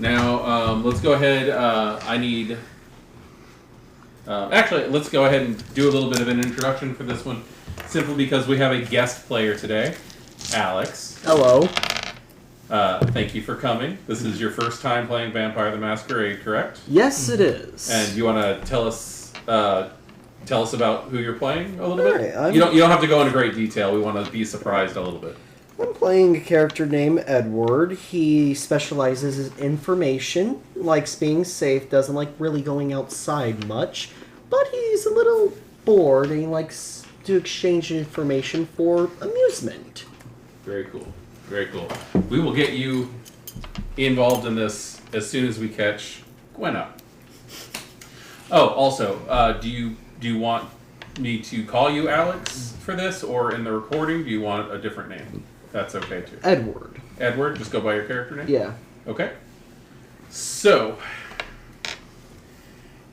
Now, let's go ahead. I need... actually, let's go ahead and do a little bit of an introduction for this one. Simply because we have a guest player today, Alex. Hello. Thank you for coming. This is your first time playing Vampire the Masquerade, correct? Yes, it is. And you want to tell us about who you're playing a little bit? Right, You don't have to go into great detail. We want to be surprised a little bit. I'm playing a character named Edward. He specializes in information, likes being safe, doesn't like really going outside much, but he's a little bored and he likes to exchange information for amusement. Very cool. Very cool. We will get you involved in this as soon as we catch Gwen up. Oh, also, do you want me to call you Alex for this, or in the recording, do you want a different name? That's okay too. Edward. Edward, just go by your character name? Yeah. Okay. So,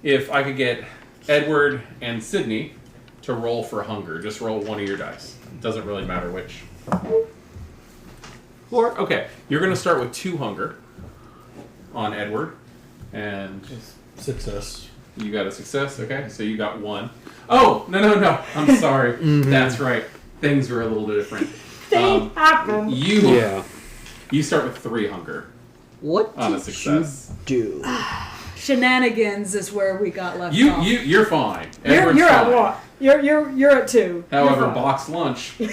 if I could get Edward and Sydney to roll for hunger, just roll one of your dice. It doesn't really matter which. Or, okay, you're going to start with 2 hunger on Edward, and Success. you got a success, okay? So you got 1. Oh, no, I'm sorry. That's right. Things were a little bit different. You start with 3 hunger. What on a did success. you do? Shenanigans is where we got left off. You're fine. You're Edward's at fine. what? You're at 2. However, box lunch. Yeah.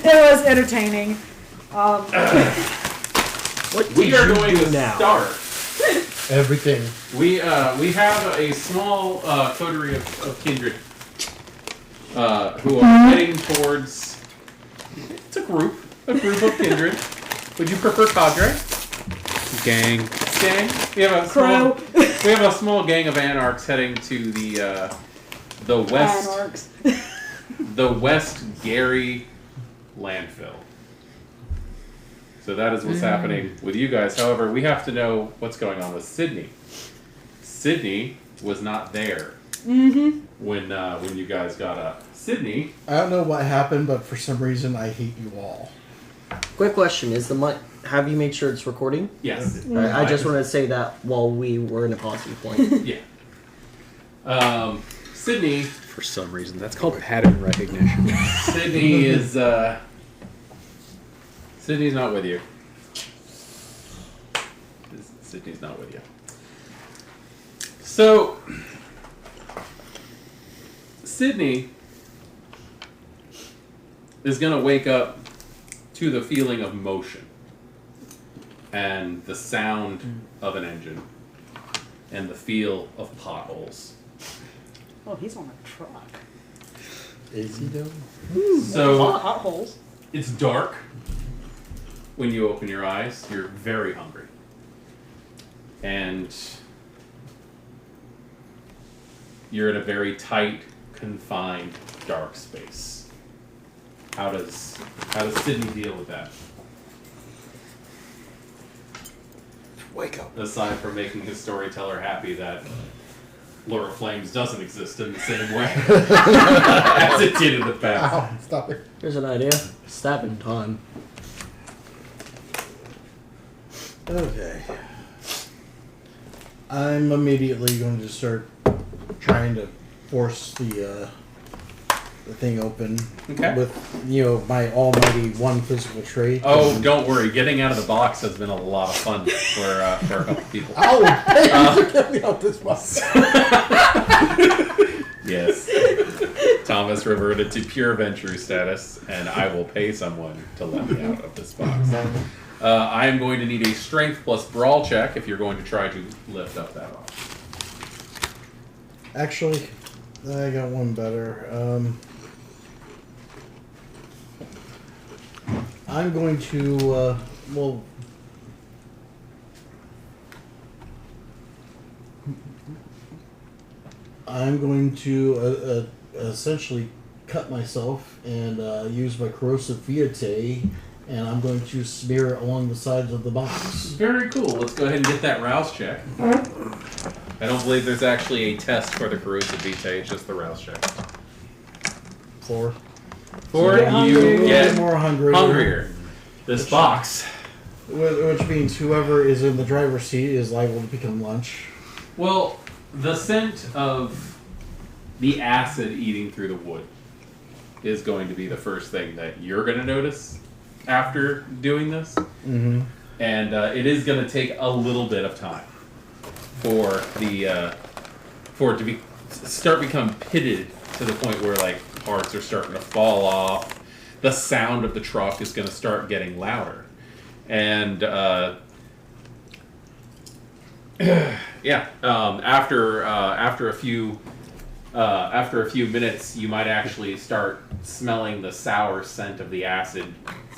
It was entertaining. What did We are you going do to now? start. Everything. We have a small coterie of kindred who are heading towards. It's a group of kindred. Would you prefer cadre? Gang. We have a small gang of anarchs heading to the west. Anarchs. The West Gary landfill. So that is what's happening with you guys. However, we have to know what's going on with Sydney. Sydney was not there when you guys got up. Sydney. I don't know what happened, but for some reason I hate you all. Quick question: is the mic? Have you made sure it's recording? Yes. Right, I just wanted to say that while we were in a positive point. Yeah. Sydney. For some reason, that's called pattern recognition. Sydney is. Sydney's not with you. Sydney's not with you. So, Sydney is going to wake up to the feeling of motion and the sound of an engine and the feel of potholes. Oh, he's on a truck. Is he though? So, Potholes. it's dark when you open your eyes. You're very hungry. And you're in a very tight, confined, dark space. How does Sydney deal with that? Wake up. Aside from making his storyteller happy that Laura Flames doesn't exist in the same way as it did in the past. Ow, stop it. Here's an idea: stabbing time. Okay. I'm immediately going to start trying to force the thing open Okay. with, my almighty 1 physical trait. Oh, don't worry. Getting out of the box has been a lot of fun for a couple people. Oh, hey, get me out this box. Yes. Thomas reverted to pure venture status, and I will pay someone to let me out of this box. I am going to need a strength plus brawl check if you're going to try to lift up that box. Actually, I got one better. I'm going to, I'm going to essentially cut myself and use my corrosive vitae, and I'm going to smear it along the sides of the box. Very cool. Let's go ahead and get that rouse check. I don't believe there's actually a test for the corrosive vitae, it's just the rouse check. 4. Or get hungry. you get more hungry. hungrier. This box. Which means whoever is in the driver's seat is liable to become lunch. Well, the scent of the acid eating through the wood is going to be the first thing that you're going to notice after doing this. Mm-hmm. And it is going to take a little bit of time for it to start become pitted to the point where like parts are starting to fall off. The sound of the truck is going to start getting louder, and after a few minutes, you might actually start smelling the sour scent of the acid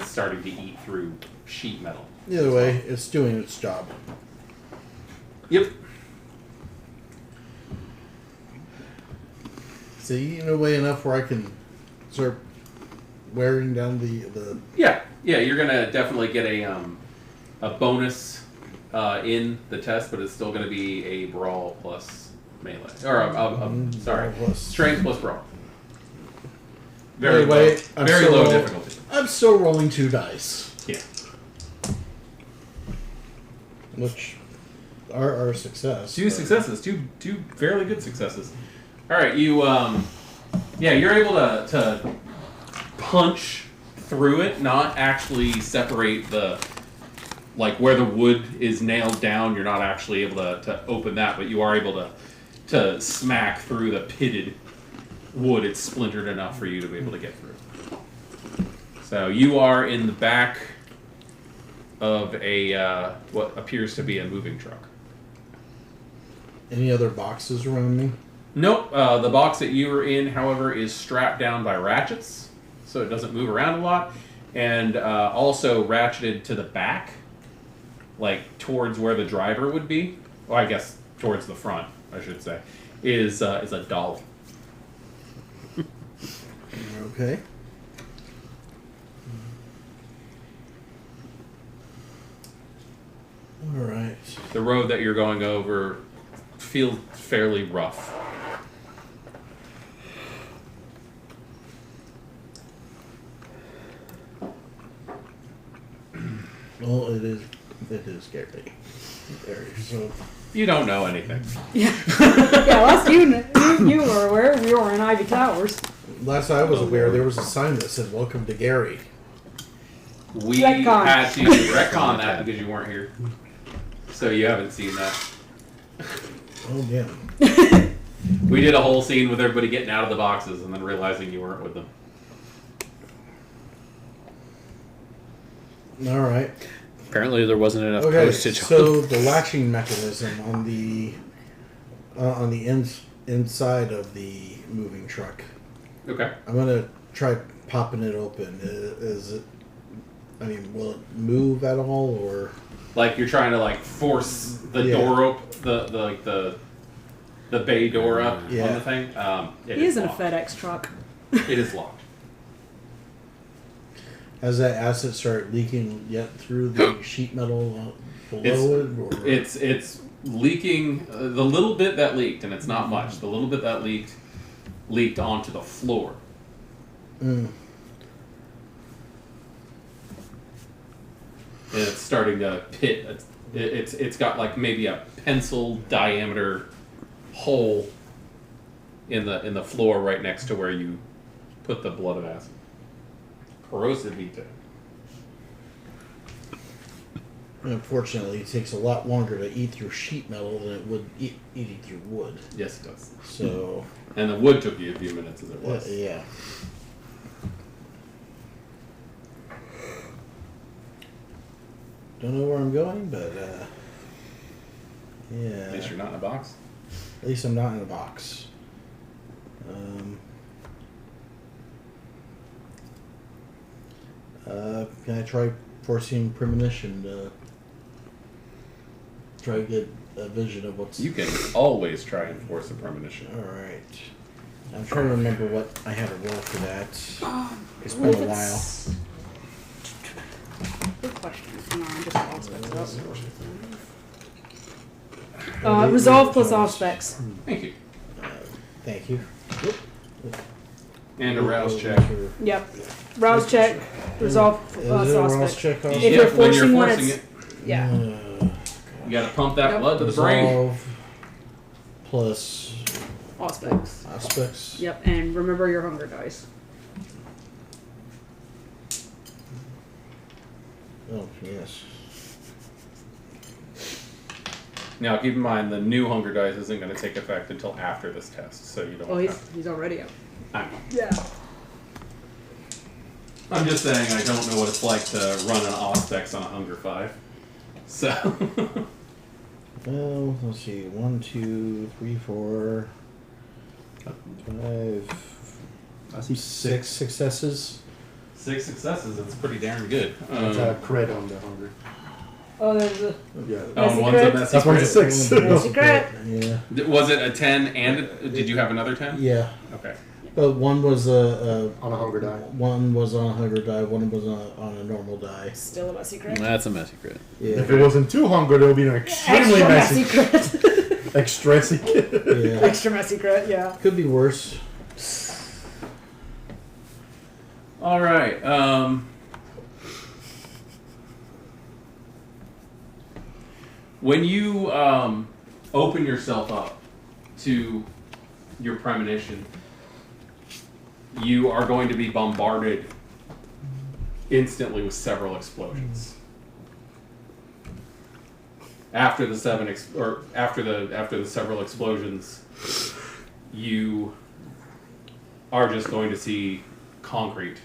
starting to eat through sheet metal. Either way, it's doing its job. Yep. So you eating away enough where I can start wearing down the Yeah. You're gonna definitely get a bonus in the test, but it's still gonna be a brawl plus melee, or sorry, plus. strength plus brawl. Very Anyway, low, very low difficulty. I'm still rolling 2 dice, Yeah. which are a success. Two successes, two fairly good successes. All right, you're able to punch through it, not actually separate like where the wood is nailed down. You're not actually able to open that, but you are able to smack through the pitted wood. It's splintered enough for you to be able to get through. So you are in the back of a what appears to be a moving truck. Any other boxes around me? Nope. The box that you were in, however, is strapped down by ratchets, so it doesn't move around a lot, and also ratcheted to the back, like towards where the driver would be. Well, I guess towards the front, I should say, is a dolly. Okay. All right. The road that you're going over feels fairly rough. Well, it is scary. So You don't know anything. Yeah, last you were aware, we were in Ivy Towers. last I was aware, there was a sign that said "Welcome to Gary." We Retcon. had to retcon that because you weren't here, so you haven't seen that. Oh yeah. We did a whole scene with everybody getting out of the boxes and then realizing you weren't with them. All right. Apparently, there wasn't enough Okay. postage. So the latching mechanism on the inside of the moving truck. Okay. I'm gonna try popping it open. Is it? I mean, will it move at all, or? Like you're trying to like force the Yeah. door open, the bay door up on Yeah. the thing. It He is in a locked. FedEx truck. It is locked. Has that acid started leaking yet through the sheet metal below it? Or? It's leaking. The little bit that leaked, and it's not much. The little bit that leaked onto the floor. Mm. And it's starting to pit. It's got like maybe a pencil diameter hole in the floor right next to where you put the blood of acid. Corrosive vita. Unfortunately, it takes a lot longer to eat through sheet metal than it would eating through wood. Yes, it does. So, And the wood took you a few minutes as it was. yeah. Don't know where I'm going, but yeah. At least you're not in a box. At least I'm not in a box. Can I try forcing premonition to try to get a vision of what's... You can always try and force a premonition. Alright. I'm trying to remember what I had to roll for that. It's been a while. Good question. Hang on, I just lost it up. Resolve plus off specs. Thank you. Thank you. And a rouse check. Yep. Rouse check. Resolve Is it a rouse suspect. check also? If Yep, you're when forcing you're one, forcing it's... it, Yeah. you gotta pump that Yep. blood to the brain. Resolve plus Aspects. aspects. Yep, and remember your hunger dice. Oh, yes. Now, keep in mind, the new hunger dice isn't going to take effect until after this test, so you don't. Oh, have he's already up. I'm Yeah. just saying, I don't know what it's like to run an Auspex on a Hunger 5. So. Well, let's see. 1, 2, 3, 4, 5. I see 6 successes. 6 successes, it's pretty darn good. That's a crit on the hunger. Oh, there's a Yeah. And one's a crit. messy That's one's a crit. 6. messy crit. Yeah. Was it a 10 and did you have another 10? Yeah. Okay. But one was On a hunger die. One was on a hunger die. One was on a normal die. Still a messy crit. That's a messy crit. Yeah. If it wasn't too hunger, there would be an extremely Extra messy, crit. extra messy. Yeah. Extra messy crit, yeah. Could be worse. All right. When you open yourself up to your premonition, you are going to be bombarded instantly with several explosions. After the after the several explosions, you are just going to see concrete.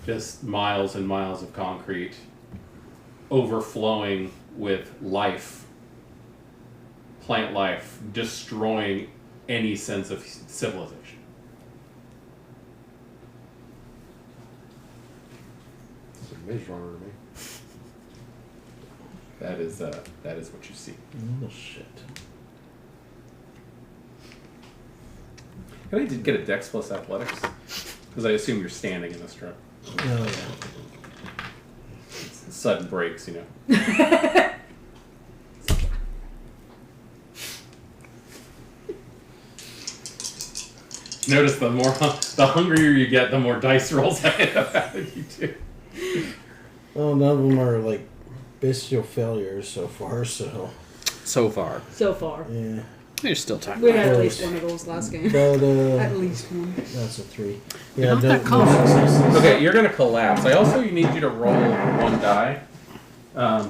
Just miles and miles of concrete overflowing with life, plant life, destroying any sense of civilization. It's a Maze Runner to me. That is what you see. Oh shit. Can I get a Dex plus Athletics? Because I assume you're standing in this truck. Oh yeah. Sudden breaks, you know. Notice the hungrier you get, the more dice rolls I end up having you do. Well, none of them are like bestial failures so far. So So far. So far. yeah. There's still time. We had at least one of those last game. But At least one. that's a 3. You're Yeah. not no- that no calm. successes. Okay, you're gonna collapse. I also need you to roll one die.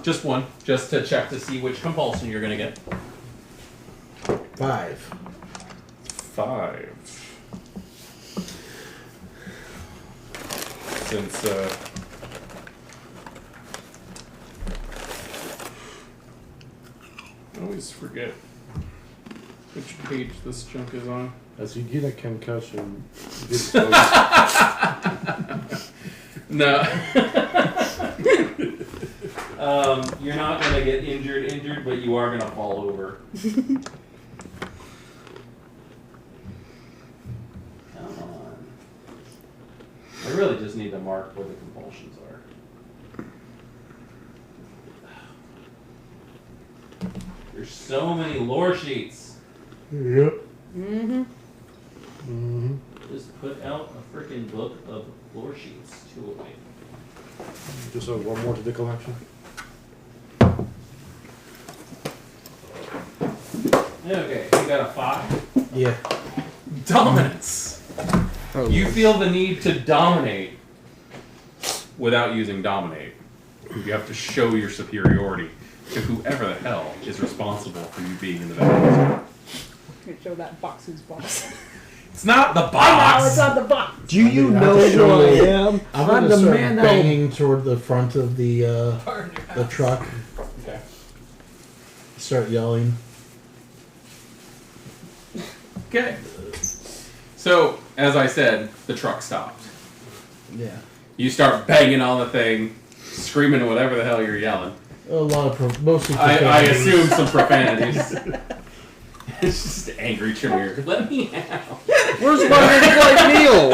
Just one, just to check to see which compulsion you're gonna get. 5. 5. Since I always forget which page this junk is on. As you get a concussion, No. You're not gonna get injured, but you are gonna fall over. Come on. I really just need to mark where the compulsions are. There's so many lore sheets. Yep. Mm-hmm. Mm-hmm. Just put out a freaking book of lore sheets. 2 away. Just one more to the collection. Okay, you got a 5. Yeah. Dominance. Oh, You feel the need to dominate without using dominate. You have to show your superiority to whoever the hell is responsible for you being in the battlefield. Gonna show that box who's boss. It's not the I know, box! it's not the box. Do you I know have to who show- I am? I'm gonna the start man that'll banging toward the front of the truck. Okay. Start yelling. Okay. So, as I said, the truck stopped. Yeah. You start banging on the thing, screaming whatever the hell you're yelling. A lot of mostly. I profanities. assume some profanities. It's just angry Tremere. Let me out. Where's my meal?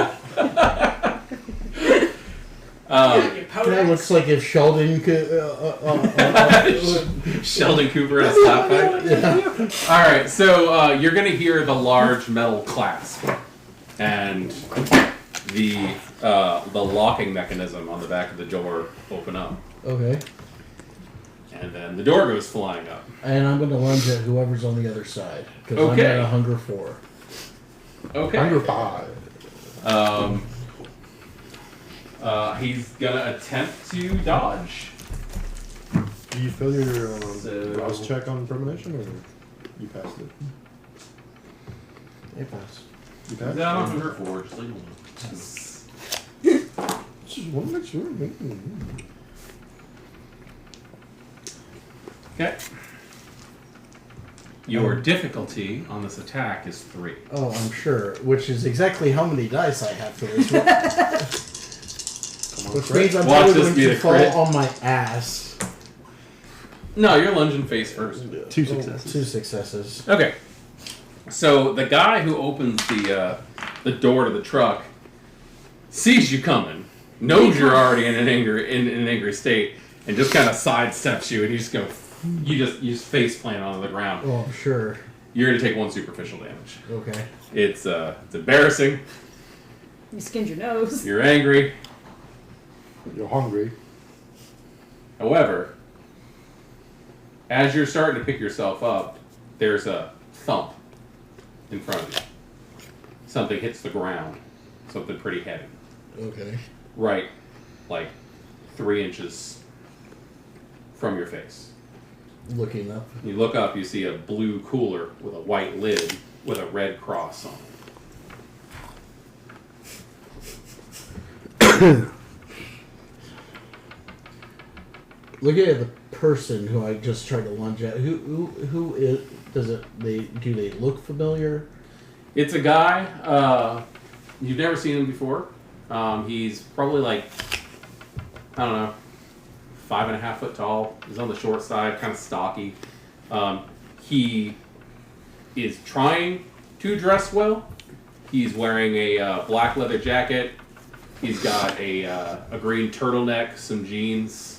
That looks like if Sheldon could. Sheldon Cooper at a stop fight. Alright, so you're going to hear the large metal clasp and the locking mechanism on the back of the door open up, Okay. and then the door goes flying up. And I'm going to lunge at whoever's on the other side. Because I'm Okay. at a hunger 4. Okay. Under 5. He's gonna attempt to dodge. Do you fail your So- rouse check on premonition, or you passed it? It passed. You passed? No, I'm under 4. Just leave him alone. Just want to make sure. Okay. Your difficulty on this attack is 3. Oh, I'm sure. Which is exactly how many dice I have for this one. Which means I'm Watch probably this going be to the fall crit. on my ass. No, you're lunging face first. 2 successes. 2 successes. Okay. So the guy who opens the door to the truck sees you coming, knows you're already in an angry state, and just kind of sidesteps you, and you just face plant onto the ground. Oh, I'm sure. You're gonna take 1 superficial damage. Okay. It's embarrassing. You skinned your nose. You're angry. You're hungry. However, as you're starting to pick yourself up, there's a thump in front of you. Something hits the ground. Something pretty heavy. Okay. Right, like 3 inches from your face. Looking up. You look up, you see a blue cooler with a white lid with a red cross on it. Looking at the person who I just tried to lunge at, who is, do they look familiar? It's a guy, you've never seen him before. He's probably like, I don't know, 5.5 foot tall. He's on the short side, kind of stocky. He is trying to dress well. He's wearing a black leather jacket. He's got a green turtleneck, some jeans.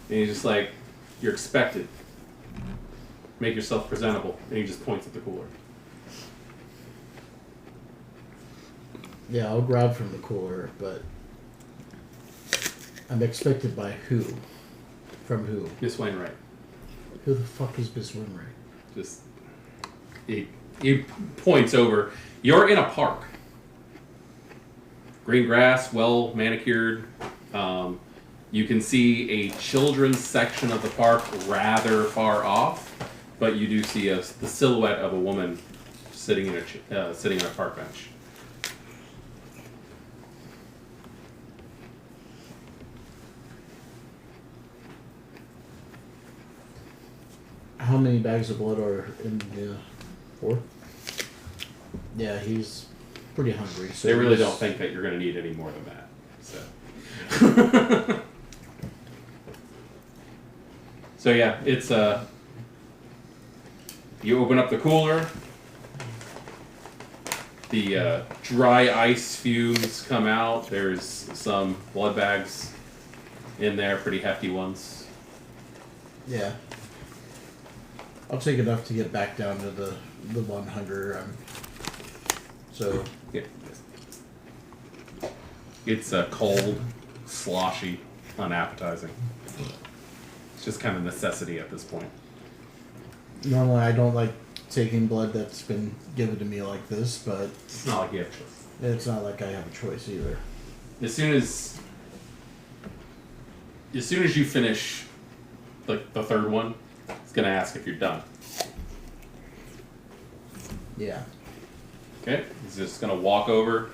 And he's just like, you're expected. Make yourself presentable. And he just points at the cooler. Yeah, I'll grab from the cooler, but I'm expected by who? From who? Miss Wainwright. Who the fuck is Miss Winray? Just he points over. You're in a park. Green grass, well manicured. You can see a children's section of the park rather far off, but you do see the silhouette of a woman sitting on a park bench. How many bags of blood are in the 4? Yeah, he's pretty hungry. So They really he's- don't think that you're going to need any more than that. So. So yeah, it's you open up the cooler, the dry ice fumes come out, there's some blood bags in there, pretty hefty ones. Yeah. I'll take enough to get back down to the 1 hunger. So Yeah. It's cold, sloshy, unappetizing. It's just kind of necessity at this point. normally I don't like taking blood that's been given to me like this, but It's not like you have a choice. it's not like I have a choice either. As soon as you finish like the third one, it's gonna ask if you're done. Yeah. Okay? He's just gonna walk over,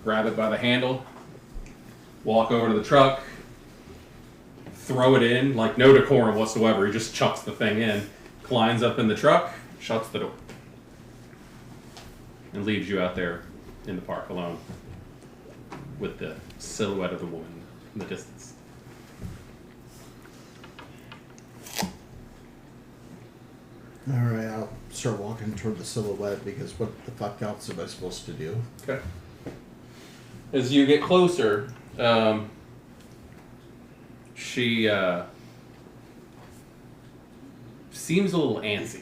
grab it by the handle, walk over to the truck, throw it in, like no decorum whatsoever. He just chucks the thing in, climbs up in the truck, shuts the door, and leaves you out there in the park alone with the silhouette of the woman in the distance. Alright, I'll start walking toward the silhouette because what the fuck else am I supposed to do? Okay. As you get closer, she seems a little antsy.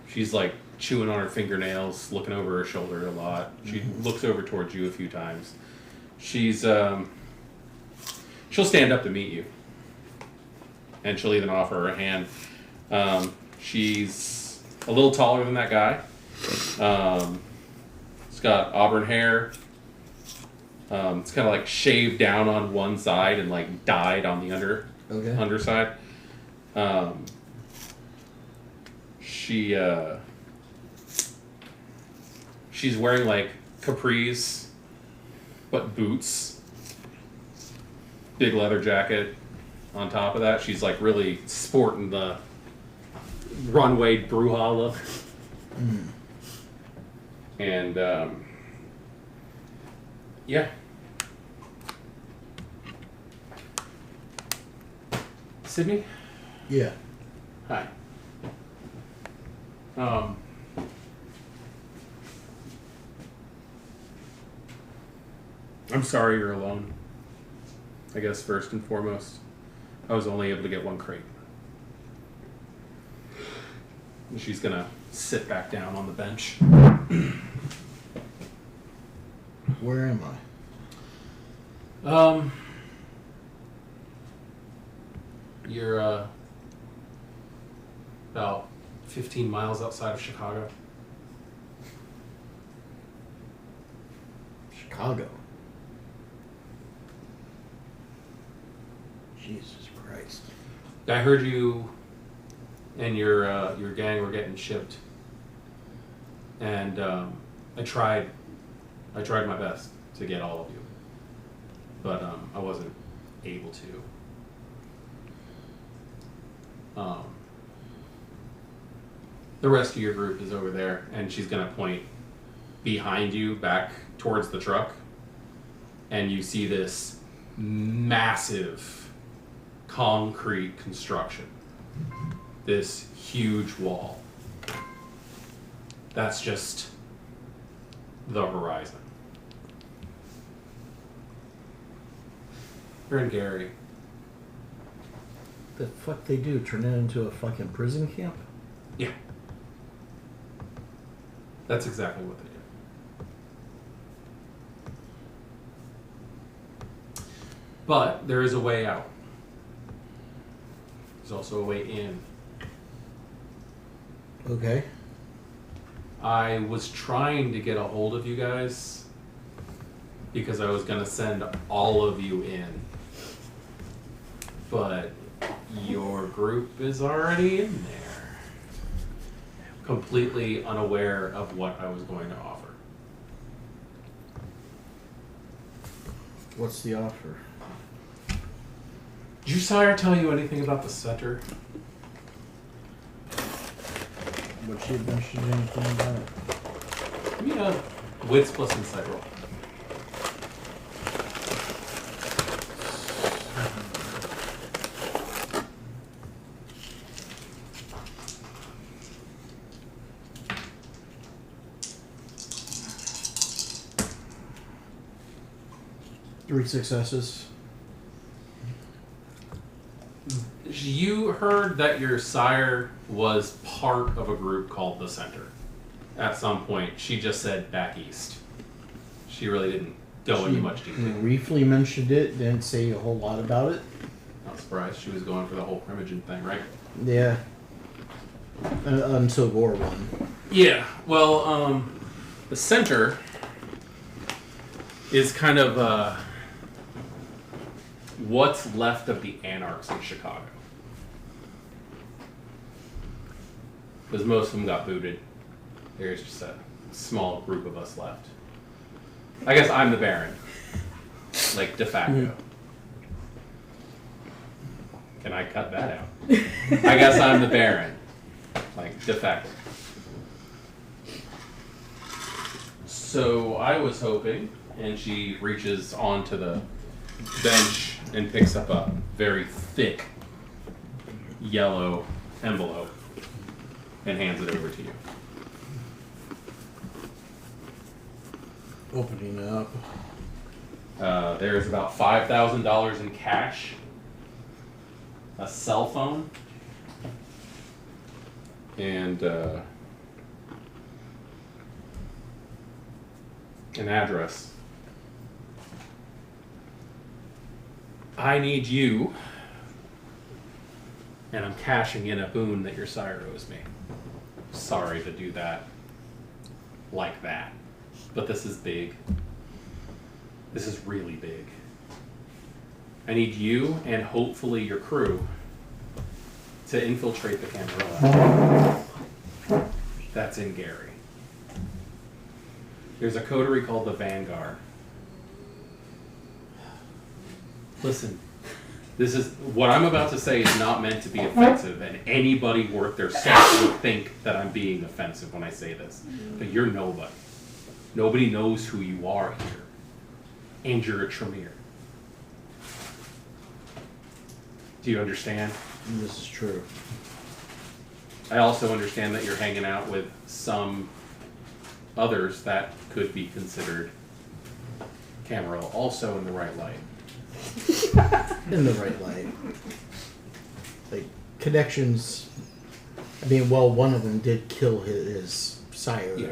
She's like chewing on her fingernails, looking over her shoulder a lot. She looks over towards you a few times. She's she'll stand up to meet you, and she'll even offer her hand. She's a little taller than that guy. It's got auburn hair. It's kind of like shaved down on one side and like dyed on the underside. She's wearing like capris, but boots. Big leather jacket on top of that. She's like really sporting the runway Bruja look. And yeah. Sydney? Yeah. Hi. I'm sorry you're alone. I guess first and foremost, I was only able to get one crate. And she's gonna sit back down on the bench. Where am I? You're about 15 miles outside of Chicago. Chicago. Jesus Christ. I heard you and your gang were getting shipped, and I tried my best to get all of you, but I wasn't able to. The rest of your group is over there, and she's gonna point behind you back towards the truck, and you see this massive concrete construction, this huge wall. That's just the horizon. You're in Gary. The fuck they do? Turn it into a fucking prison camp? Yeah. That's exactly what they do. But there is a way out. There's also a way in. Okay. I was trying to get a hold of you guys because I was going to send all of you in. But your group is already in there, completely unaware of what I was going to offer. What's the offer? Did your sire tell you anything about the center? Would she have mentioned anything about it? Give me a wits plus insight roll. Three successes. You heard that your sire was part of a group called the Center. At some point, she just said back east. She really didn't go into much detail. Briefly mentioned it, didn't say a whole lot about it. Not surprised. She was going for the whole Primogen thing, right? Yeah. Until Gore won. Yeah. Well, the Center is kind of what's left of the anarchs in Chicago. Because most of them got booted. There's just a small group of us left. I guess I'm the Baron. Like, de facto. Can I cut that out? I guess I'm the Baron. Like, de facto. So I was hoping, and she reaches onto the bench and picks up a very thick yellow envelope and hands it over to you. Opening it up. There's about $5,000 in cash, a cell phone, and an address. I need you, and I'm cashing in a boon that your sire owes me. Sorry to do that like that, but this is big. This is really big. I need you and hopefully your crew to infiltrate the Camarilla. That's in Gary. There's a coterie called the Vanguard. Listen, this is what I'm about to say is not meant to be offensive, and anybody worth their salt would think that I'm being offensive when I say this. But you're nobody. Nobody knows who you are here. And you're a Tremere. Do you understand? This is true. I also understand that you're hanging out with some others that could be considered Camarilla, also in the right light. In the right light. Like, connections. I mean, well, one of them did kill his sire. Yeah.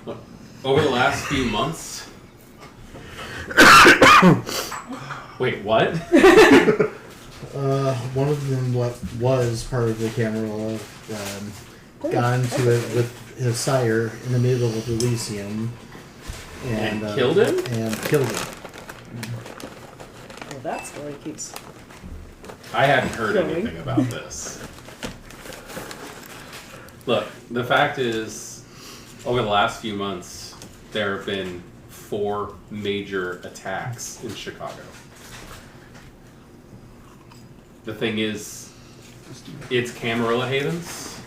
Look, over the last few months. Wait, what? One of them was part of the Camarilla, got into it with his sire in the middle of Elysium. And killed him? And killed him. Well, that story keeps. I hadn't heard Going. anything about this. Look, the fact is, over the last few months, there have been 4 major attacks in Chicago. The thing is, it's Camarilla Havens,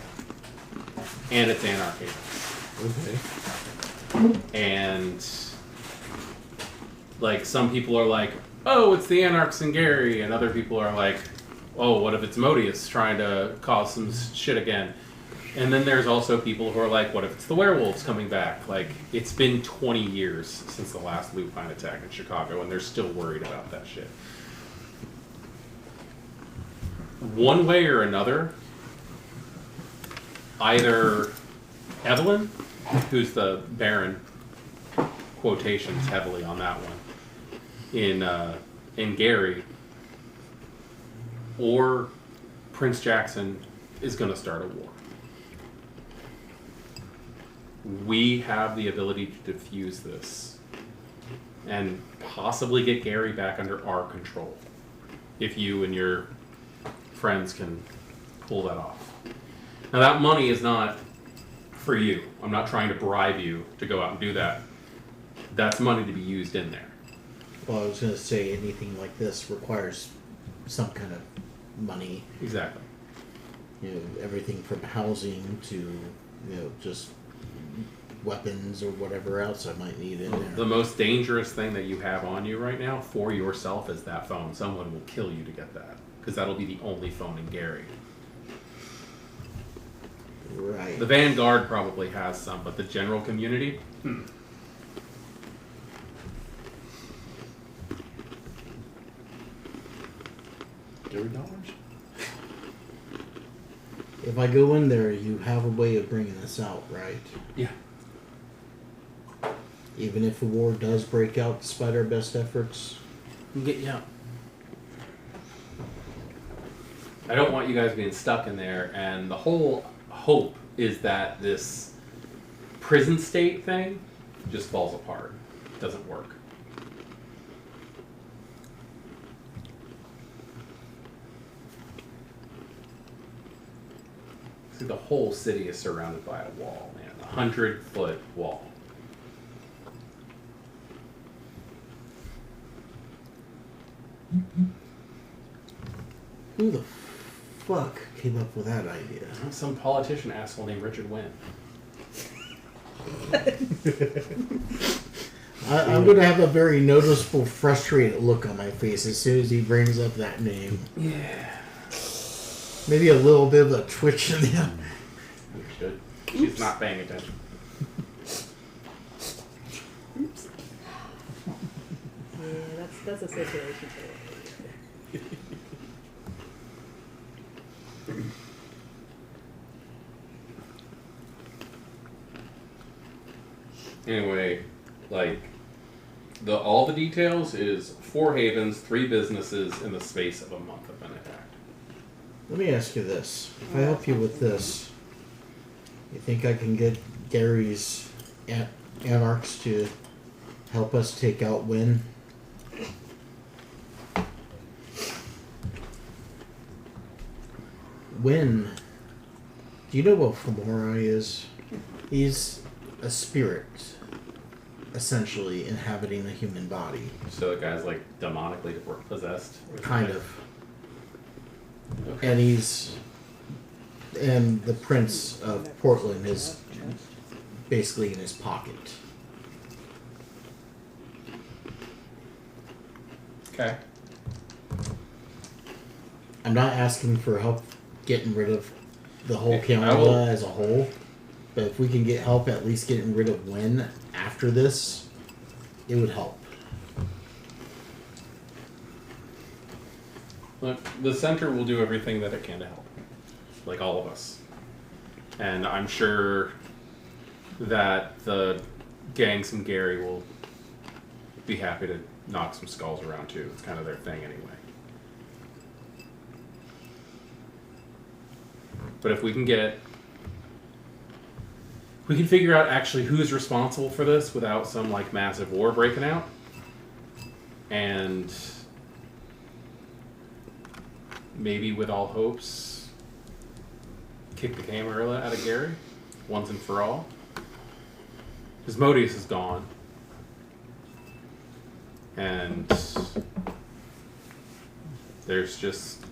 and it's Anarch Havens. Okay. And, like, some people are like, oh, it's the Anarchs in Gary, and other people are like, oh, what if it's Modius trying to cause some shit again? And then there's also people who are like, what if it's the werewolves coming back? Like, it's been 20 years since the last lupine attack in Chicago, and they're still worried about that shit. One way or another, either Evelyn, who's the Baron, quotations heavily on that one, in Gary, or Prince Jackson is going to start a war. We have the ability to defuse this and possibly get Gary back under our control if you and your friends can pull that off. Now that money is not for you. I'm not trying to bribe you to go out and do that. That's money to be used in there. Well, I was going to say anything like this requires some kind of money. Exactly. You know, everything from housing to, just weapons or whatever else I might need in there. The most dangerous thing that you have on you right now for yourself is that phone. Someone will kill you to get that, because that'll be the only phone in Gary. Right. The Vanguard probably has some, but the general community, Gary dollars? If I go in there, you have a way of bringing this out, right? yeah. Even if a war does break out despite our best efforts? We'll get you out. I don't want you guys being stuck in there, and the whole hope is that this prison state thing just falls apart. Doesn't work. See, the whole city is surrounded by a wall, man. A 100-foot wall. Who the fuck came up with that idea? Some politician asshole named Richard Wynn. I'm going to have a very noticeable, frustrated look on my face as soon as he brings up that name. Yeah. Maybe a little bit of a twitch in the Understood. She's not paying attention. Yeah, that's a situation for it. Anyway, Like, all the details is 4 havens, 3 businesses in the space of a month have been attacked. Let me ask you this. If I help you with this, you think I can get Gary's anarchs to help us take out Wynn? Wynn, do you know what Fomori is? He's a spirit, essentially inhabiting a human body. So the guy's like demonically possessed? Kind of. And and the Prince of Portland is basically in his pocket. Okay. I'm not asking for help getting rid of the whole Okay, I Canada will- as a whole, but if we can get help at least getting rid of Wynn after this, it would help. Look, the center will do everything that it can to help. Like all of us. And I'm sure that the gangs and Gary will be happy to knock some skulls around too. It's kind of their thing anyway. But if we can figure out actually who's responsible for this without some like massive war breaking out, and maybe with all hopes kick the Camarilla out of Gary once and for all, because Modius is gone, and there's just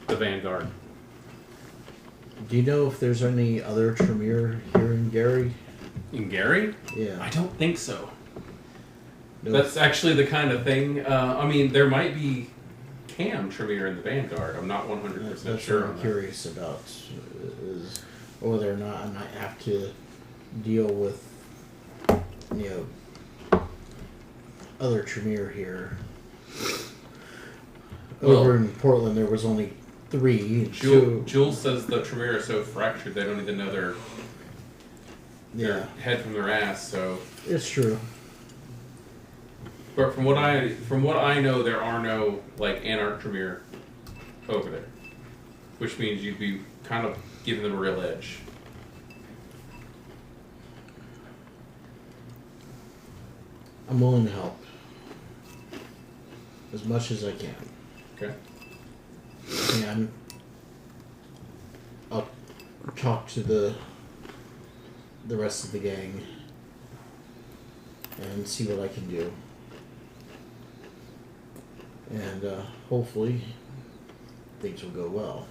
the Vanguard. Do you know if there's any other Tremere here in Gary? In Gary? Yeah. I don't think so. No. That's actually the kind of thing. I mean, there might be Cam Tremere in the Vanguard. I'm not 100% That's sure what on I'm that. curious about, is whether or not I might have to deal with, other Tremere here. Over in Portland, there was only 3. Jules says the Tremere are so fractured they don't even know their head from their ass. So, It's true. but from what I know, there are no like Anarch Tremere over there, which means you'd be kind of giving them a real edge. I'm willing to help. As much as I can. Okay. And I'll talk to the rest of the gang and see what I can do. And hopefully things will go well.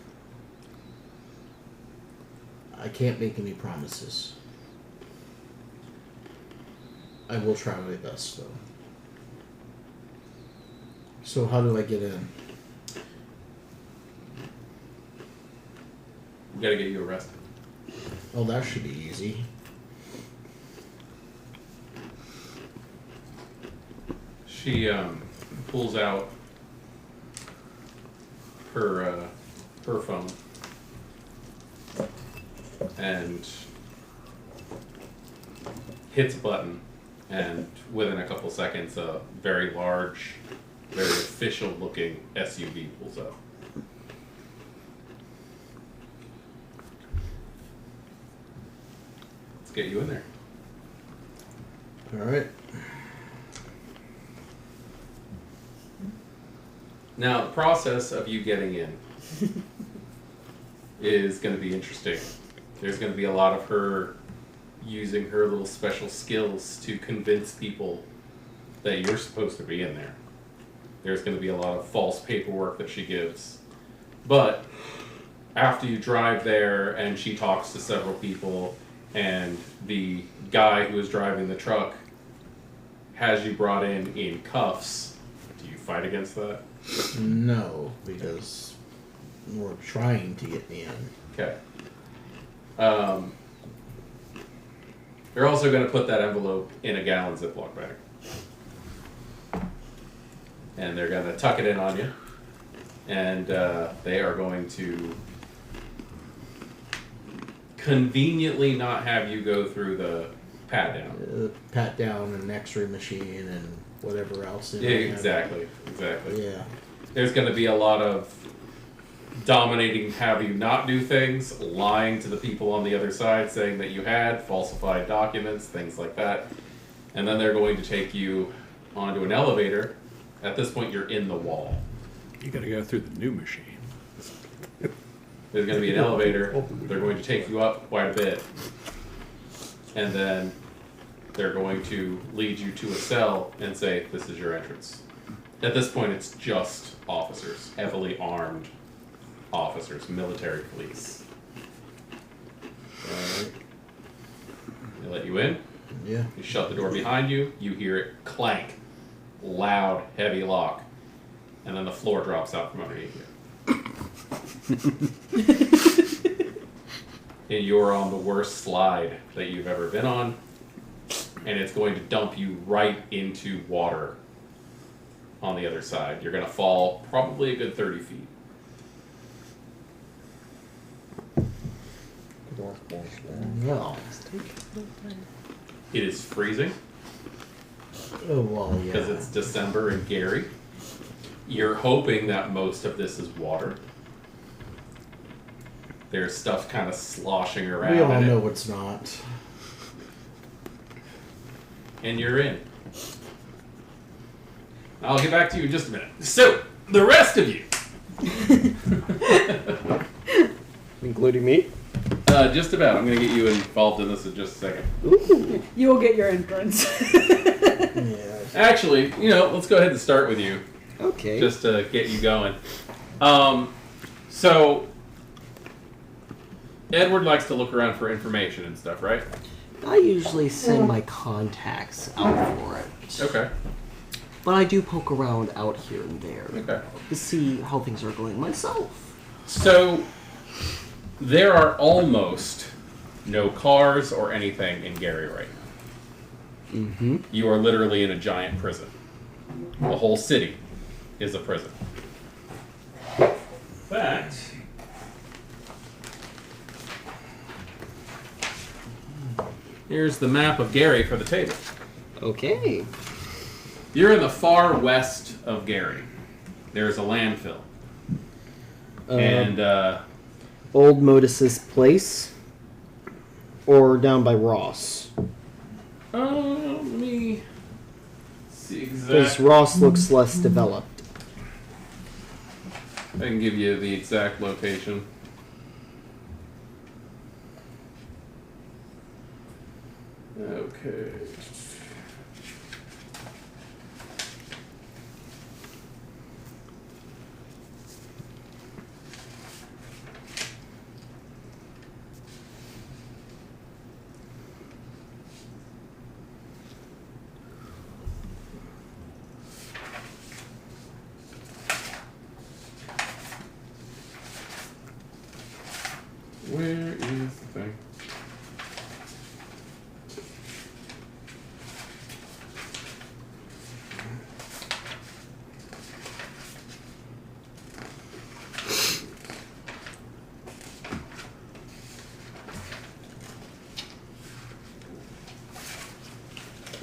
I can't make any promises. I will try my best, though. So how do I get in? We gotta get you arrested. Oh, that should be easy. She pulls out her phone and hits a button, and within a couple seconds, a very large, very official-looking SUV pulls up. Let's get you in there. All right. Now, the process of you getting in is going to be interesting. There's going to be a lot of her using her little special skills to convince people that you're supposed to be in there. There's going to be a lot of false paperwork that she gives. But after you drive there and she talks to several people and the guy who is driving the truck has you brought in cuffs, do you fight against that? No, because we're trying to get me in. Okay. You're also going to put that envelope in a gallon Ziploc bag. And they're going to tuck it in on you. And they are going to conveniently not have you go through the Pat down. Pat down and an X-ray machine and whatever else. Yeah, exactly. Yeah. There's going to be a lot of dominating, have you not do things, lying to the people on the other side, saying that you had, falsified documents, things like that. And then they're going to take you onto an elevator. At this point, you're in the wall. You gotta go through the new machine. There's going to be an elevator. They're going to take you up quite a bit. And then they're going to lead you to a cell and say, this is your entrance. At this point, it's just officers, heavily armed officers, military police. Alright. They let you in. Yeah. You shut the door behind you. You hear it clank. Loud, heavy lock. And then the floor drops out from underneath you. And you're on the worst slide that you've ever been on. And it's going to dump you right into water on the other side. You're going to fall probably a good 30 feet. No. It is freezing Oh, well, yeah. because it's December in Gary. You're hoping that most of this is water. There's stuff kind of sloshing around. We all in it. know it's not. And you're in. I'll get back to you in just a minute. So, the rest of you. Including me? Just about. I'm going to get you involved in this in just a second. Ooh. You will get your entrance. Yeah. Actually, let's go ahead and start with you, Okay. just to get you going. So, Edward likes to look around for information and stuff, right? I usually send my contacts out for it. Okay. But I do poke around out here and there Okay. to see how things are going myself. So, there are almost no cars or anything in Gary right now. Mm-hmm. You are literally in a giant prison. The whole city is a prison. In fact, here's the map of Gary for the table. Okay. You're in the far west of Gary. There's a landfill. And Old Modus's place, or down by Ross, let me see because exactly. Ross looks less developed. I can give you the exact location. Okay. Where is the thing?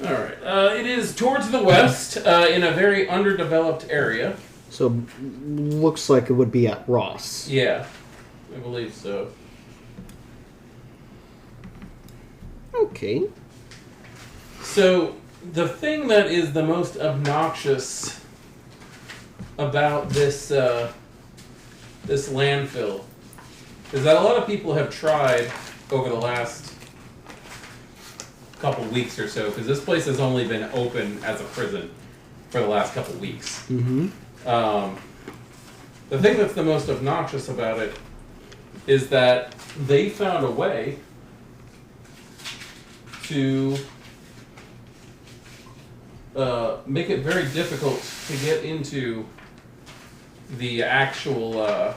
Alright, it is towards the west, in a very underdeveloped area. So, looks like it would be at Ross. Yeah, I believe so. Okay. So, the thing that is the most obnoxious about this this landfill is that a lot of people have tried over the last couple weeks or so, because this place has only been open as a prison for the last couple weeks. Mm-hmm. The thing that's the most obnoxious about it is that they found a way to make it very difficult to get into the actual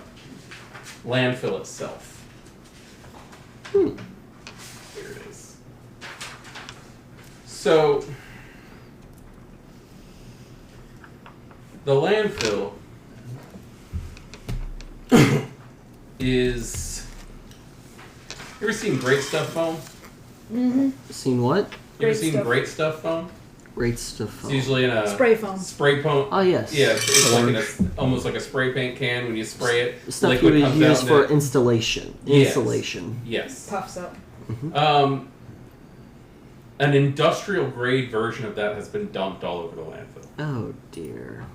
landfill itself. Here it is. So, the landfill is... You ever seen Great Stuff Foam? Seen what? You ever Great seen stuff. Great Stuff foam? Great stuff. It's usually in a Spray foam. spray foam. Oh, yes. Yeah, it's like almost like a spray paint can. When you spray it, Stuff you liquid would comes use out for and installation. Yes. Insulation. yes. Puffs up. An industrial grade version of that has been dumped all over the landfill Oh, dear.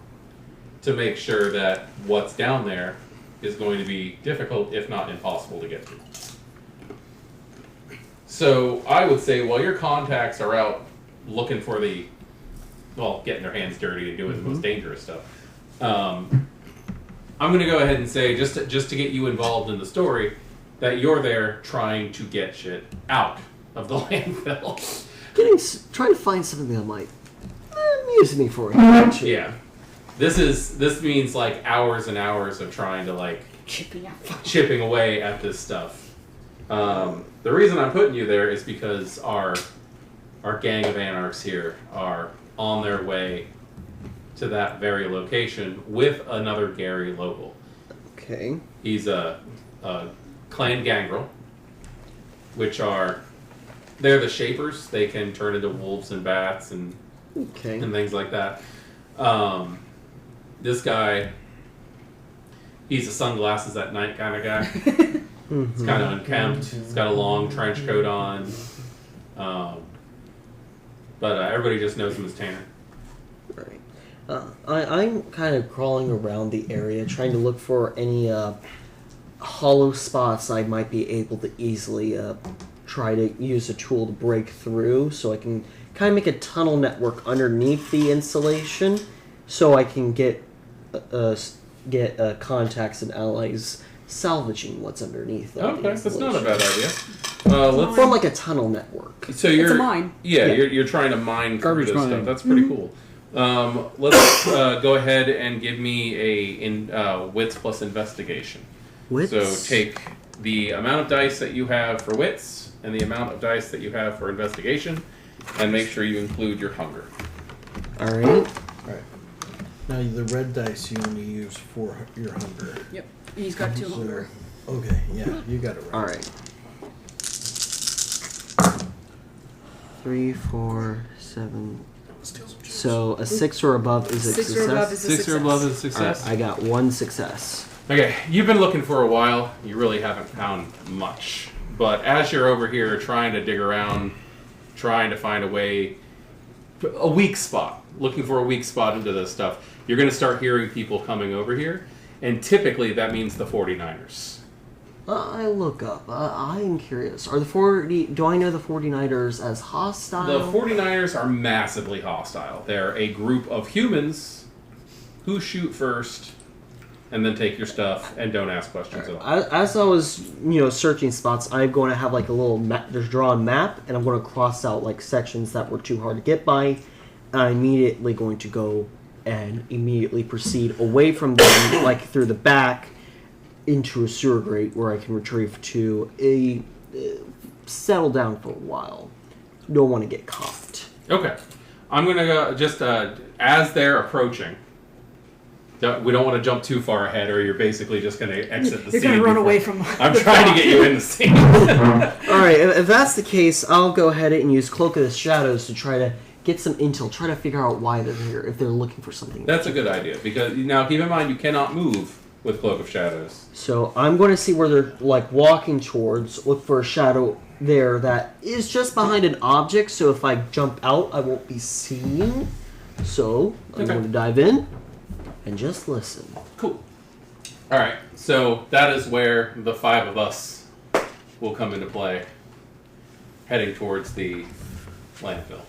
to make sure that what's down there is going to be difficult, if not impossible, to get to. So I would say while your contacts are out looking for getting their hands dirty and doing the most dangerous stuff, I'm going to go ahead and say, just to get you involved in the story, that you're there trying to get shit out of the landfill. Trying to find something that might amuse me for a minute. Yeah. This means like hours and hours of trying to like chipping away at this stuff. The reason I'm putting you there is because our gang of anarchs here are on their way to that very location with another Gary local. Okay. He's a clan gangrel, which they're the shapers. They can turn into wolves and bats and Okay. things like that. This guy, he's a sunglasses at night kind of guy. He's kind of unkempt. He's got a long trench coat on. But everybody just knows him as Tanner. Right. I'm kind of crawling around the area, trying to look for any hollow spots I might be able to easily try to use a tool to break through, so I can kind of make a tunnel network underneath the insulation, so I can get contacts and allies salvaging what's underneath. Okay, that's not a insulation. bad idea. Let's Form like a tunnel network. So you're a mine. Yeah, Yeah. You're trying to mine through Garbage this mining. stuff. That's pretty cool. Let's go ahead and give me a wits plus investigation. Wits? So take the amount of dice that you have for wits and the amount of dice that you have for investigation, and make sure you include your hunger. All right. Alright. Now, the red dice you only use for your hunger. Yep. He's got 2 So- hunger. Okay, yeah, you got it right. All right. 3, 4, 7. So a 6 or above is a 6 success. or above is a Six success. or above is a All success. right, I got 1 success. Okay, you've been looking for a while. You really haven't found much. But as you're over here trying to dig around, trying to find a weak spot, looking for a weak spot into this stuff, you're going to start hearing people coming over here. And typically that means the 49ers. I look up. I'm curious. Do I know the 49ers as hostile? The 49ers are massively hostile. They're a group of humans who shoot first and then take your stuff and don't ask questions at all. As I was, searching spots, I'm going to have like a little there's drawn map, and I'm going to cross out like sections that were too hard to get by. And I'm immediately going to go and immediately proceed away from them, like through the back, into a sewer grate where I can retrieve to settle down for a while. Don't want to get caught. Okay. I'm going to go just as they're approaching. We don't want to jump too far ahead, or you're basically just going to exit the You're scene. going to run before- away from. I'm the trying to thought. get you in the scene. All right, if that's the case, I'll go ahead and use Cloak of the Shadows to try to get some intel, try to figure out why they're here, if they're looking for something. That's a good idea, because now keep in mind you cannot move with Cloak of Shadows. So I'm going to see where they're like walking towards, look for a shadow there that is just behind an object, so if I jump out, I won't be seen. So I'm Okay. going to dive in and just listen. Cool. Alright, so that is where the 5 of us will come into play, heading towards the landfill.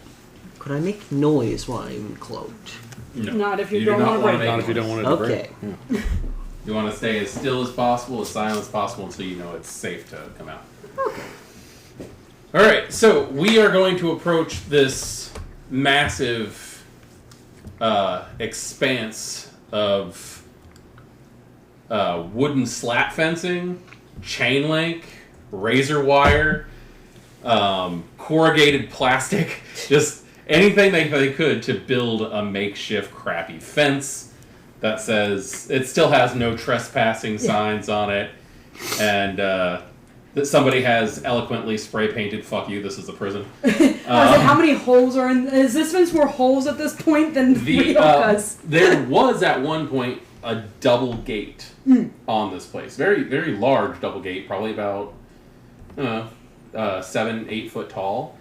Could I make noise while I'm cloaked? No. Not if you do don't not wanna wanna break. make Not if you don't noise. want it to break. Okay. You want to stay as still as possible, as silent as possible, until you know it's safe to come out. Okay. Alright, so we are going to approach this massive expanse of wooden slat fencing, chain link, razor wire, corrugated plastic, just anything they could to build a makeshift crappy fence that says it still has no trespassing signs on it, and that somebody has eloquently spray painted. Fuck you. This is a prison. I was like, how many holes are in? Is this fence more holes at this point than real? There was at one point a double gate on this place. Very, very large double gate, probably about 7-8 foot tall.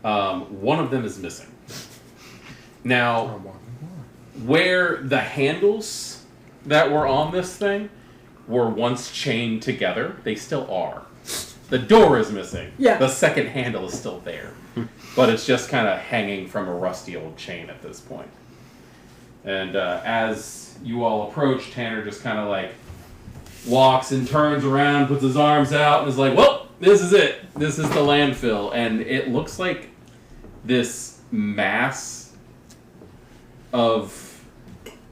One of them is missing. Now, where the handles that were on this thing were once chained together, they still are. The door is missing. Yeah. The second handle is still there. But it's just kind of hanging from a rusty old chain at this point. And as you all approach, Tanner just kind of like walks and turns around, puts his arms out, and is like, well, this is it. This is the landfill. And it looks like this mass of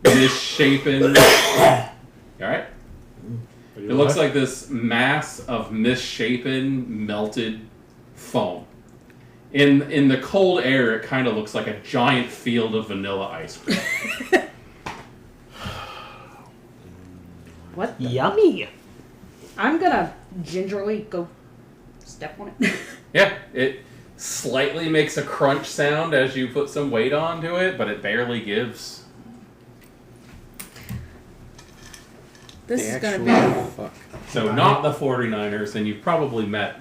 misshapen... Alright? It looks like this mass of misshapen, melted foam. In the cold air, it kind of looks like a giant field of vanilla ice cream. What? Yummy. I'm gonna gingerly go step on it. Yeah, it slightly makes a crunch sound as you put some weight onto it, but it barely gives. This is gonna be. Fuck. So not the 49ers, and you've probably met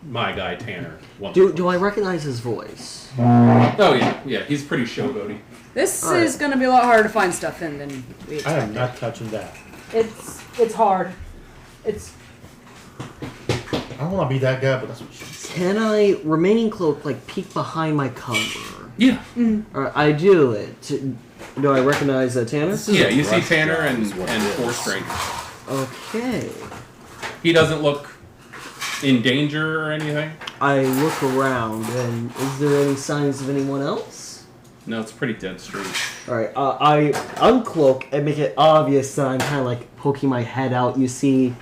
my guy Tanner once. Do I recognize his voice? Oh yeah, he's pretty showboaty. This All right. is gonna be a lot harder to find stuff in than we I am expected. not touching that. It's hard. It's I don't want to be that guy, but that's what she said. Can I, remaining cloak, like peek behind my cover? Yeah. Alright, I do it. Do I recognize Tanner? Yeah, you see rough Tanner job and is what it four is. strangers. Okay. He doesn't look in danger or anything. I look around, and is there any signs of anyone else? No, it's a pretty dead street. Alright, I uncloak and make it obvious that I'm kind of like poking my head out. You see,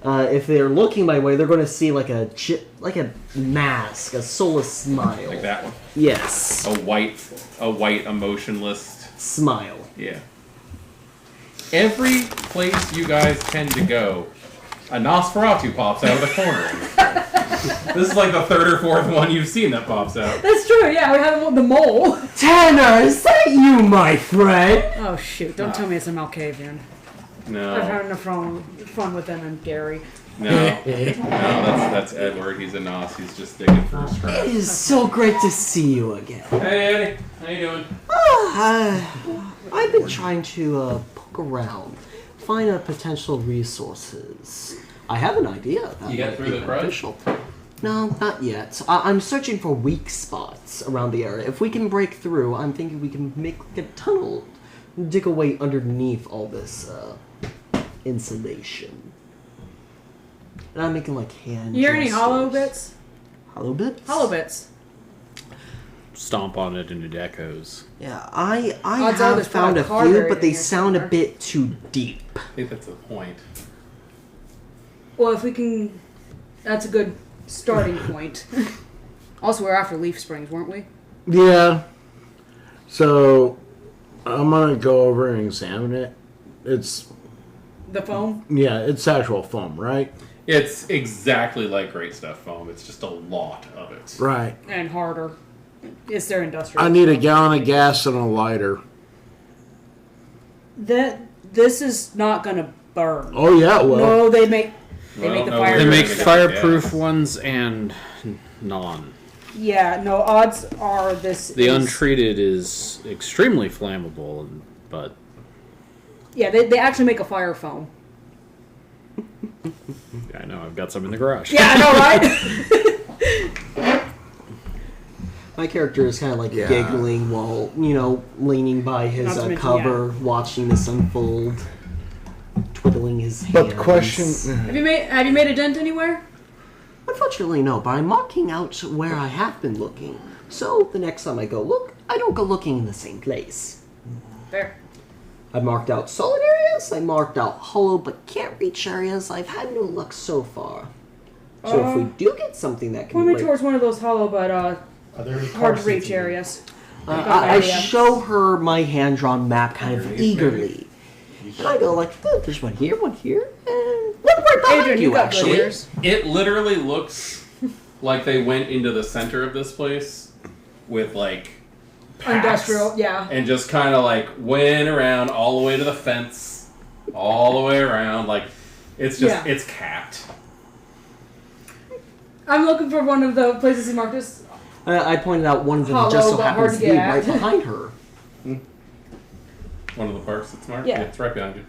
if they're looking my way, they're going to see like a mask, a soulless smile. Like that one. Yes. A white emotionless. Smile. Yeah. Every place you guys tend to go, a Nosferatu pops out of the corner. This is like the third or fourth one you've seen that pops out. that's true. Yeah, we have the mole. Tanner, is that you, my friend? Oh shoot! Don't tell me it's a Malkavian. I've No, had enough fun with them and Gary. no, that's Edward. He's a Nos. He's just digging for a It scratch. is so great to see you again. Hey Eddie, how you doing? I've been trying to poke around, find potential resources. I have an idea. That You got might through be the crowd? beneficial. No, not yet. I'm searching for weak spots around the area. If we can break through, I'm thinking we can make like a tunnel, dig away underneath all this insulation. And I'm making like hand. You hear any gestures. hollow bits? Hollow bits? Hollow bits. Stomp on it and it echoes. Yeah, I Odds are have there's found probably a a car few, buried but they in here sound a somewhere. bit too deep. I think that's the point. Well, if we can, that's a good starting point. Also, we're after Leaf Springs, weren't we? Yeah. So I'm gonna go over and examine it. It's The foam. it's actual foam, right? It's exactly like Great Stuff foam. It's just a lot of it. Right. And harder. It's their industrial. I need a gallon of gas and a lighter. This is not gonna burn. Oh yeah, well. No, they make the Well, no, fire. They We're make gonna get fireproof gas. ones and non. Yeah, no. Odds are this. The is, untreated is extremely flammable, but Yeah, they actually make a fire foam. I know I've got some in the garage. Yeah, I know, right? My character is kind of like Yeah. giggling while, leaning by his Not to mention, cover, watching this unfold, twiddling his hands. But the question. Have you made a dent anywhere? Unfortunately, no, but I'm marking out where I have been looking. So the next time I go look, I don't go looking in the same place. Fair. I marked out solid areas, I marked out hollow but can't reach areas. I've had no luck so far. So if we do get something that can Point me break- towards one of those hollow but Are there any car hard to seats reach in there? areas. I area. show her my hand-drawn map kind of eagerly. And I go like, oh, there's one here, and one right behind Adrian, you got good actually. ears. It literally looks like they went into the center of this place with like packs Industrial, yeah. and just kind of like went around all the way to the fence, all the way around. Like it's just it's capped. I'm looking for one of the places he marked us. I pointed out one of them Hollow, just so but happens hard to to be get right at. behind her. One of the parks that's marked? Yeah. It's right behind you.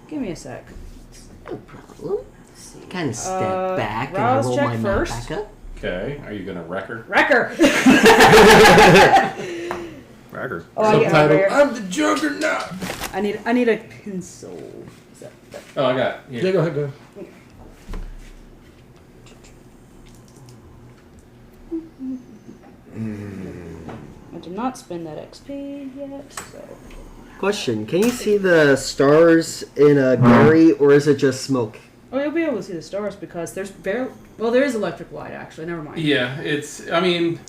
Give me a sec. No problem. Kind of step back and rouse roll check my map first. back up. Okay, are you gonna wreck her? Wrecker! Racker. Oh, I get over here. I'm the Juggernaut. I need a pencil. Is that Oh, I got it. Yeah, go ahead, go. I did not spend that XP yet, so. Question: can you see the stars in Gary, or is it just smoke? Oh, you'll be able to see the stars because there's there is electric light actually. Never mind. Yeah, I mean,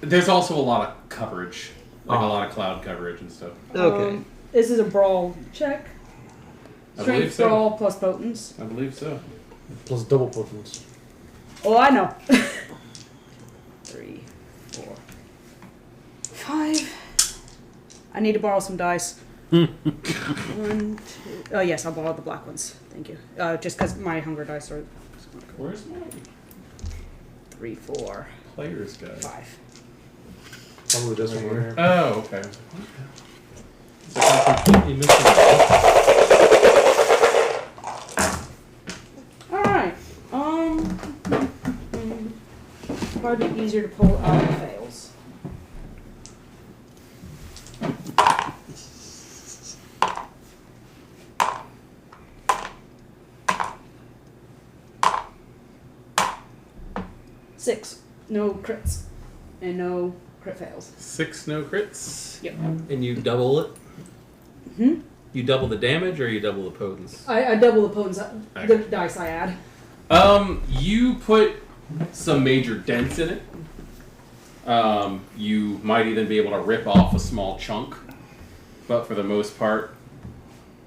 there's also a lot of coverage. Like a lot of cloud coverage and stuff. Okay. This is a brawl check. I believe Strength so. brawl plus potence. I believe so. Plus double potence. Oh, I know. 3, 4, 5. I need to borrow some dice. 1, 2. Oh yes, I'll borrow the black ones. Thank you. Just because my hunger dice are. Where's my 3, 4, player's guide? 5. Probably this one right here. Oh, okay. It's like I'm completely missing it. All right. Probably be easier to pull out the fails. Six. No crits. And no crit fails. 6 no crits. Yep. And you double it? Hmm? You double the damage or you double the potence? I double the potence, the Okay. dice I add. You put some major dents in it. You might even be able to rip off a small chunk. But for the most part,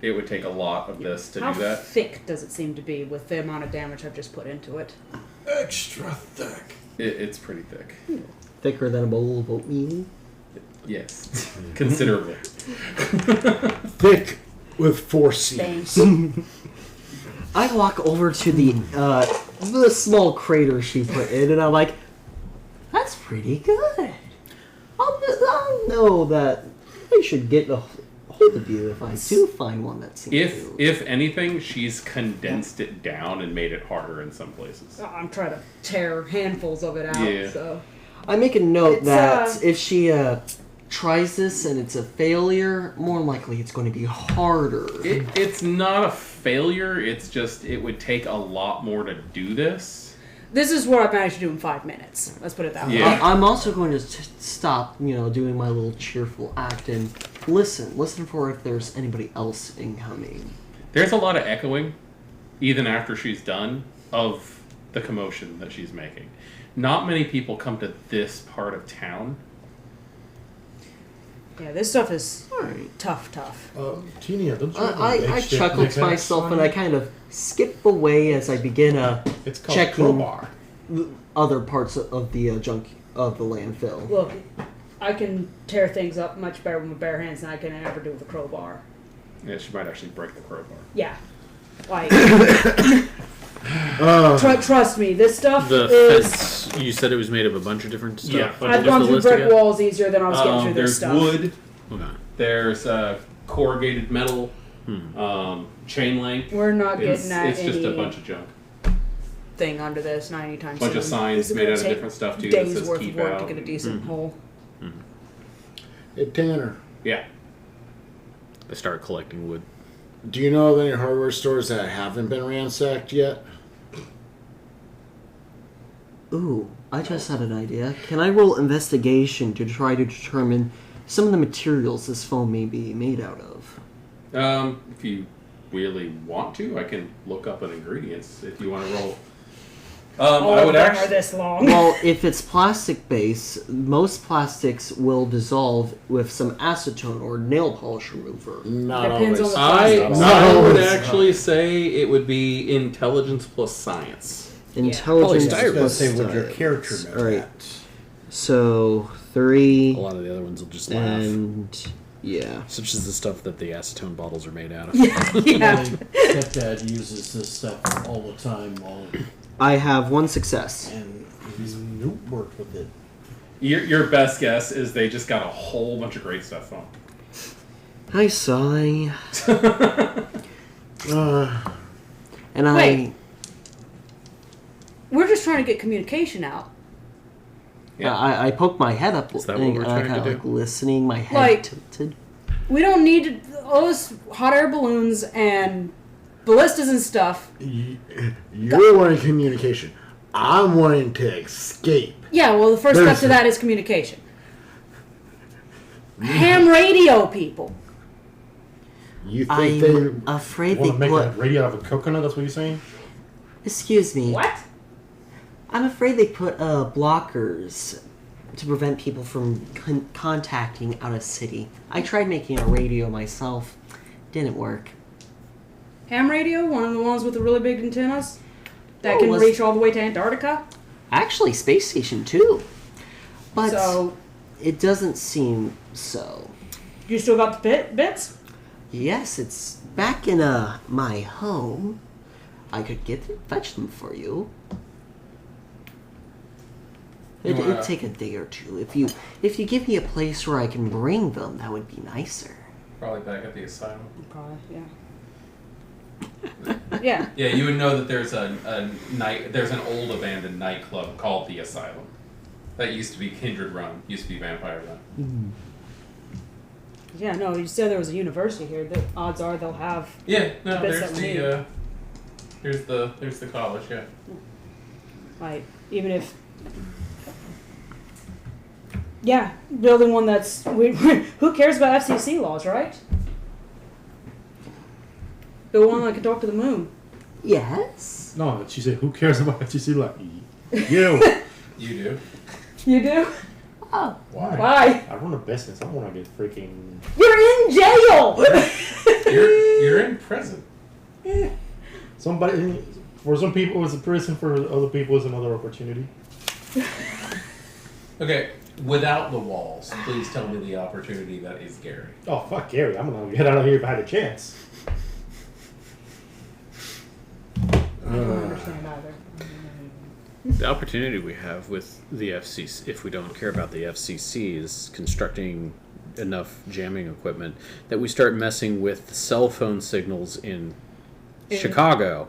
it would take a lot of this to How do that. thick does it seem to be with the amount of damage I've just put into it? Extra thick. It's pretty thick. Thicker than a bowl of oatmeal. Yes. Considerably. Thick with 4 C's. Thanks. I walk over to the small crater she put in, and I'm like, "That's pretty good. I'll know that I should get a hold of you if I do find one that seems to." If anything, she's condensed it down and made it harder in some places. I'm trying to tear handfuls of it out. Yeah. So I make a note It's, that if she tries this and it's a failure, more likely it's going to be harder. It's not a failure. It's just it would take a lot more to do this. this is what I managed to do in 5 minutes. Let's put it that way. Yeah. I'm also going to stop, doing my little cheerful act and listen for if there's anybody else incoming. There's a lot of echoing, even after she's done, of the commotion that she's making. Not many people come to this part of town. Yeah, this stuff is Alright. tough. Tenia, don't you have an I extra chuckle to pickaxe myself on and you? I kind of skip away as I begin It's called checking crowbar. other parts of the junk of the landfill. Look, I can tear things up much better with my bare hands than I can ever do with a crowbar. Yeah, she might actually break the crowbar. Yeah. Like, trust me, this stuff The is... fence, you said it was made of a bunch of different stuff. Yeah, I've gone through brick walls easier than I was getting through There's this stuff. wood. Okay. There's corrugated metal. Hmm. Chain link. We're not It's getting at just a any bunch of junk. thing under this, not anytime Bunch soon. of signs This is made gonna out of take different stuff too that days says worth keep of work out. to get a decent hole. Hey, Tanner, Yeah. I started collecting wood. do you know of any hardware stores that haven't been ransacked yet? Ooh, I just had an idea. Can I roll investigation to try to determine some of the materials this phone may be made out of? If you really want to, I can look up an ingredients. If you want to roll All I of would them actually. are this long. Well, if it's plastic base, most plastics will dissolve with some acetone or nail polish remover. Not Depends always. on the I No, would it's actually say it would be intelligence plus science. Intelligence. Polystyrene. I was gonna plus say, would your science. character know All right. that? So A 3 lot of the other ones will just laugh. and yeah. Such as the stuff that the acetone bottles are made out of. yeah. My stepdad uses this stuff all the time, I have 1 success. and he's worked with it. Your best guess is they just got a whole bunch of great stuff on. I sigh. And Wait. We're just trying to get communication out. Yeah. I poke my head up Is that what and we're I trying kinda to do? like listening, my head Like- tilted. We don't need all this hot air balloons and ballistas and stuff. You're wanting communication. I'm wanting to escape. Yeah, well, the first step There's- to that is communication. Ham radio, people. You think they I'm afraid want they to make put. a radio out of a coconut? That's what you're saying? Excuse me. What? I'm afraid they put blockers to prevent people from contacting out of city. I tried making a radio myself. Didn't work. Ham radio, one of the ones with the really big antennas that Oh, can was- reach all the way to Antarctica. Actually, space station too. But So, it doesn't seem so. you still got the bits? Yes, it's back in my home. I could fetch them for you. It'd take a day or two. If you give me a place where I can bring them, that would be nicer. Probably back at the asylum. Probably, yeah. Yeah. Yeah, you would know that there's there's an old abandoned nightclub called the Asylum. That used to be Kindred Run, used to be Vampire Run. Yeah, no, you said there was a university here. The odds are they'll have. Yeah, no, Bits there's that we the there's the college, yeah. Like, even if. Yeah, building one that's. Who cares about FCC laws, right? Build one that can talk to the moon. Yes. No, she said, who cares about FTC? Like, you. You do? You do? Oh. Why? Why? I run a business. I don't want to get freaking... You're in jail! You're in prison. Somebody... For some people, it's a prison. For other people, it's another opportunity. Okay, without the walls, please tell me the opportunity that is Gary. Oh, fuck Gary. I'm going to get out of here if I had a chance. I don't understand either. The opportunity we have with the FCC, if we don't care about the FCC, is constructing enough jamming equipment that we start messing with cell phone signals in Chicago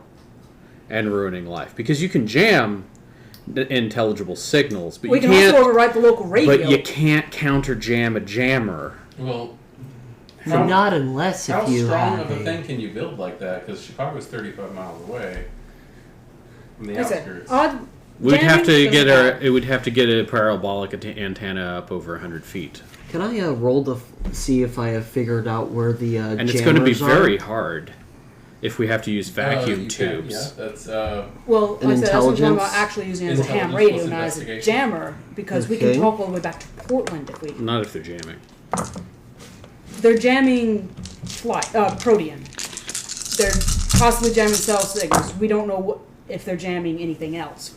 and ruining life. Because you can jam intelligible signals, but We you can can't. also overwrite the local radio. But you can't counter jam a jammer. Well, But not unless how if you strong have of a thing can you build like that? Because Chicago's 35 miles away from the Like I said, outskirts. We'd have to jamming get doesn't our. count. It would have to get a parabolic antenna up over 100 feet, Can I roll to see if I have figured out where the and it's going to be jammers are? very hard if we have to use vacuum You can, tubes. yeah, that's Well, An like I said, that's what I'm talking intelligence? about actually using it as a ham Intelligence radio, plus not as a investigation. jammer, because we can Okay. talk all the way back to Portland if we. Not if they're jamming. They're jamming protein. They're possibly jamming cell signals. We don't know if they're jamming anything else.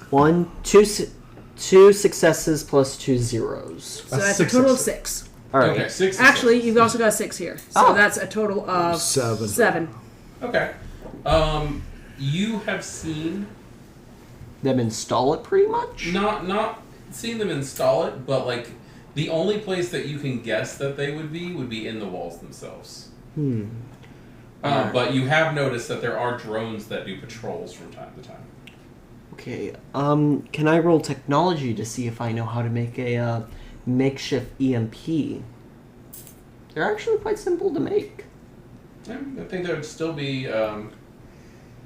2 successes plus 2 zeros. So That's that's a six total of successes. 6. All right. Okay, 6 Actually, you've also got 6 here. So Oh. that's a total of 7. Okay. You have seen Them install it pretty much. not seen them install it, but like the only place that you can guess that they would be in the walls themselves. But you have noticed that there are drones that do patrols from time to time. Okay. Can I roll technology to see if I know how to make a makeshift EMP? They're actually quite simple to make. Yeah, I think there would still be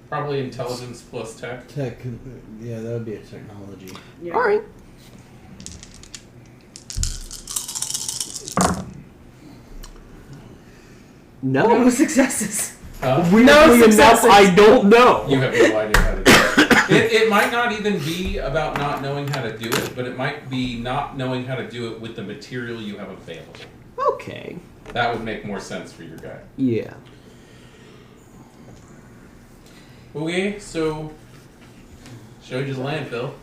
probably intelligence plus tech. Tech, yeah, that would be a technology. Yeah. All right. No successes. Huh? Weirdly enough, successes. I don't know. You have no idea how to do it. It might not even be about not knowing how to do it, but it might be not knowing how to do it with the material you have available. Okay. That would make more sense for your guy. Yeah. Okay, so show you the landfill.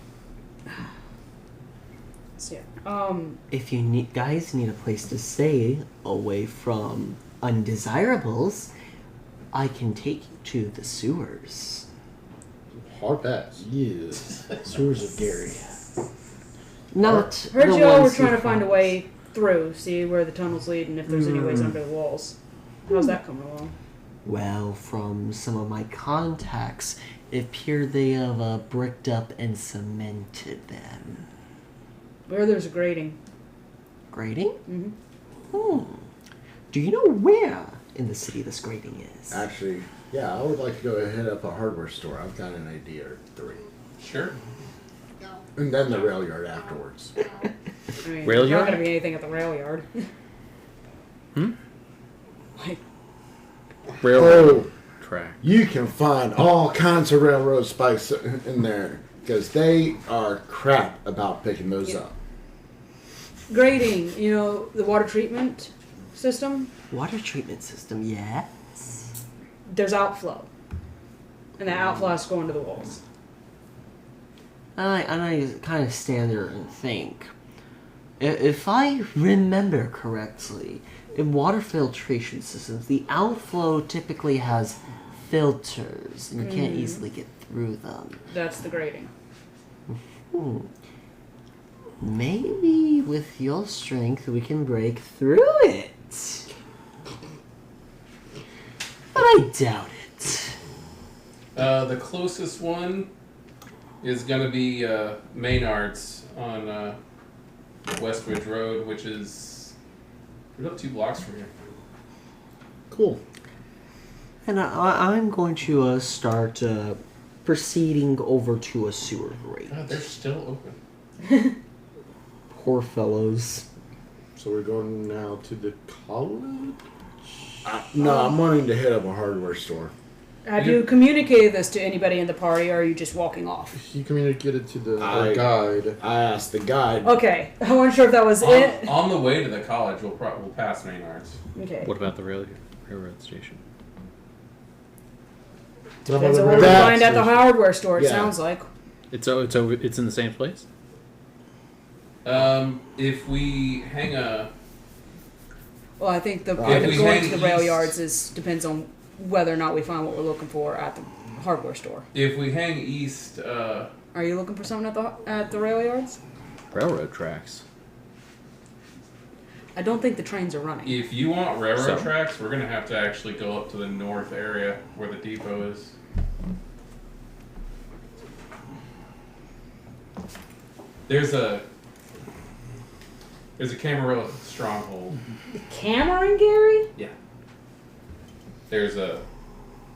So, yeah. If you guys need a place to stay away from undesirables, I can take you to the sewers. Hard pass. Yes. Sewers of Gary. Not Heard the you all were ones trying you to find a found. way through, see where the tunnels lead, and if there's any ways under the walls. How's that coming along? Well, from some of my contacts, it appeared they have bricked up and cemented them. Where there's a grating. Grating? Mm-hmm. Do you know where in the city this grating is? Actually, yeah, I would like to go hit up a hardware store. I've got an idea or three. Sure. And then the rail yard afterwards. I mean, Rail there's not yard? going to be anything at the rail yard. Like, Railroad track. You can find all kinds of railroad spikes in there because they are crap about picking those Yeah. up. grading, the water treatment system, Water treatment system, yes. there's outflow. And that outflow has to go into the walls. And I kind of stand there and think. If I remember correctly, in water filtration systems, the outflow typically has filters, and you can't easily get through them. That's the grading. Maybe with your strength we can break through it. But I doubt it. The closest one is going to be Maynard's on Westridge Road, which is about 2 blocks from here. Cool. And I'm going to start proceeding over to a sewer grate. God, they're still open. Poor fellows. So we're going now to the college? No, I'm wanting to hit up a hardware store. Have you communicated this to anybody in the party, or are you just walking off? He communicated to the I- guide. I asked the guide. Okay, I wasn't sure if that was it. On the way to the college, we'll pass Maynard's. Okay. What about the railroad station? Depends on what we That's find at the hardware store, it Yeah. sounds like. It's over. It's in the same place. If we hang a... Well, I think the If point of we going hang to the rail east- yards depends on whether or not we find what we're looking for at the hardware store. If we hang east, Are you looking for something at the rail yards? Railroad tracks. I don't think the trains are running. if you want railroad So? tracks, we're going to have to actually go up to the north area where the depot is. There's a Camarillo stronghold. Cameron, Gary? Yeah. There's a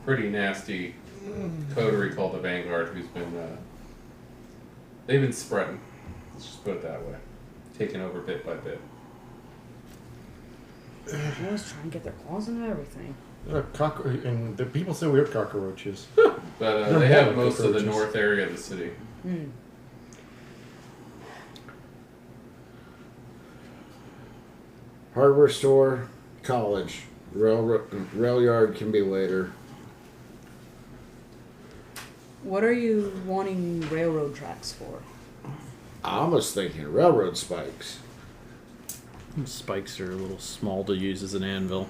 pretty nasty coterie called the Vanguard who's been they've been spreading. Let's just put it that way. Taking over bit by bit. They always try and get their claws into everything. And the people say we're cockroaches. But They're they have more most of the cockroaches. north area of the city. Hardware store, college. Rail yard can be later. What are you wanting railroad tracks for? I was thinking railroad spikes. Spikes are a little small to use as an anvil.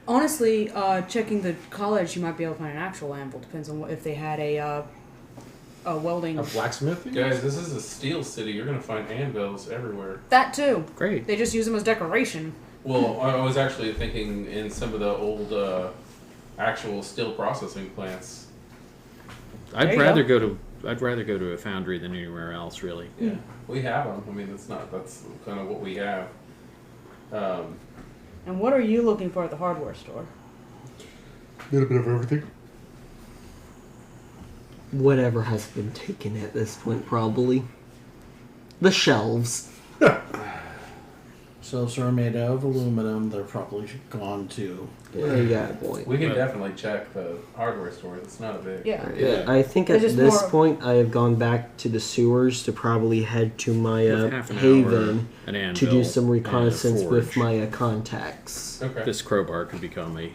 Honestly, checking the college, you might be able to find an actual anvil. Depends on if they had a welding. A blacksmith? Guys, this is a steel city. You're going to find anvils everywhere. That too. Great. They just use them as decoration. Well, I was actually thinking in some of the old actual steel processing plants. I'd There you rather go to a foundry than anywhere else, really. Yeah, we have them. I mean, that's kind of what we have. And what are you looking for at the hardware store? A little bit of everything. Whatever has been taken at this point, probably. The shelves. Shelves are made out of aluminum. They're probably gone too. Yeah, boy. We can definitely check the hardware store. It's not a big. Yeah. Yeah, I think at It's just this more- point I have gone back to the sewers to probably head to my With half an hour, haven an to anvil, do some and a reconnaissance with forge. my contacts. Okay. This crowbar could become a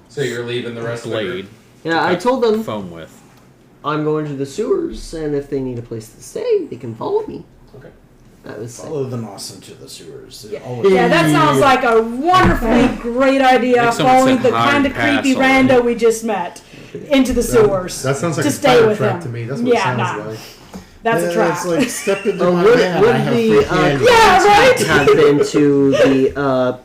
So you're leaving the rest of the blade. Yeah, to I cut told them foam with. I'm going to the sewers, and if they need a place to stay, they can follow me. Okay. That was it. Follow the Moss into the sewers. They're Yeah. always- Yeah, that sounds like a wonderfully great idea. Like someone Following said the hard kind of pass creepy already. rando we just met into the sewers. That sounds like to a stay spider with trap him. to me. That's what Yeah, it sounds nah. like. That's a trap. It's like step into my would hand. I have free the candy. Yeah, right? have been to the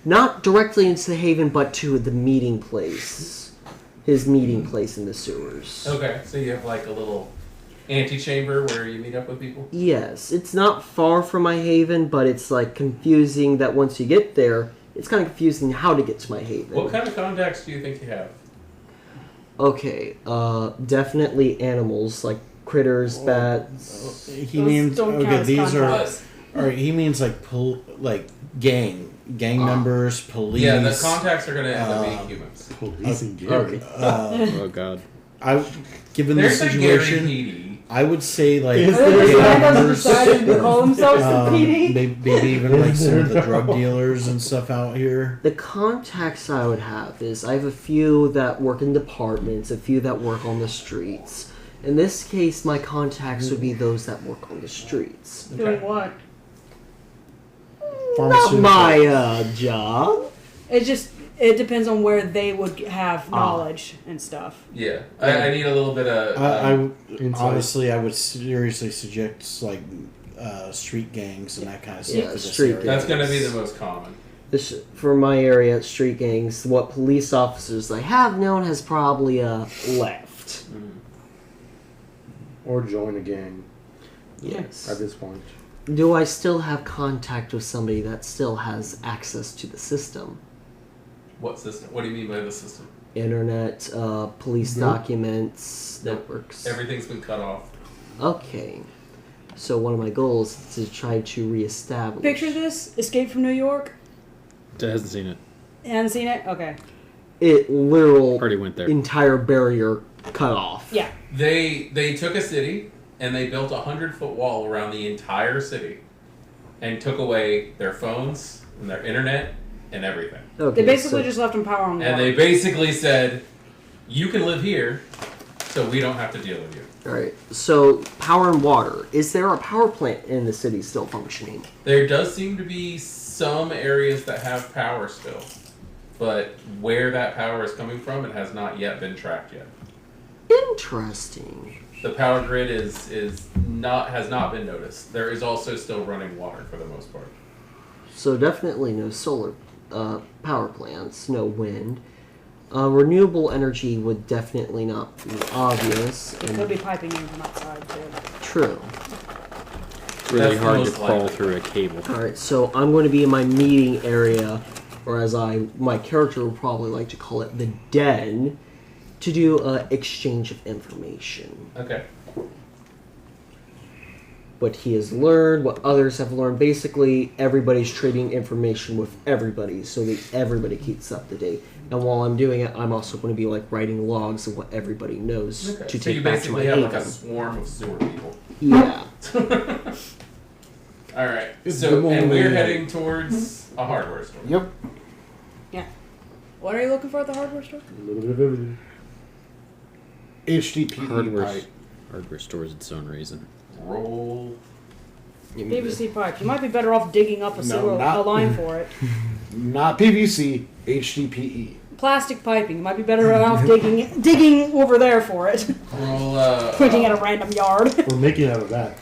not directly into the haven, but to the meeting place, his meeting place in the sewers. Okay. So you have like a little antechamber where you meet up with people. Yes, it's not far from my haven, but it's like confusing that once you get there, it's kind of confusing how to get to my haven. What kind of contacts do you think you have? Okay, definitely animals like critters, bats. He Those means don't count okay. as These are. contacts. Or he means like gang members, police. Yeah, the contacts are going to end up being humans. Police and Gary. Oh God. I, given the There's a Gary situation, PD. I would say like Are they just randos decided to call themselves the PD? maybe even like some of the drug dealers and stuff out here. The contacts I would have is I have a few that work in departments, a few that work on the streets. In this case, my contacts would be those that work on the streets. Doing what? Not my job. It depends on where they would have knowledge and stuff. Yeah. I need a little bit of. Honestly, I would seriously suggest like street gangs and that kind of stuff. Yeah, for this street area. That's going to be the most common. This, for my area, street gangs, what police officers I have known has probably left. Or join a gang Yes. at this point. Do I still have contact with somebody that still has access to the system? What system? What do you mean by the system? Internet, police documents, Nope. networks. Everything's been cut off. Okay. So one of my goals is to try to reestablish. Picture this: Escape from New York. Hasn't seen it. Hadn't seen it? Okay. It literal Already went there. entire barrier cut off. Yeah. They took a city and they built a 100-foot wall around the entire city and took away their phones and their internet and everything. Okay, They basically so- just left them power on water. And they basically said, you can live here, so we don't have to deal with you. All right. So power and water. Is there a power plant in the city still functioning? There does seem to be some areas that have power still, but where that power is coming from, it has not yet been tracked yet. Interesting. The power grid has not been noticed. There is also still running water for the most part. So definitely no solar power plants, no wind. Renewable energy would definitely not be obvious. They'll And be piping in from outside too. true. Really That's the hard to most crawl likely. through a cable. All right. So I'm going to be in my meeting area, or as my character would probably like to call it, the den, to do exchange of information. Okay. What he has learned, what others have learned. Basically, everybody's trading information with everybody, so that everybody keeps up to date. And while I'm doing it, I'm also going to be like writing logs of what everybody knows Okay. to So take you back to my basically have haven. like a swarm of sewer people. Yeah. All right. It's So the and we're moment. heading towards a hardware store. Yep. What are you looking for at the hardware store? A little bit of everything. HDPE Hardware, pipe. hardware stores its own reason. Roll. PVC pipe. You might be better off digging up a not- line for it. Not PVC, HDPE. Plastic piping. You might be better off digging over there for it. Roll. Pointing at a random yard. We're making out of that.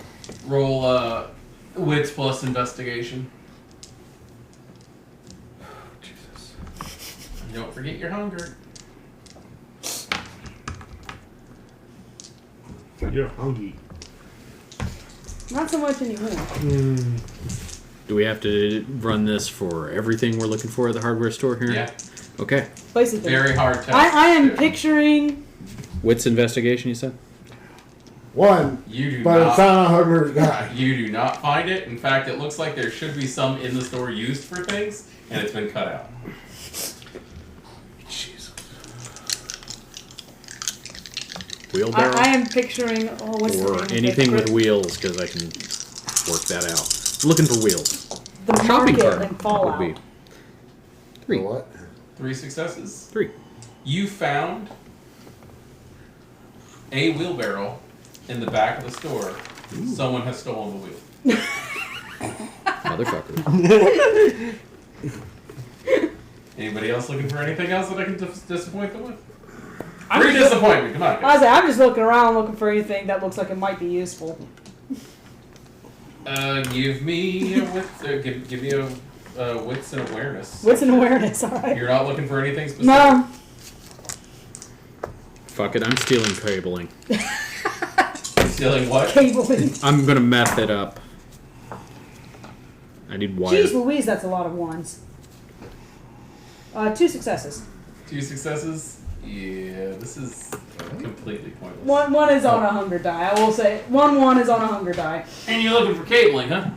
Roll. Wits plus investigation. Jesus. Don't forget your hunger. You're hungry. Not so much anymore. Do we have to run this for everything we're looking for at the hardware store here? Yeah. Okay. Place is big. Very hard test. I am Yeah. picturing. Wits investigation, you said? One. You do But not. it's not a hungry guy. You do not find it. In fact, it looks like there should be some in the store used for things, and it's been cut out. Jesus. Wheelbarrow? I am picturing. Oh, what's the or name of anything it? with wheels, because I can work that out. I'm looking for wheels. the Shopping market cart and Fallout. would be 3. For what? 3 successes. 3. You found a wheelbarrow in the back of the store. Someone has stolen the wheel. Motherfucker. Anybody else looking for anything else that I can disappoint them with? I'm Free just- disappointment. Come on, I guys. say, I'm just looking around looking for anything that looks like it might be useful. Give me a give me a wits and awareness. What's an awareness, alright? You're not looking for anything specific. No. Fuck it, I'm stealing cabling. Stealing what? Cabling. I'm gonna meth it up. I need wire. Jeez Louise, that's a lot of ones. 2 successes. 2 successes. Yeah, this is completely pointless. One is on a hunger die. I will say, 1 is on a hunger die. And you're looking for cabling, huh?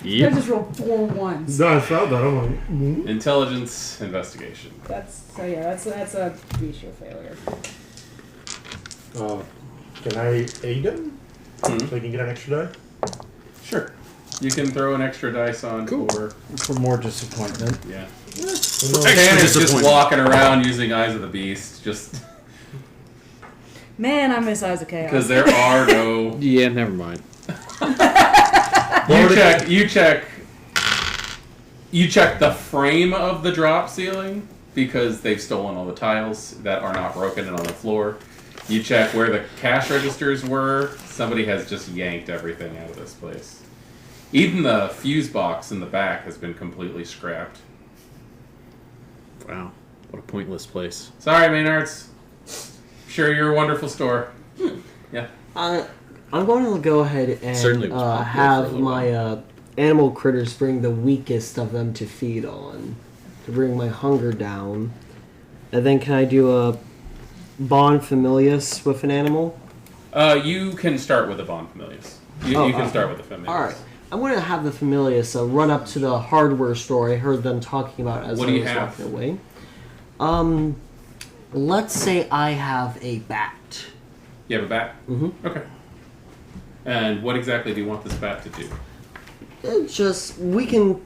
I Yep. just rolled 4 ones. No, I found that. I'm like, Intelligence investigation. That's a ratio failure. can I aid him? Hmm? So I can get an extra die? Sure. You can throw an extra dice on for For more disappointment. yeah. Extra Dan is just disappointment. walking around using Eyes of the Beast, just Man, I miss Eyes of Chaos. because there are no. Yeah, never mind. You check the frame of the drop ceiling because they've stolen all the tiles that are not broken and on the floor. You check where the cash registers were. Somebody has just yanked everything out of this place. Even the fuse box in the back has been completely scrapped. Wow, what a pointless place. Sorry, Maynards. Sure, you're a wonderful store. Yeah. I'm going to go ahead and Certainly was popular for a have little my animal critters bring the weakest of them to feed on, to bring my hunger down. And then can I do a bond familius with an animal? You can start with a Bond Familius. You can start with a Familius. All right. I'm going to have the familius run up to the hardware store I heard them talking about as What I do you was have? walking away. Let's say I have a bat. You have a bat? Mm-hmm. Okay. And what exactly do you want this bat to do? We can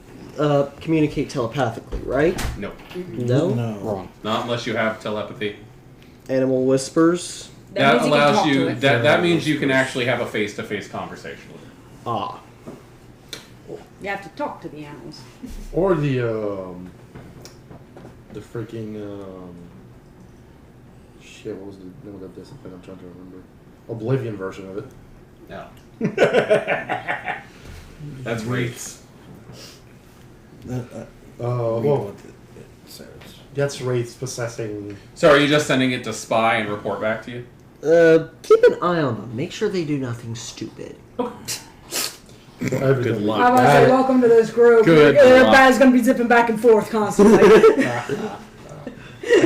communicate telepathically, right? No. No? No. Wrong. Not unless you have telepathy. Animal whispers. That means you can allows talk to you. it. That means you can actually have a face-to-face conversation with it. Ah. You have to talk to the animals. Or the freaking, shit, what was the name of that discipline? I'm trying to remember. Oblivion version of it. No. That's wraiths. Well, that's wraiths possessing. So are you just sending it to spy and report back to you? Keep an eye on them. Make sure they do nothing stupid. Good luck. I want to say, welcome to this group. Good That luck. bat is going to be zipping back and forth constantly.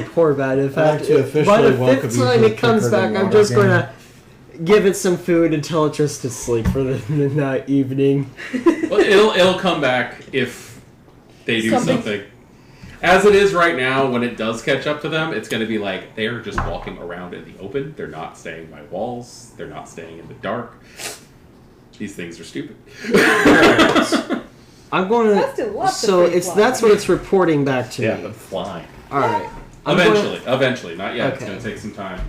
Poor bat. In I like fact, to officially by the welcome fifth you time to it comes Picker back, the I'm Water just going game. to give it some food and tell it just to sleep for the evening. Well, it'll come back if they do Something. something. As it is right now, when it does catch up to them, it's going to be like they're just walking around in the open. They're not staying by walls. They're not staying in the dark. These things are stupid. I'm going That's still to. lots of So free it's fly. that's what it's reporting back to Yeah, me. but flying. All right. I'm going- Eventually, not yet. It's Okay. going to take some time.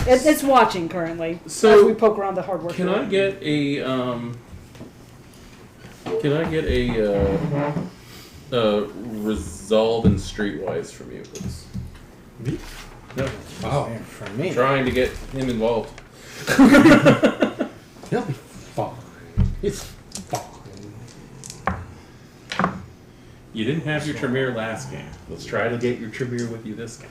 It's watching currently. So, as we poke around the hardware. Can store. I get a resolve in streetwise from you, please? No. Oh, from me. Trying to get him involved. He'll be fine. It's fine. You didn't have your Tremere last game. Let's try to get your Tremere with you this game.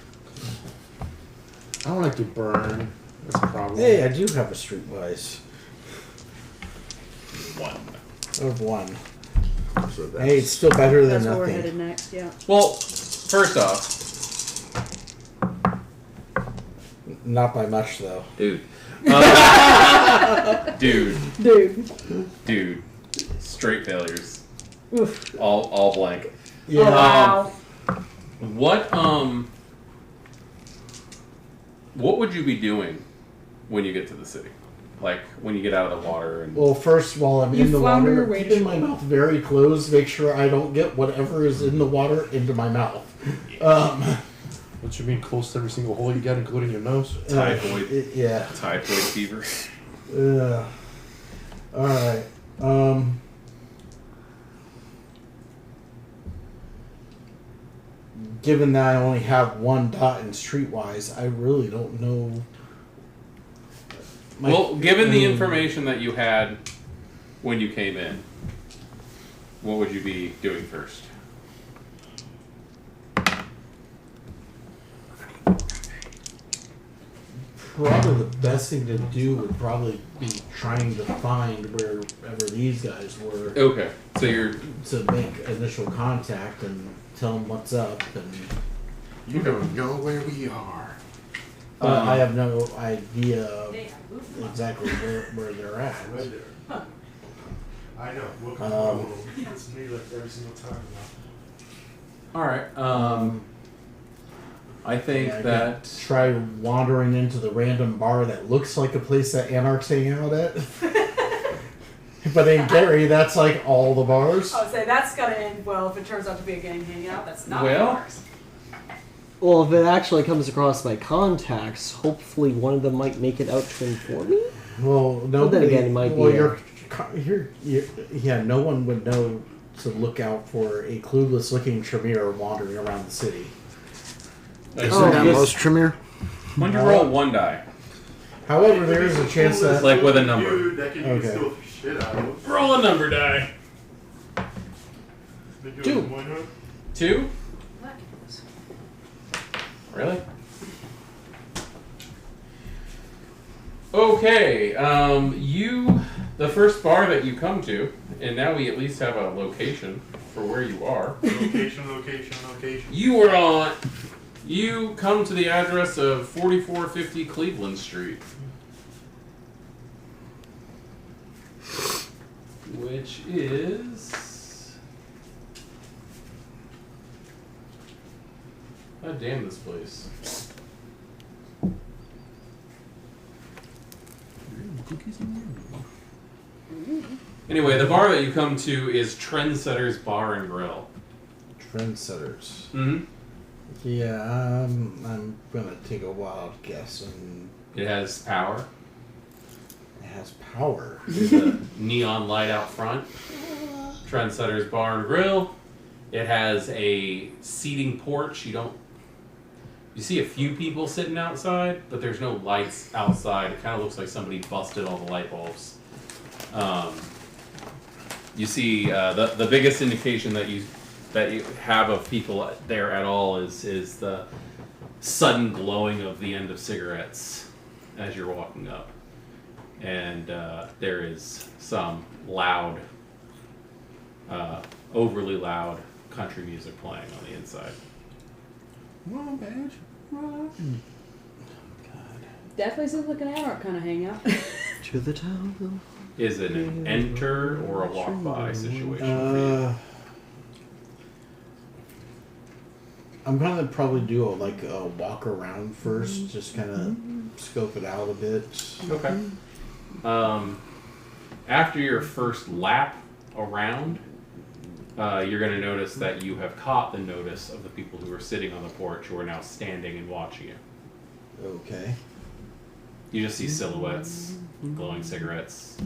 I don't like to burn. That's a problem. Hey, I do have a streetwise. 1. Of 1. So that's, Hey, it's still better than That's where we're nothing. headed next. Yeah. Well, first off, Not by much, though. dude, Dude. Straight failures. Oof. All blank. Yeah. Oh, wow. What would you be doing when you get to the city? Like when you get out of the water and Well, first, while I'm You in the flounder water, your way keeping to my shore. mouth very closed, make sure I don't get whatever is in the water into my mouth. What you mean, close to every single hole you get, including your nose? typhoid Yeah. fever. All right. Given that I only have one dot in Streetwise, I really don't know. Well, given the information that you had when you came in, what would you be doing first? Probably the best thing to do would probably be trying to find wherever these guys were Okay, so you're to make initial contact and tell them what's up. And You don't know where we are. I have no idea exactly where they're at. Right there. I know. We'll come it's me like every single time now. all right. I think Yeah, I that could try wandering into the random bar that looks like a place that anarchs hang out at. But in Gary, that's like all the bars. I would say that's gonna end well if it turns out to be a gang hangout. That's not Well- ours. Well, if it actually comes across my contacts, hopefully one of them might make it out to inform me. Well, no. But then again, it might be yeah, no one would know to look out for a clueless-looking Tremere wandering around the city. Isn't that yes. most Tremere? when you roll one die, However, there is a chance that like with a number. Dude, that can Okay. steal the shit out of us. Roll a number die. They do it 2. in one hook. 2? Really? Okay, the first bar that you come to, and now we at least have a location for where you are. Location. You come to the address of 4450 Cleveland Street. Which is... God damn this place. Anyway, the bar that you come to is Trendsetter's Bar and Grill. trendsetters. Mm-hmm. Yeah, I'm gonna take a wild guess, and It has power. it has power. There's a neon light out front. Trendsetter's Bar and Grill. It has a seating porch. You see a few people sitting outside, but there's no lights outside. It kind of looks like somebody busted all the light bulbs. You see the biggest indication that you have of people there at all is the sudden glowing of the end of cigarettes as you're walking up, and there is some loud, overly loud country music playing on the inside. Run, badge. Run. Definitely seems like an anarch kind of hangout. To the town. Is it an enter or a walk by situation for you? I'm gonna probably do a walk around first, just kind of scope it out a bit. Okay. After your first lap around, you're going to notice that you have caught the notice of the people who are sitting on the porch who are now standing and watching you. Okay. You just see silhouettes, glowing cigarettes.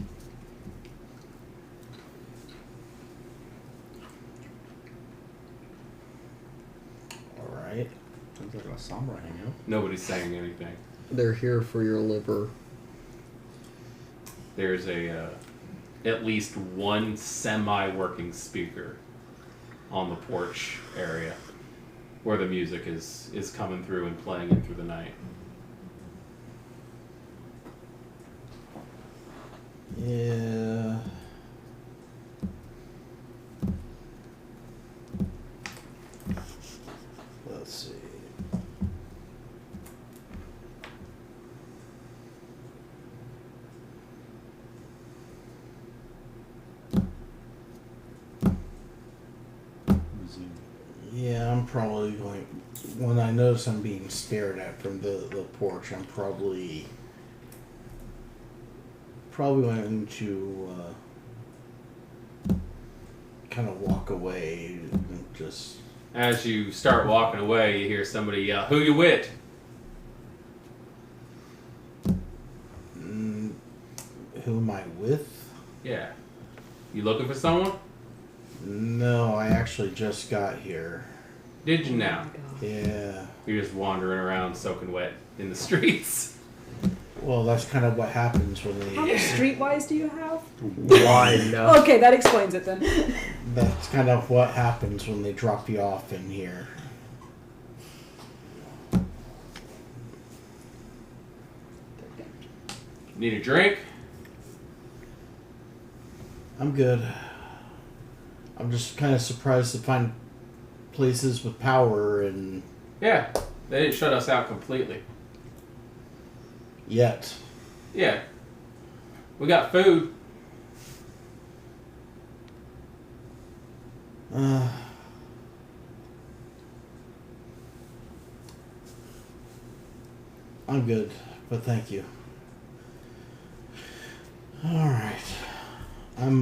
All right. Sounds like a somber hangout. Nobody's saying anything. They're here for your liver. There's at least one semi-working speaker on the porch area where the music is coming through and playing in through the night. Yeah. Let's see. Yeah, I'm probably going. When I notice I'm being stared at from the porch, I'm probably going to kind of walk away and just. As you start walking away, you hear somebody yell, "Who you with?" Who am I with? Yeah. You looking for someone? No, I actually just got here. Did you now? Yeah. You're just wandering around soaking wet in the streets. Well, that's kind of what happens when How they. much streetwise do you have? Why no? Okay, that explains it then. That's kind of what happens when they drop you off in here. Need a drink? I'm good. I'm just kind of surprised to find places with power and Yeah. They didn't shut us out completely. yet. Yeah. We got food. I'm good, but thank you. All right. I'm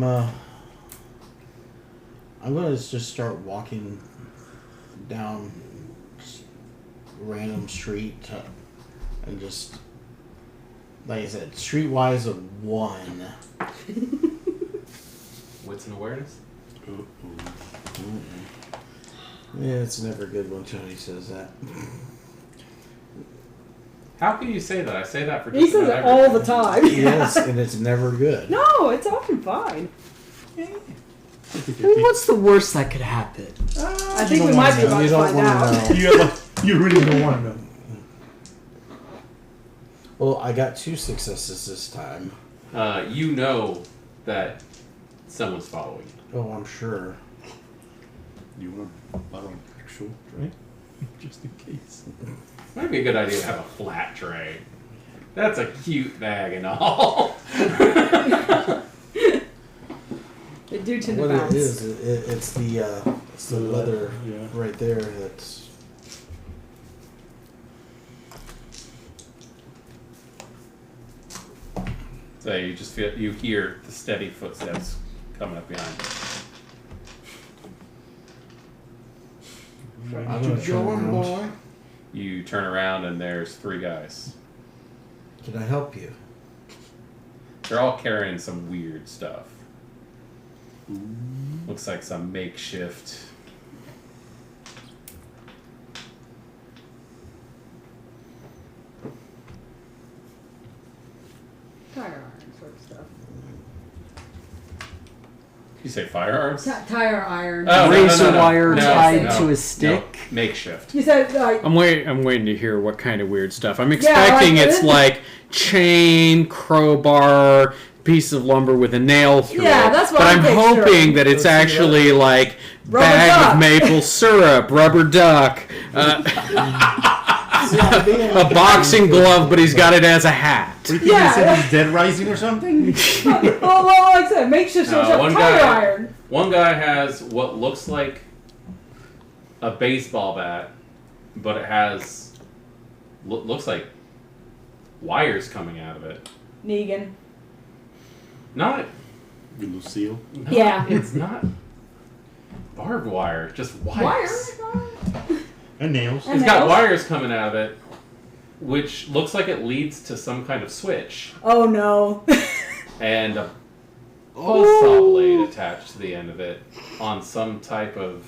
gonna just start walking down random street and just, like I said, streetwise of 1. Wits and awareness? Yeah, it's never good when Tony says that. How can you say that? I say that for just He says about it all everything. the time. Yes, and it's never good. No, it's often fine. What's the worst that could happen? I think we might be about You to don't find wanna out. know. You really don't want to know. Well, I got 2 successes this time. You know that someone's following you. Oh, I'm sure. You want to borrow an actual drink? Just in case. Might be a good idea to have a flat tray. That's a cute bag and all. They do tend to What bounce. it is, it's the leather Yeah. right there that's. So you just feel, you hear the steady footsteps coming up behind you. I'm gonna turn around. You turn around and there's 3 guys. Can I help you? They're all carrying some weird stuff. Looks like some makeshift. Tire iron sort of stuff. You say firearms? Tire iron. Oh, Razor wire tied no, to a no. stick. Makeshift. You said like I'm waiting to hear what kind of weird stuff. I'm expecting like- it's like chain, crowbar, piece of lumber with a nail through Yeah, it. that's what but I'm I'm picturing. hoping that it's actually like Rubber bag duck. of maple syrup, rubber duck, a boxing glove, but he's got it as a hat. What do you think Yeah. they said he's Dead Rising or something? well, like I said, makeshift sort of one tire guy- iron. One guy has what looks like a baseball bat, but it has looks like wires coming out of it. Negan. Not, Lucille. Yeah. it's not barbed wire, just wires. Wire. And nails. And It's got nails. wires coming out of it, which looks like it leads to some kind of switch, Oh no. and a buzzsaw blade attached to the end of it on some type of.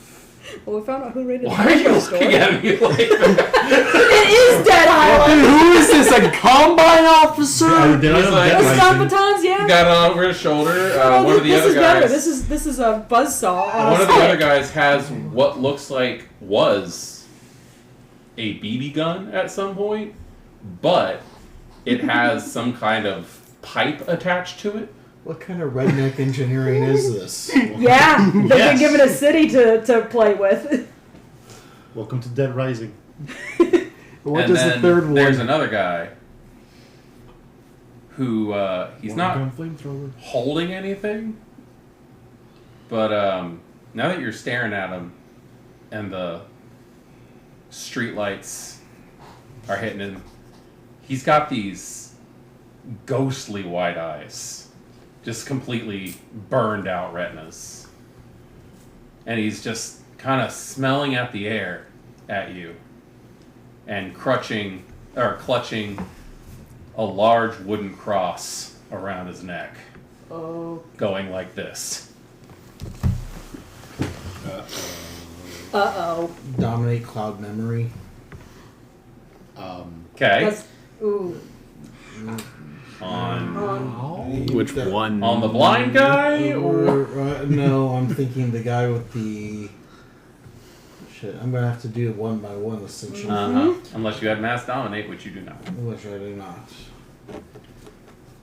Well, we found out who raided Why the are you video store. looking at me like that? It is Dead Island. Who is this? A combine officer? Dead He's Island, like- Dead The Rising. Stompatons, yeah. Got it over his shoulder. Oh, One of the this other is better. guys. This is a buzzsaw on One a of the stick. other guys has what looks like was a BB gun at some point, but it has some kind of pipe attached to it. What kind of redneck engineering is this? Yeah, they've Yes. been given a city to play with. Welcome to Dead Rising. What And does the then third one? there's another guy who he's not Flamethrower. holding anything, but now that you're staring at him, and the street lights are hitting him. He's got these ghostly white eyes, just completely burned out retinas. And he's just kind of smelling at the air at you and clutching a large wooden cross around his neck, going like this. Uh-oh. Dominate cloud memory. Okay. Ooh. On Which one? on the blind guy, or No, I'm thinking the guy with the... Shit, I'm going to have to do it one by one, essentially. unless you had mass dominate, which you do not. Which I do not.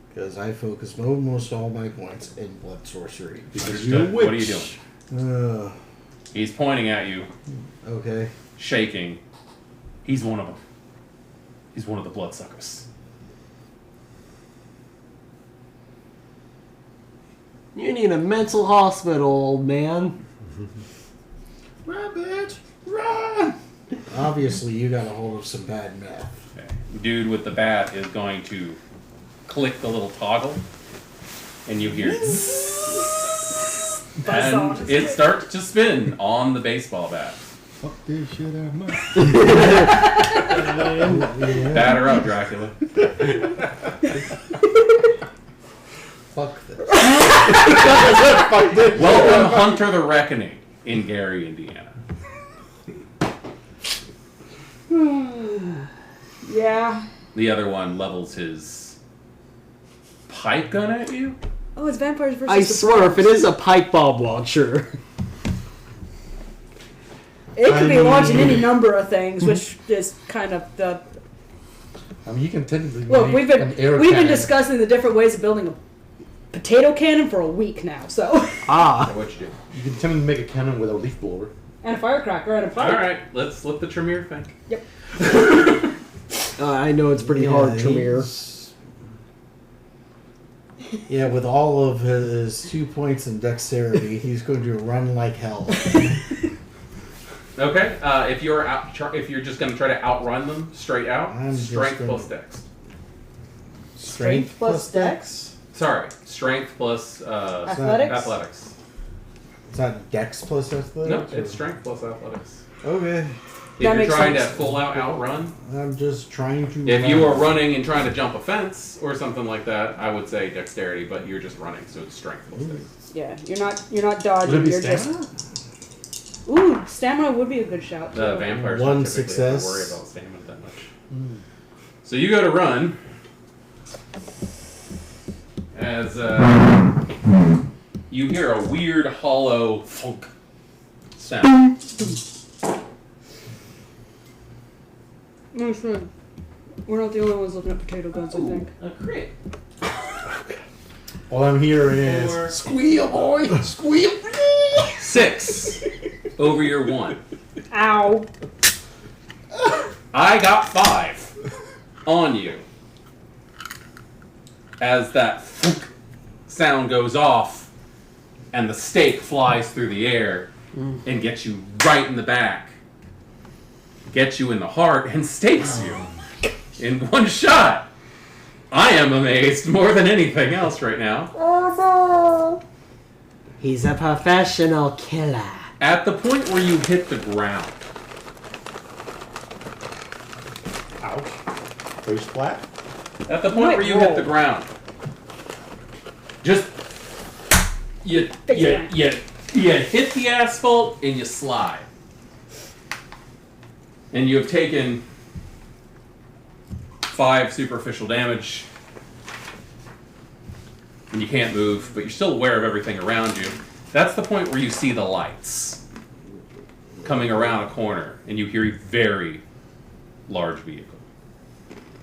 Because I focus almost all my points in blood sorcery. Understood. What are you doing? Uh, He's pointing at you, okay. shaking. He's one of them. He's one of the bloodsuckers. You need a mental hospital, old man. Run, bitch! Run! Obviously, you got a hold of some bad meth. Okay. Dude with the bat is going to click the little toggle, and you hear and it starts to spin on the baseball bat. Fuck this shit out of my. Batter up, Dracula. Fuck this. Welcome, Hunter the Reckoning in Gary, Indiana. Yeah. The other one levels his pipe gun at you. Oh, it's vampires versus I the swear, if it Bronx. is a pipe bomb launcher. It could be I launching mean- any number of things, which is kind of the... I mean, you can technically Look, make we've an air been cannon. discussing the different ways of building a potato cannon for a week now, so... Ah. What you do? You can technically make a cannon with a leaf blower. And a firecracker and a pipe. All right, let's flip the Tremere thing. Yep. I know it's pretty hard, Tremere. he's- Yeah, with all of his 2 points in dexterity, he's going to run like hell. Okay, if you're if you're just going to try to outrun them straight out, I'm just strength gonna- plus dex. Strength plus dex? Sorry, strength plus Athletics? athletics. It's not dex plus athletics? No, it's strength plus athletics. Okay. If That you're makes trying sense. to full out outrun, I'm just trying to if run. you are running and trying to jump a fence or something like that, I would say dexterity, but you're just running, so it's strength plus dex. Yeah, you're not Would dodging, it be you're stamina? just... Ooh, stamina would be a good shout, too. The vampires One don't typically have to success. worry about stamina that much. So you go to run as you hear a weird hollow funk sound. No, sure. We're not the only ones looking at potato guns, I think. A crit. All I'm hearing is Four. squeal, boy, squeal. 6 over your 1. Ow. I got 5 on you. As that thunk sound goes off and the stake flies through the air and gets you right in the back, gets you in the heart, and stakes you in one shot. I am amazed more than anything else right now. He's a professional killer. At the point where you hit the ground, Ouch. Face flat. at the point where you hit the ground, just you hit the asphalt and you slide, and you have taken 5 superficial damage, and you can't move, but you're still aware of everything around you. That's the point where you see the lights coming around a corner, and you hear a very large vehicle,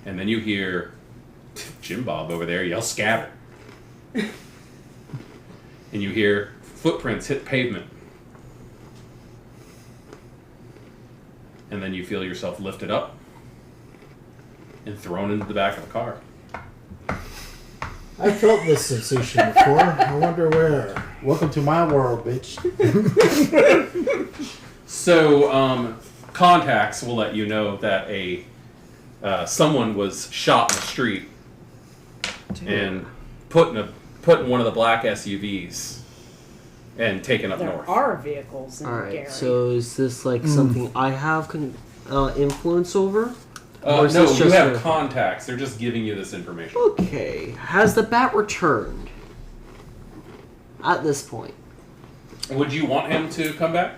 and then you hear Jim Bob over there yell "scatter," and you hear footprints hit pavement, and then you feel yourself lifted up and thrown into the back of the car. I felt this sensation before. I wonder where. Welcome to my world, bitch. So, contacts will let you know that someone was shot in the street and put in one of the black SUVs and taken up There north. are vehicles in Alright, Gary. so is this like something I have influence over? Or is No, this you just have a- contacts. They're just giving you this information. Okay. Has the bat returned? At this point. Would you want him to come back?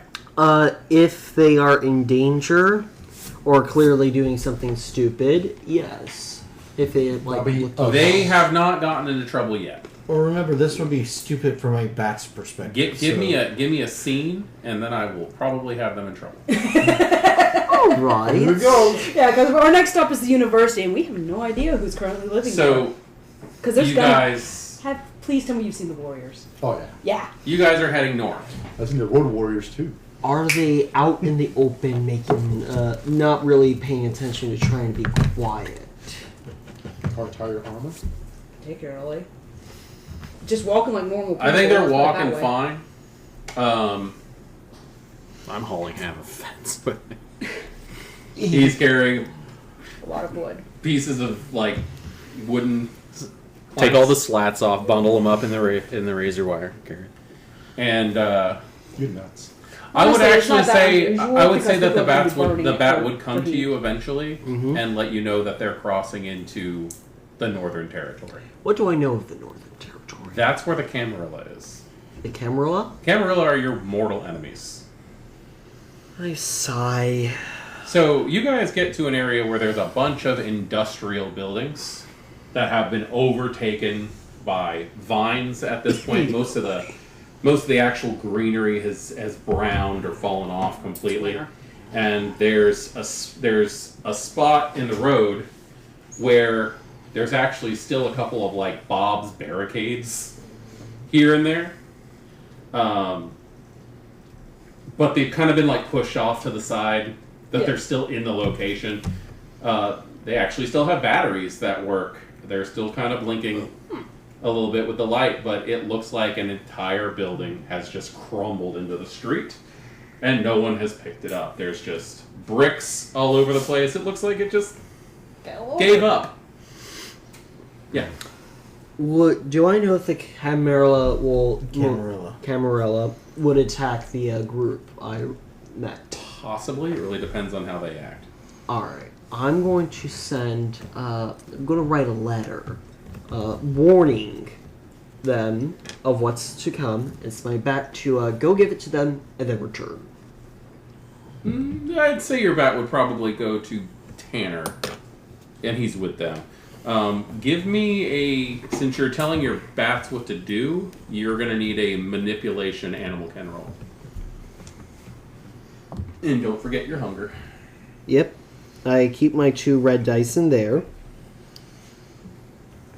If they are in danger or clearly doing something stupid, yes. If they like They have not gotten into trouble yet. Well, remember, this would be stupid from a bat's perspective. Give me a scene, and then I will probably have them in trouble. Alright. Here we go. Yeah, because our next stop is the university, and we have no idea who's currently living there. So, Because there's you gonna guys, please tell me you've seen the Warriors. Oh yeah. Yeah. you guys are heading north. I think the Road Warriors too. Are they out in the open making not really paying attention to trying to be quiet? Car tire armor. Particularly. Just walking like normal people. I think they're let's put it that walking way. fine. I'm hauling half a fence with me. He's carrying A lot of wood. pieces of like wooden. Take all the slats off, bundle them up in the razor wire. Carry it. And You're nuts. I would Honestly, it's actually not that say unusual I would because say that people are gonna be burning the it bat for- would come for to heat. you eventually Mhm. and let you know that they're crossing into the Northern Territory. What do I know of the Northern Territory? That's where the Camarilla is. The Camarilla? Camarilla are your mortal enemies. I sigh. So you guys get to an area where there's a bunch of industrial buildings that have been overtaken by vines at this point. Most of the actual greenery has browned or fallen off completely. And there's a spot in the road where there's actually still a couple of like Bob's barricades here and there. But they've kind of been like pushed off to the side, that they're still in the location. They actually still have batteries that work. They're still kind of blinking a little bit with the light, but it looks like an entire building has just crumbled into the street and no one has picked it up. There's just bricks all over the place. It looks like it just gave up. Yeah. Do I know if the Camarilla Camarilla. Camarilla would attack the group I met? Possibly. It really depends on how they act. Alright. I'm going to send, I'm going to write a letter warning them of what's to come. It's my bat to go give it to them and then return. I'd say your bat would probably go to Tanner, and he's with them. Give me since you're telling your bats what to do, you're going to need a manipulation animal ken roll. And don't forget your hunger. Yep. I keep my 2 red dice in there.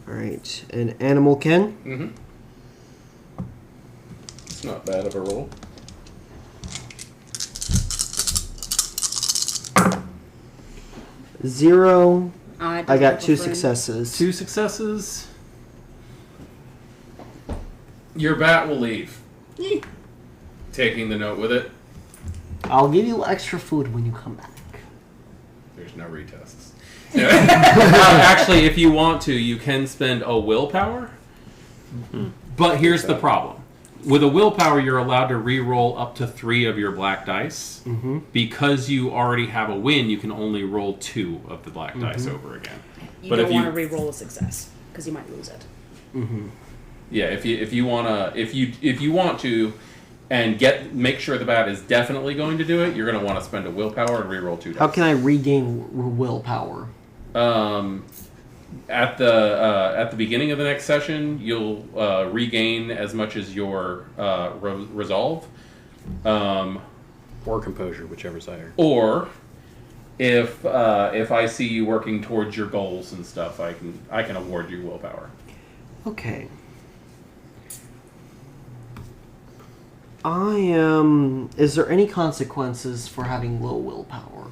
Alright. An animal ken. Mm-hmm. It's not bad of a roll. Zero. I I got 2 successes. 2 successes. Your bat will leave. Taking the note with it. I'll give you extra food when you come back. There's no retests. Actually, if you want to, you can spend a willpower. But here's the problem. With a willpower, you're allowed to re-roll up to 3 of your black dice. Mm-hmm. Because you already have a win, you can only roll 2 of the black dice over again. You But don't if want you- to re-roll a success because you might lose it. Mm-hmm. Yeah, if you want to, and make sure the bat is definitely going to do it, you're going to want to spend a willpower and re-roll 2 dice. How can I regain willpower? At the beginning of the next session, you'll regain as much as your resolve, Or composure, whichever's higher. or if I see you working towards your goals and stuff, I can award you willpower. Okay. Is there any consequences for having low willpower?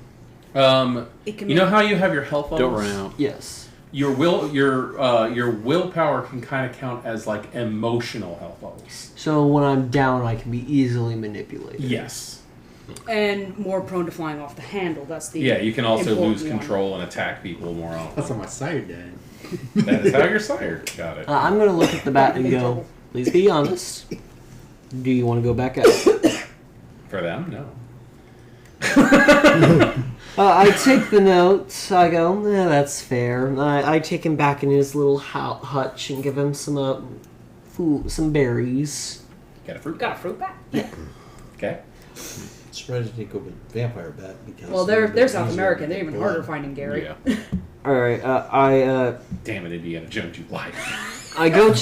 It can You know how you have your health levels? Don't run out. Yes. Your willpower can kind of count as like emotional health levels. So when I'm down, I can be easily manipulated. Yes. And more prone to flying off the handle. That's the Yeah, you can also important lose one. control and attack people more often. That's how my sire died. That is how your sire got it. I'm going to look at the bat and go, please be honest. Do you want to go back out? For them, no. I take the notes. I go, that's fair. I take him back in his little hutch and give him some food, some berries. Got a fruit. Got a fruit bat. Okay. It's ready to take over Vampire Bat because. Well, they're South American. They're even harder finding Gary. Yeah. All right. Damn it, Indiana Jones, you lied. I go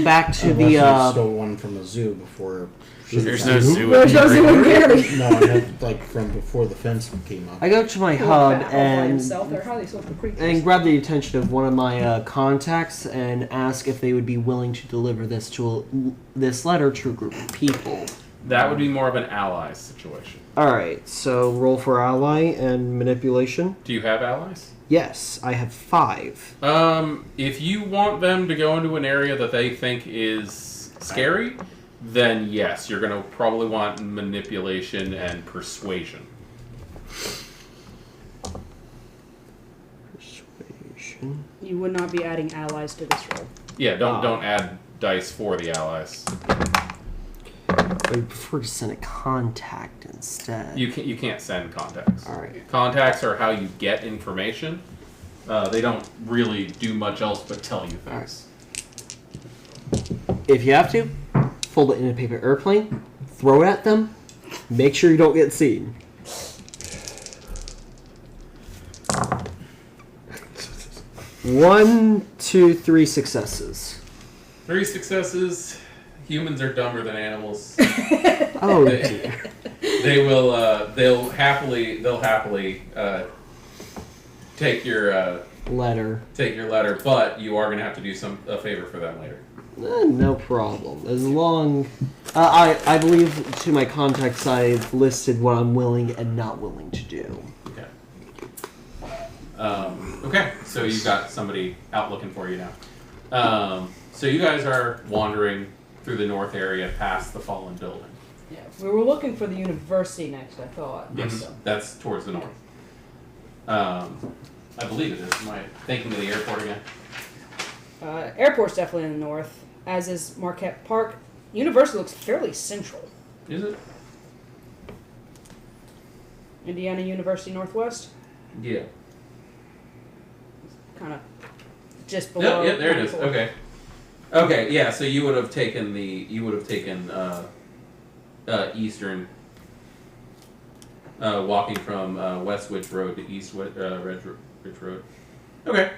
back to Unless the. you stole one from a zoo before. There's no zoo. There's no zoo in Gary. No, I meant like from before the fence came up. I go to my Poor hub bat all by and himself. They're highly social creatures. and grab the attention of one of my contacts and ask if they would be willing to deliver this letter to a group of people. That would be more of an ally situation. All right. So roll for ally and manipulation. Do you have allies? Yes, I have 5. If you want them to go into an area that they think is scary, then yes, you're going to probably want manipulation and persuasion. Persuasion. You would not be adding allies to this roll. Yeah, don't add dice for the allies. I would prefer to send a contact instead. You can't send contacts. All right. Contacts are how you get information. They don't really do much else but tell you things. If you have to, fold it in a paper airplane, throw it at them, make sure you don't get seen. One, 2, 3 successes. 3 successes. Humans are dumber than animals. Oh dear. They will. They'll happily take your Letter. but you are going to have to do a favor for them later. No problem. As long... I believe to my contacts I've listed what I'm willing and not willing to do. Okay, so you've got somebody out looking for you now. So you guys are wandering through the north area past the fallen building. Yeah, we were looking for the university next, I thought. Yes, So. that's towards the north. I believe it is. Am I thinking of the airport again? Airport's definitely in the north, as is Marquette Park. University looks fairly central. Is it? Indiana University Northwest, Yeah. kind of just below. Yeah, there it is. Okay. Okay, yeah. So you would have taken eastern, walking from West Ridge Road to East Ridge Road. Okay.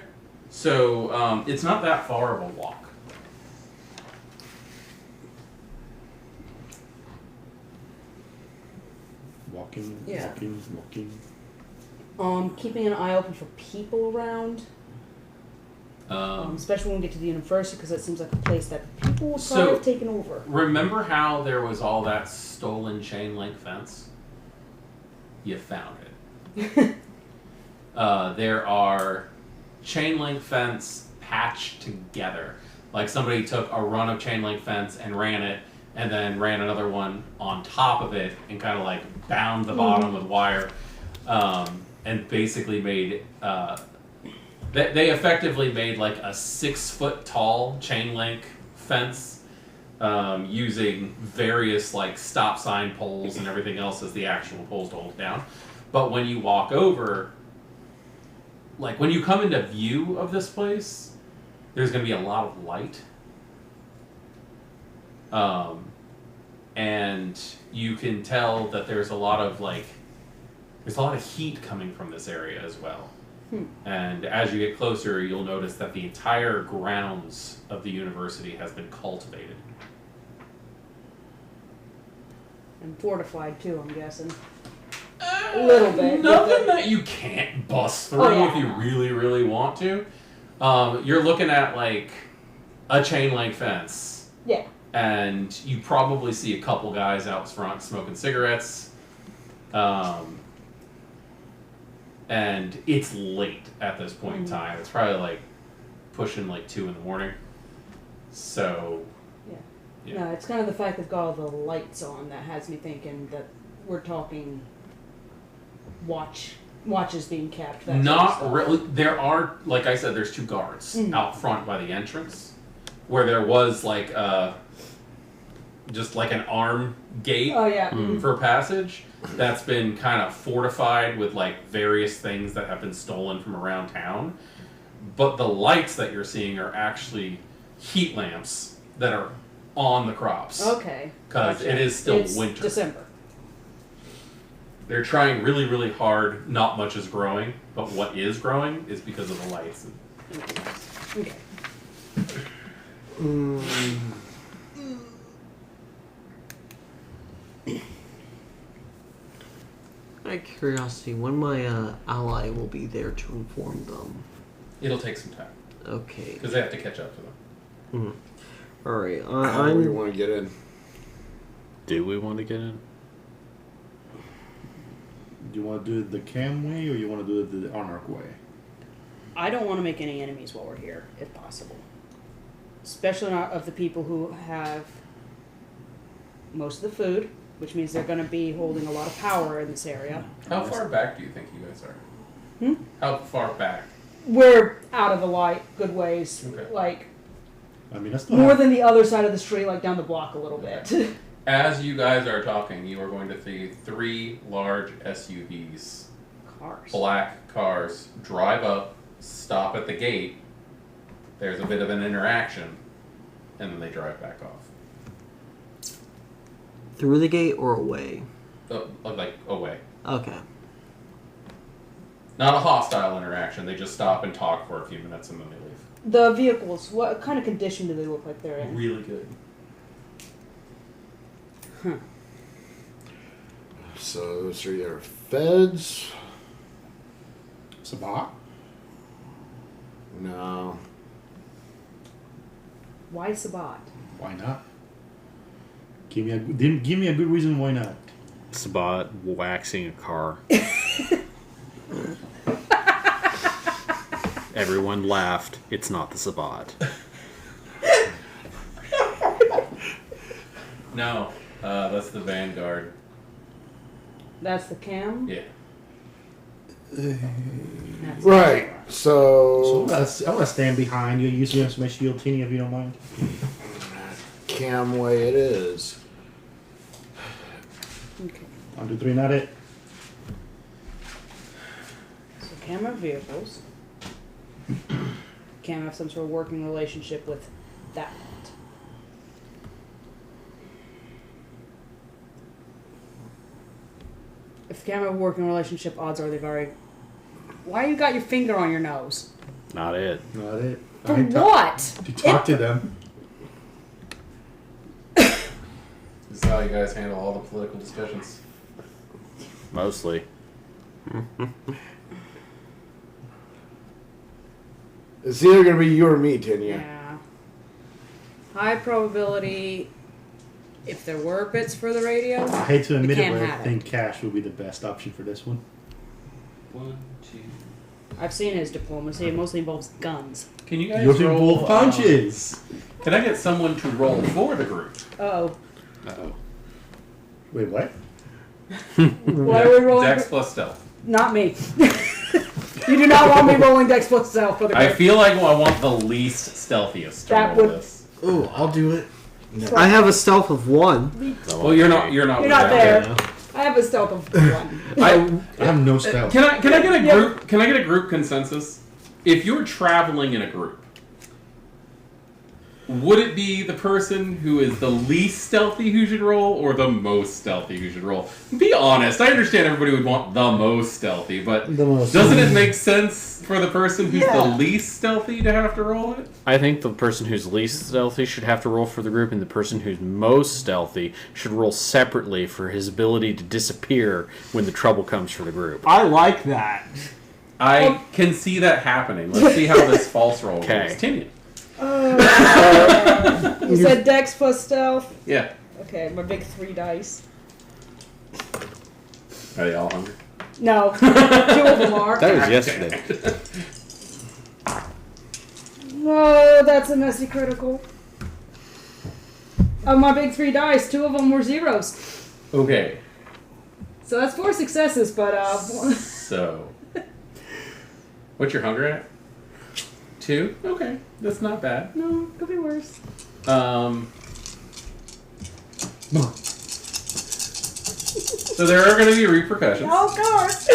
So it's not that far of a walk. Walking. Keeping an eye open for people around, especially when we get to the university, because that seems like a place that people will probably have taken over. Remember how there was all that stolen chain link fence? You found it. There are chain link fence patched together. Like somebody took a run of chain link fence and ran it, and then ran another one on top of it and kind of like bound the bottom with wire, and basically made they effectively made like a 6-foot tall chain link fence, using various like stop sign poles and everything else as the actual poles to hold it down. But when you walk over, like when you come into view of this place, there's going to be a lot of light. And you can tell that there's a lot of heat coming from this area as well. And as you get closer, you'll notice that the entire grounds of the university has been cultivated. And fortified too, I'm guessing. A little bit. Nothing that you can't bust through if you really, really want to. You're looking at like a chain link fence. Yeah. And you probably see a couple guys out front smoking cigarettes. And it's late at this point in time. It's probably like pushing like 2 in the morning. So, yeah. No, it's kind of the fact they've got all the lights on that has me thinking that we're talking watches being kept? That sort of Not stuff? really. There are, like I said, there's 2 guards out front by the entrance, where there was like just like an arm gate Oh yeah. for passage that's been kind of fortified with like various things that have been stolen from around town. But the lights that you're seeing are actually heat lamps that are on the crops. Okay. Because Gotcha. it is still It's winter. December. They're trying really, really hard. Not much is growing, but what is growing is because of the lights. Okay. Out of curiosity, when my ally will be there to inform them. It'll take some time Okay. because they have to catch up to them. Alright, How do we I'm... want to get in? Do we want to get in? Do you want to do it the cam way or you want to do it the Anarch way? I don't want to make any enemies while we're here, if possible. Especially not of the people who have most of the food, which means they're going to be holding a lot of power in this area. How far back do you think you guys are? How far back? We're out of the light, good ways. Okay. Like, I mean, that's not more than the other side of the street, like down the block a little bit. As you guys are talking, you are going to see 3 large SUVs, Cars. black cars, drive up, stop at the gate. There's a bit of an interaction, and then they drive back off. Through the gate or away? Like away. Okay. Not a hostile interaction. They just stop and talk for a few minutes and then they leave. The vehicles, what kind of condition do they look like they're in? Really good. So those are your feds. Sabah? No. Why Sabat? Why not? Give me a good reason why not. Sabat waxing a car. Everyone laughed. It's not the Sabat. No, that's the Vanguard. That's the cam? Yeah. That's Right. So So I'm gonna stand behind you. Use me as my shield, Tini, if you don't mind. cam way it is. Okay. 1, 2, 3, not it. So cam are vehicles. Cam have some sort of working relationship with that lot. If the cam have a working relationship, odds are they've already... Why you got your finger on your nose? Not it. Not it. For I talk- what? To talk to them. This is how you guys handle all the political discussions. Mostly. It's either gonna be you or me, Tinya. Yeah. High probability. If there were bits for the radio, I hate to admit it, can't but I have it. think cash would be the best option for this one. 1, 2. I've seen his diplomacy. It mostly involves guns. Can you guys Using roll? both punches. Can I get someone to roll for the group? Oh, Uh-oh. Wait, what? what are we rolling? Dex plus stealth. Not me. You do not want me rolling Dex plus stealth for the I group. feel like I want the least stealthiest to That roll would- this. Oh, I'll do it. I have a stealth of 1. Well, you're not. You're not. You're with not that. there. I have a stealth of 1. I have no stealth. Can I get a Yeah. group? Can I get a group consensus? If you're traveling in a group, would it be the person who is the least stealthy who should roll, or the most stealthy who should roll? Be honest. I understand everybody would want the most stealthy, but The most- doesn't it make sense for the person who's Yeah. the least stealthy to have to roll it? I think the person who's least stealthy should have to roll for the group, and the person who's most stealthy should roll separately for his ability to disappear when the trouble comes for the group. I like that. I can see that happening. Let's see how this false roll Okay. goes. Tinian. You said Dex plus stealth? Yeah. Okay, my big 3 dice. Are they all hungry? No. 2 of them are. That was yesterday. Oh, that's a messy critical. Of my big 3 dice, 2 of them were zeros. Okay. So that's 4 successes, but So, what's your hunger at? 2? Okay, that's not bad. no, could be worse. So there are going to be repercussions. Oh, of course.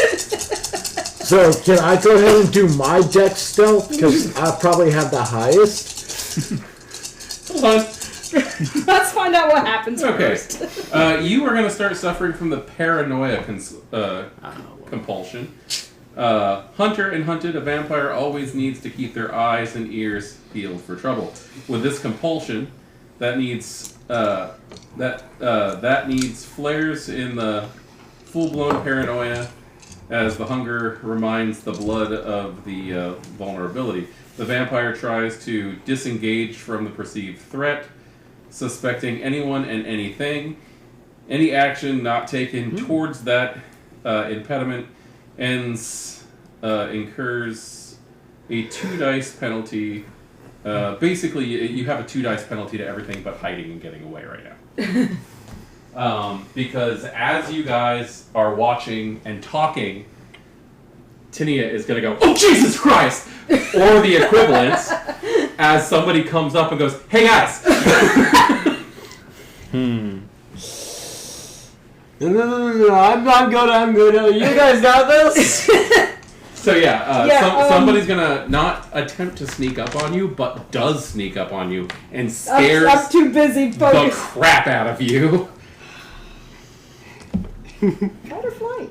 So can I go ahead and do my dex stealth? Because I probably have the highest. Hold on. Let's find out what happens Okay. first. You are going to start suffering from the paranoia compulsion. Hunter and hunted, a vampire always needs to keep their eyes and ears peeled for trouble. With this compulsion, that needs flares in the full-blown paranoia, as the hunger reminds the blood of the vulnerability. The vampire tries to disengage from the perceived threat, suspecting anyone and anything. Any action not taken towards that impediment incurs a 2 dice penalty. Basically, you have a 2 dice penalty to everything but hiding and getting away right now. Because as you guys are watching and talking, Tinia is going to go, "Oh, Jesus Christ!" Or the equivalent, as somebody comes up and goes, "Hey guys!" No, I'm good. You guys got this? So somebody's gonna not attempt to sneak up on you, but does sneak up on you and scares I'm too busy the focused. crap out of you. Fight or flight?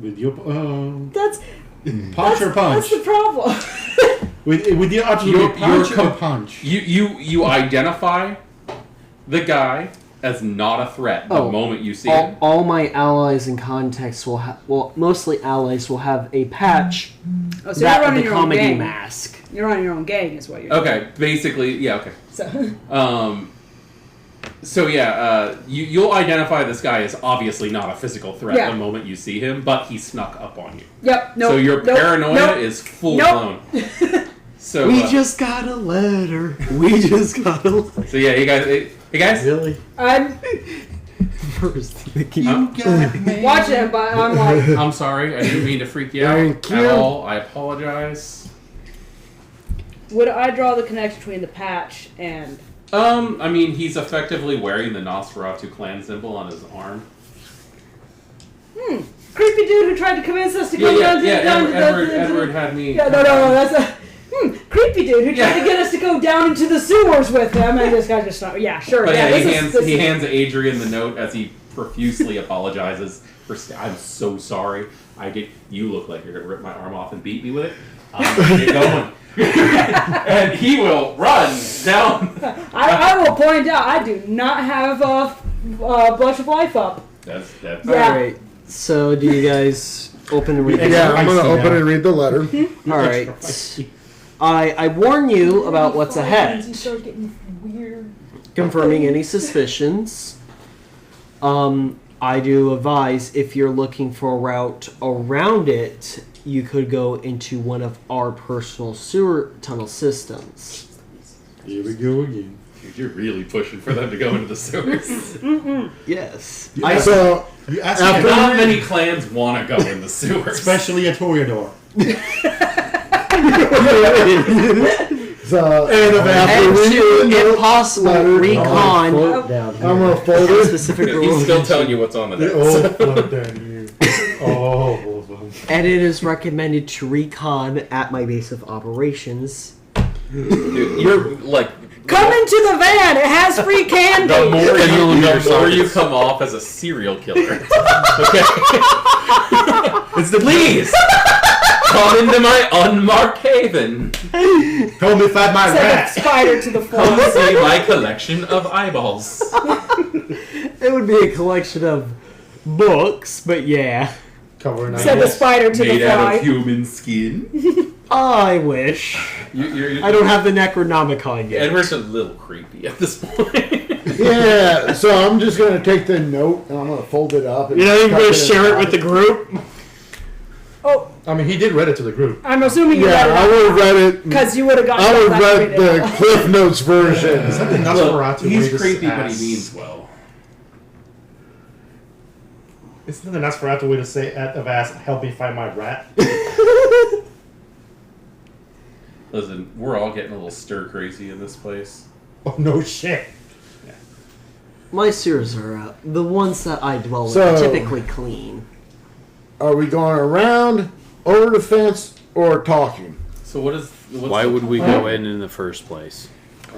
With your That's punch or punch? That's the problem. With your absolute punch or punch? You identify the guy as not a threat the moment you see him. All my allies and contacts will have, mostly allies will have a patch Oh, so that you're of running the your own comedy gang. mask. You're running your own gang, is what you're doing. Okay, basically, yeah, okay. So, You'll identify this guy as obviously not a physical threat Yeah. the moment you see him, but he snuck up on you. yep. Nope. So your paranoia is full blown. So We just got a letter. So yeah, you guys. Hey guys. Really? I'm First, watching it, but I'm like, I'm sorry. I didn't mean to freak you out Thank you. at all. I apologize. would I draw the connection between the patch and? I mean, he's effectively wearing the Nosferatu clan symbol on his arm. Creepy dude who tried to convince us to go down to Edward had me. Yeah, no, that's a creepy dude who tried to get us to go down into the sewers with him, and this guy just yeah, sure. But yeah, he hands Adrian the note as he profusely apologizes for. I'm so sorry. You look like you're gonna rip my arm off and beat me with it. I'm gonna get going. And he will run down. I will point out I do not have Blush of Life up. That's Yeah. Alright, so do you guys open and read the Yeah, letter? I'm gonna open and read the letter. Alright. I warn you about what's ahead, You start getting weird. confirming any suspicions. I do advise if you're looking for a route around it, you could go into one of our personal sewer tunnel systems. Here we go again. Dude, you're really pushing for them to go into the sewers. Yes. You I So You ask After- me Not many clans want to go in the sewers. especially a Toreador. So and after to, reading the if possible, letter, recon Float down here. I'm gonna fold it. specific He's rules. still telling you what's on the They notes. all float down here. Oh, And it is recommended to recon at my base of operations. Dude, you're like Come into the van. It has free candy. the more you come off as a serial killer. Okay. it's the Please come into my unmarked haven. Come inside my Send a rat. spider to the Come floor. see my collection of eyeballs. It would be a collection of books, but yeah. Cover an Send a spider to Made the out of fly. human skin. I wish. I don't have the Necronomicon yet. Edward's a little creepy at this point. Yeah, so I'm just gonna take the note and I'm gonna fold it up. And You know, you're tuck going in to share it half. with the group? Oh, I mean, he did read it to the group. I'm assuming you Yeah, I read would have read it. because you would have gotten I would that have read read it the all. Cliff Notes version. Something Look, Nosferatu he's made his creepy, but ass. he means well. It's nothing that's for after way to say have asked, help me find my rat. Listen, we're all getting a little stir crazy in this place. Oh no shit. My sewers are the ones that I dwell with So- are typically clean. Are we going around, over the fence, or talking? So what's Why the would we plan? go in the first place?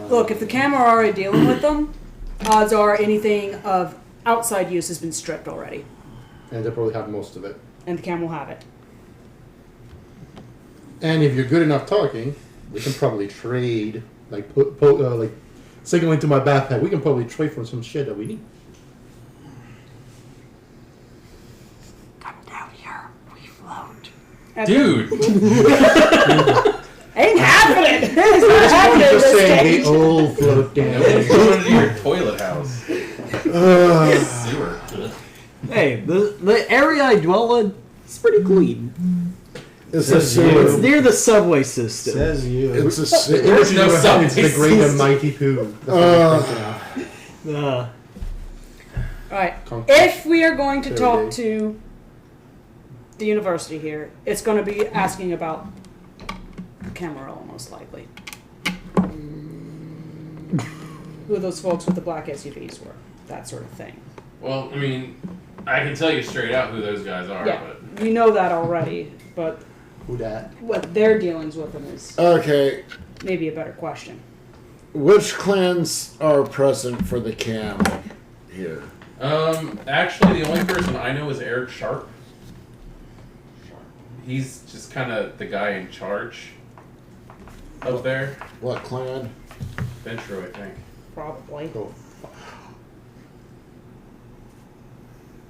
Look, if the camera are already dealing with them, odds are anything of outside use has been stripped already, And they probably have most of it. and the camera will have it. And if you're good enough talking, we can probably trade. Like like signal into my backpack. We can probably trade for some shit that we need. Come down here. We float. Dude! Ain't happening! It's not happening at Just this saying, stage. hey, old float down. Nobody's going into your toilet house. Sewer. Hey, the area I dwell in is pretty clean. It's a Says sewer. It's near the subway system. Says you. It's a The sewer. image no you have is the substance. great and mighty poo. That's what I'm thinking of. Alright, Con- if we are going to Fair talk day. to the university here, it's going to be asking about Camarilla, most likely. Who those folks with the black SUVs were, that sort of thing. Well, I mean, I can tell you straight out who those guys are, Yeah, but we know that already, but Who dat? what their dealings with them is Okay, maybe a better question. which clans are present for the camp here? actually, the only person I know is Eric Sharp. He's just kind of the guy in charge up there. What clan? Ventro, I think. Probably. Oh,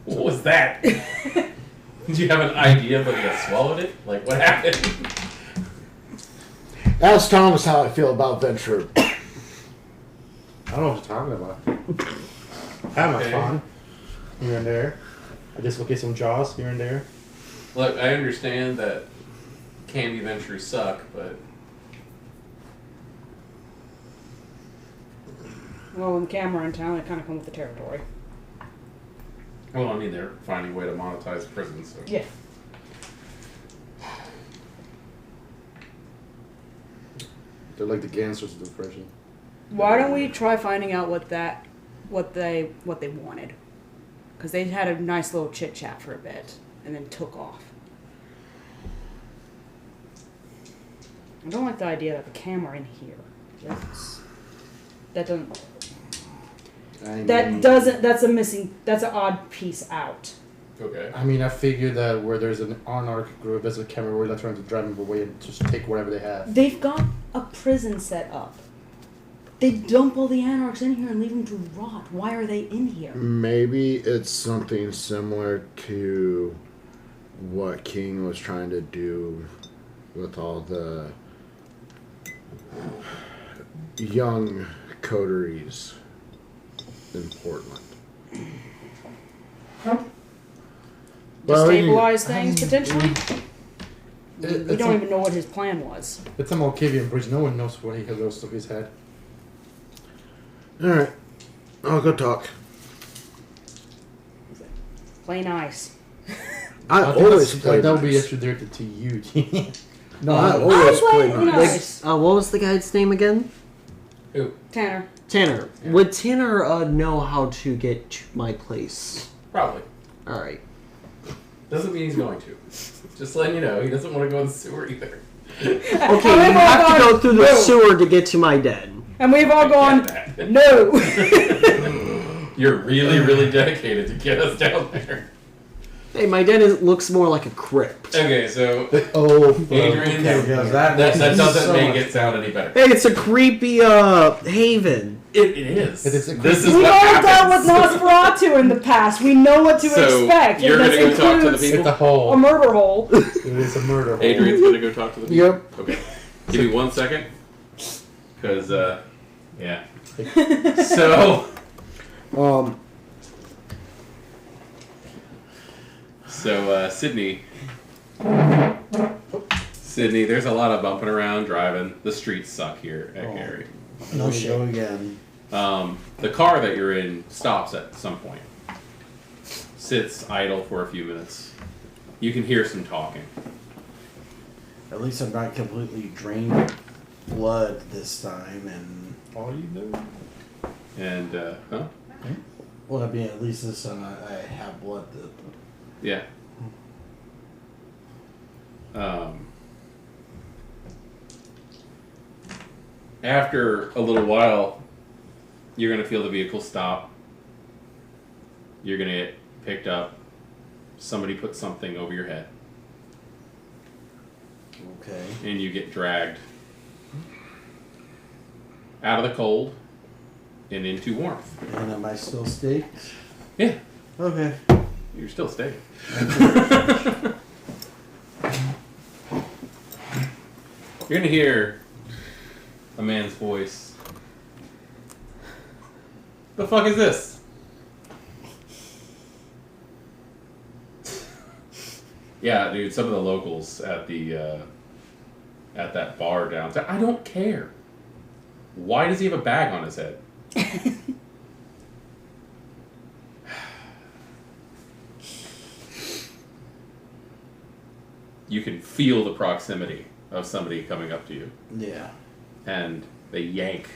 What was that? Did you have an idea, but you swallowed it? Like, what happened? Ask Thomas how I feel about Venture. I don't know what you're talking about. Have my Okay. fun here and there. I dislocate some jaws here and there. Look, I understand that candy ventures suck, but Well, when the camera in town, it kind of come with the territory. well, I mean, they're finding a way to monetize prisons. So. Yeah. They're like the gangsters of depression. Why don't we try finding out what they wanted? Because they had a nice little chit chat for a bit and then took off. I don't like the idea of a camera in here. That's an odd piece out. Okay. I mean, I figured that where there's an anarch group, there's a camera where they're trying to drive them away and just take whatever they have. They've got a prison set up. They dump all the anarchs in here and leave them to rot. Why are they in here? Maybe it's something similar to what King was trying to do with all the young coteries in Portland. Destabilize things, potentially? We It's don't a- even know what his plan was. It's a Malkavian bridge. No one knows what he has those of his head. Alright, I'll go talk. Play nice. I think always that's- play that would be nice. actually directed to you. No, I always play play nice. nice. What was the guy's name again? Ooh, Tanner. Tanner. Yeah. Would Tanner know how to get to my place? probably. All right. Doesn't mean he's going to. Just letting you know, he doesn't want to go in the sewer either. Okay, you have to go through the sewer to get to my den. And we've all I gone, get that. no. You're really, really dedicated to get us down there. Hey, my den looks more like a crypt. Okay, so Oh, Adrian, that that doesn't make it sound any better. Hey, it's a creepy haven. It is. It is a This is We've what all dealt with happens. Nosferatu in the past. We know what to So, expect. you're and gonna this go talk to the includes people? It's a a hole. murder hole. It is a murder hole. Adrian's gonna go talk to the people. Yep. Okay. Give me 1 second. Cause yeah. So Sydney, there's a lot of bumping around, driving. The streets suck here at Gary. No shit. Go again. The car that you're in stops at some point. sits idle for a few minutes. You can hear some talking. At least I'm not completely drained of blood this time, and All you do. And, huh? well, I mean, at least this time I have blood. Yeah. After a little while, you're going to feel the vehicle stop. You're going to get picked up. Somebody put something over your head. Okay. And you get dragged out of the cold and into warmth. And am I still staked? Yeah, Okay. you're still staying. You're going to hear a man's voice. The fuck is this? Yeah, dude, some of the locals at the at that bar downtown. I don't care. Why does he have a bag on his head? You can feel the proximity of somebody coming up to you, Yeah. and they yank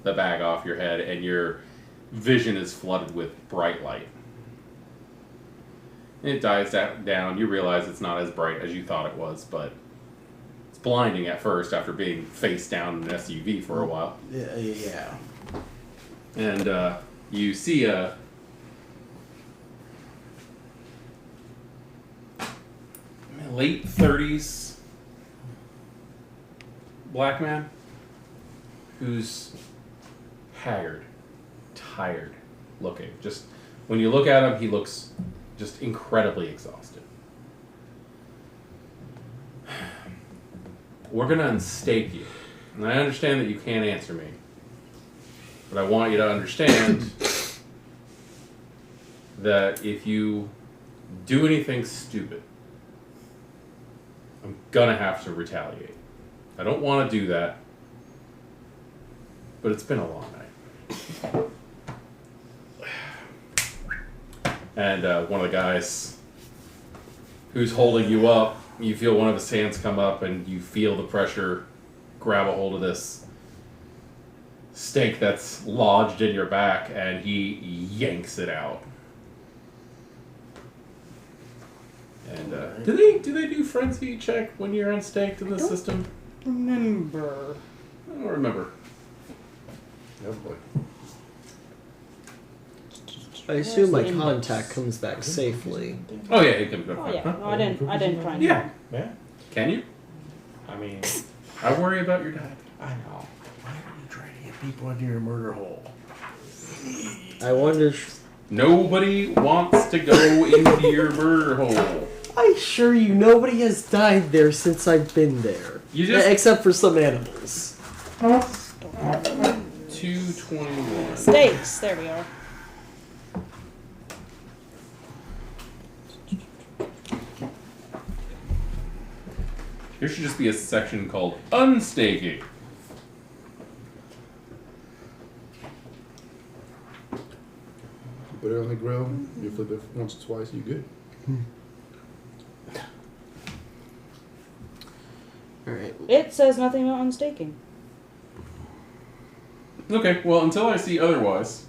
the bag off your head, and your vision is flooded with bright light. And it dies down. You realize it's not as bright as you thought it was, but it's blinding at first after being face down in an SUV for a while. Yeah. And you see a late 30s black man who's haggard, tired looking. Just when you look at him, he looks just incredibly exhausted. We're going to unstake you. And I understand that you can't answer me. But I want you to understand that if you do anything stupid, I'm gonna have to retaliate. I don't want to do that, but it's been a long night. And one of the guys who's holding you up, you feel one of his hands come up and you feel the pressure grab a hold of this stake that's lodged in your back, and he yanks it out. And do they do frenzy check when you're unstaked in the system? Remember. I don't remember. Oh boy. I assume my contact comes back safely. Oh yeah, he comes back. Oh yeah. Huh? No, I didn't try and Yeah. Yeah. Can you? I mean, I worry about your dad. I know. Why are you trying to get people into your murder hole? I wonder. Nobody wants to go into your murder hole. I assure you, nobody has died there since I've been there. You just Except for some animals. 221. Steaks. There we are. There should just be a section called unstaking. You put it on the grill, you flip it once or twice, you good. Alright. It says nothing about unstaking. Okay, well, until I see otherwise.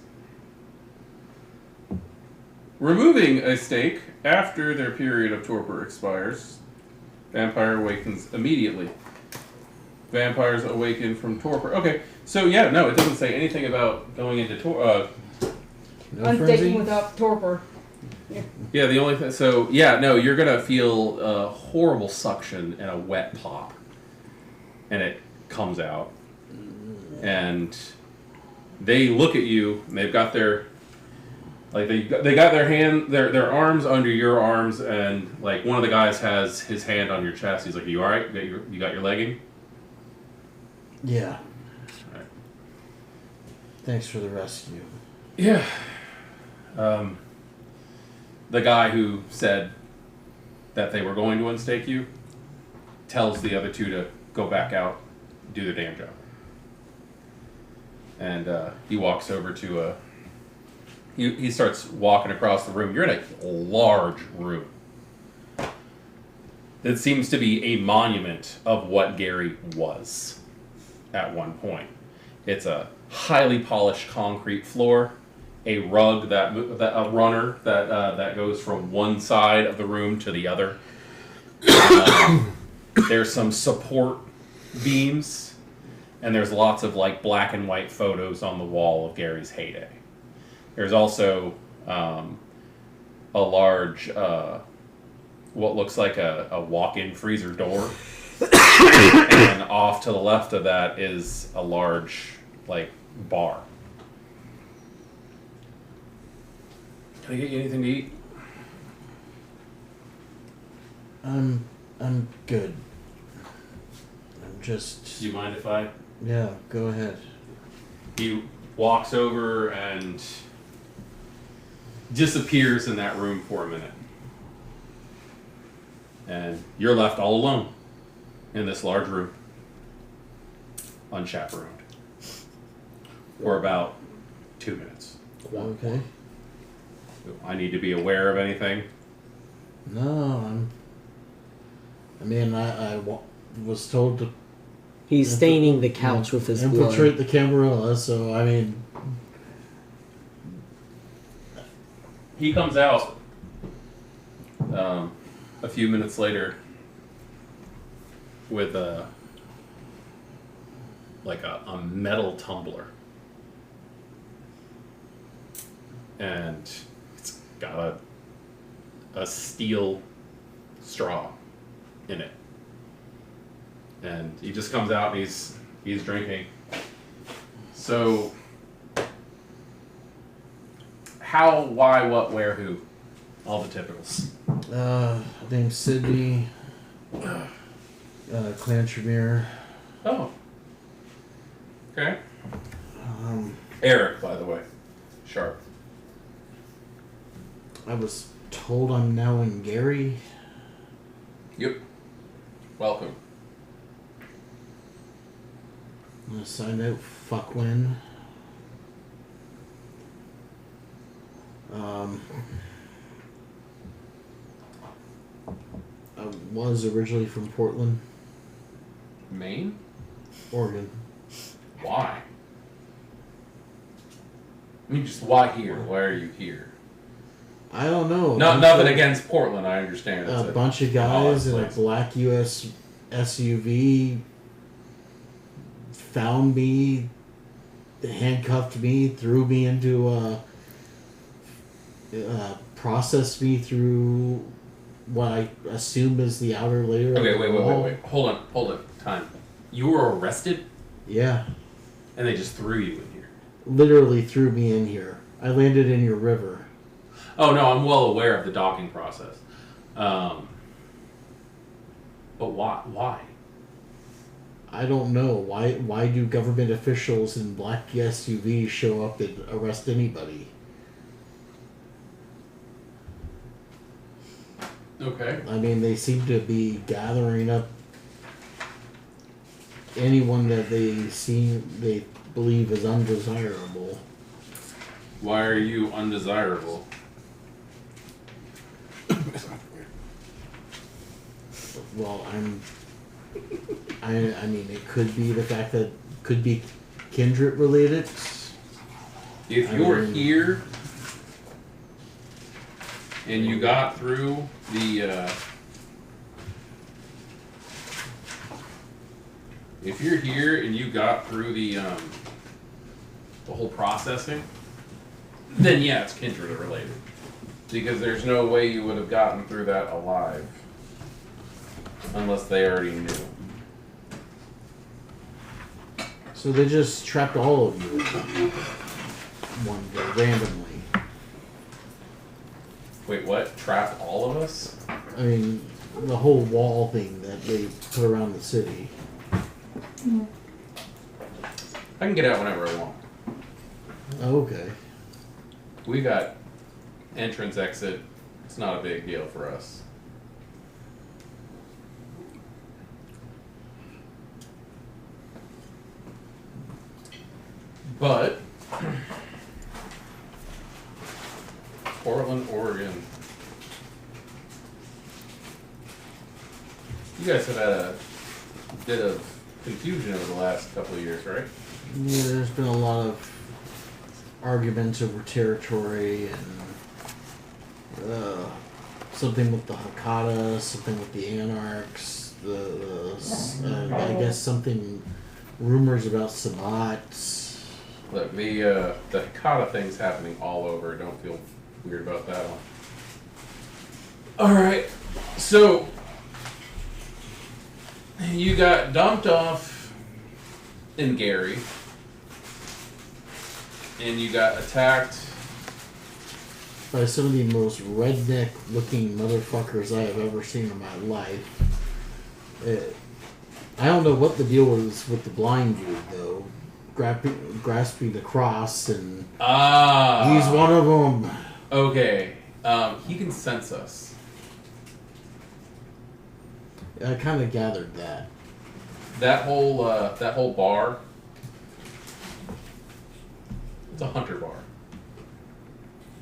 Removing a stake after their period of torpor expires. Vampire awakens immediately. Vampires awaken from torpor. Okay, so yeah, no, it doesn't say anything about going into No Unstaking frenzy? without torpor. Yeah, the only thing. So yeah, no, you're gonna feel a horrible suction and a wet pop, and it comes out, and they look at you. And they've got their they got their arms under your arms, and like one of the guys has his hand on your chest. He's like, "Are you all right? You got your legging?" Yeah. All right. Thanks for the rescue. Yeah. The guy who said that they were going to unstake you tells the other two to go back out, do their damn job. And he walks over to he starts walking across the room. You're in a large room. It seems to be a monument of what Gary was at one point. It's a highly polished concrete floor, a rug a runner that goes from one side of the room to the other. There's some support beams, and there's lots of like black and white photos on the wall of Gary's heyday. There's also a large, what looks like a walk-in freezer door, and off to the left of that is a large like bar. Can I get you anything to eat? I'm good. I'm just. Do you mind if I? Yeah, go ahead. He walks over and disappears in that room for a minute. And you're left all alone in this large room, unchaperoned, for about 2 minutes. Okay. I need to be aware of anything. No, I was told to He's staining the couch with his blood. infiltrate the Camarilla, so I mean. He comes out a few minutes later with a metal tumbler, and it's got a steel straw in it, and he just comes out and he's drinking. So how, why, what, where, who, all the typicals. Name's Sydney. Clan Tremere. Oh. Okay. Um, Eric, by the way. Sharp. I was told I'm now in Gary. Yep. Welcome. I'm gonna sign out Fuckwin. I was originally from Portland, Maine? Oregon. Why? I mean, just why here? Why are you here? I don't know. Nothing against Portland, I understand. A It's bunch of guys in a place. black US SUV found me, handcuffed me, threw me into processed me through what I assume is the outer layer. Okay, of the wait. wall. Hold on. Time. You were arrested, Yeah, and they just threw you in here. literally threw me in here. I landed in your river. Oh no, I'm well aware of the docking process. But why? I don't know why do government officials in black SUVs show up and arrest anybody? Okay. I mean, they seem to be gathering up anyone that they believe is undesirable. Why are you undesirable? Well, I mean, it could be the fact that could be kindred related. If you're here and you got through the whole processing, then yeah, it's kindred related. Because there's no way you would have gotten through that alive. Unless they already knew. So they just trapped all of you one day, randomly. Wait, what? Trapped all of us? I mean, the whole wall thing that they put around the city. I can get out whenever I want. Okay. We got entrance, exit. It's not a big deal for us. But Portland, Oregon. You guys have had a bit of confusion over the last couple of years, right? Yeah, there's been a lot of arguments over territory and something with the Hakata, something with the Anarchs, I guess something, rumors about Sabbats. Look, the Hakata thing's happening all over. Don't feel weird about that one. Alright, so you got dumped off in Gary, and you got attacked By some of the most redneck looking motherfuckers I have ever seen in my life. I don't know what the deal was with the blind dude, though. Grasping the cross, and he's one of them. Okay, he can sense us. I kind of gathered that. That whole bar, it's a hunter bar.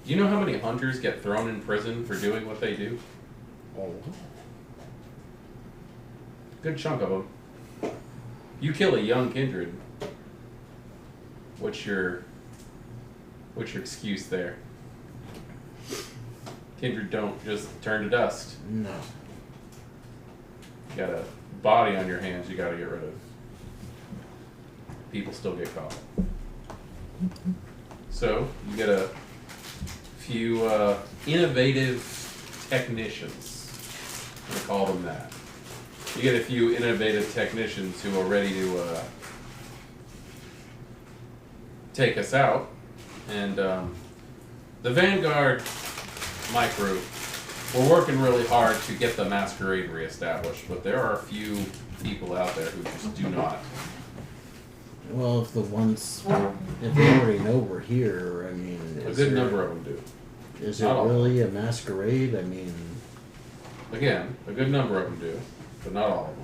Do you know how many hunters get thrown in prison for doing what they do? Oh. Good chunk of them. You kill a young kindred. What's your excuse there? Kindred don't just turn to dust. No. You got a body on your hands you gotta get rid of. People still get caught. So, you get a few innovative technicians. I'm gonna call them that. You get a few innovative technicians who are ready to take us out. And the Vanguard, my crew, we're working really hard to get the masquerade reestablished, but there are a few people out there who just do not. Well, if they already know we're here, I mean... A good number of them do. Is it Not all. really a masquerade? I mean... Again, a good number of them do, but not all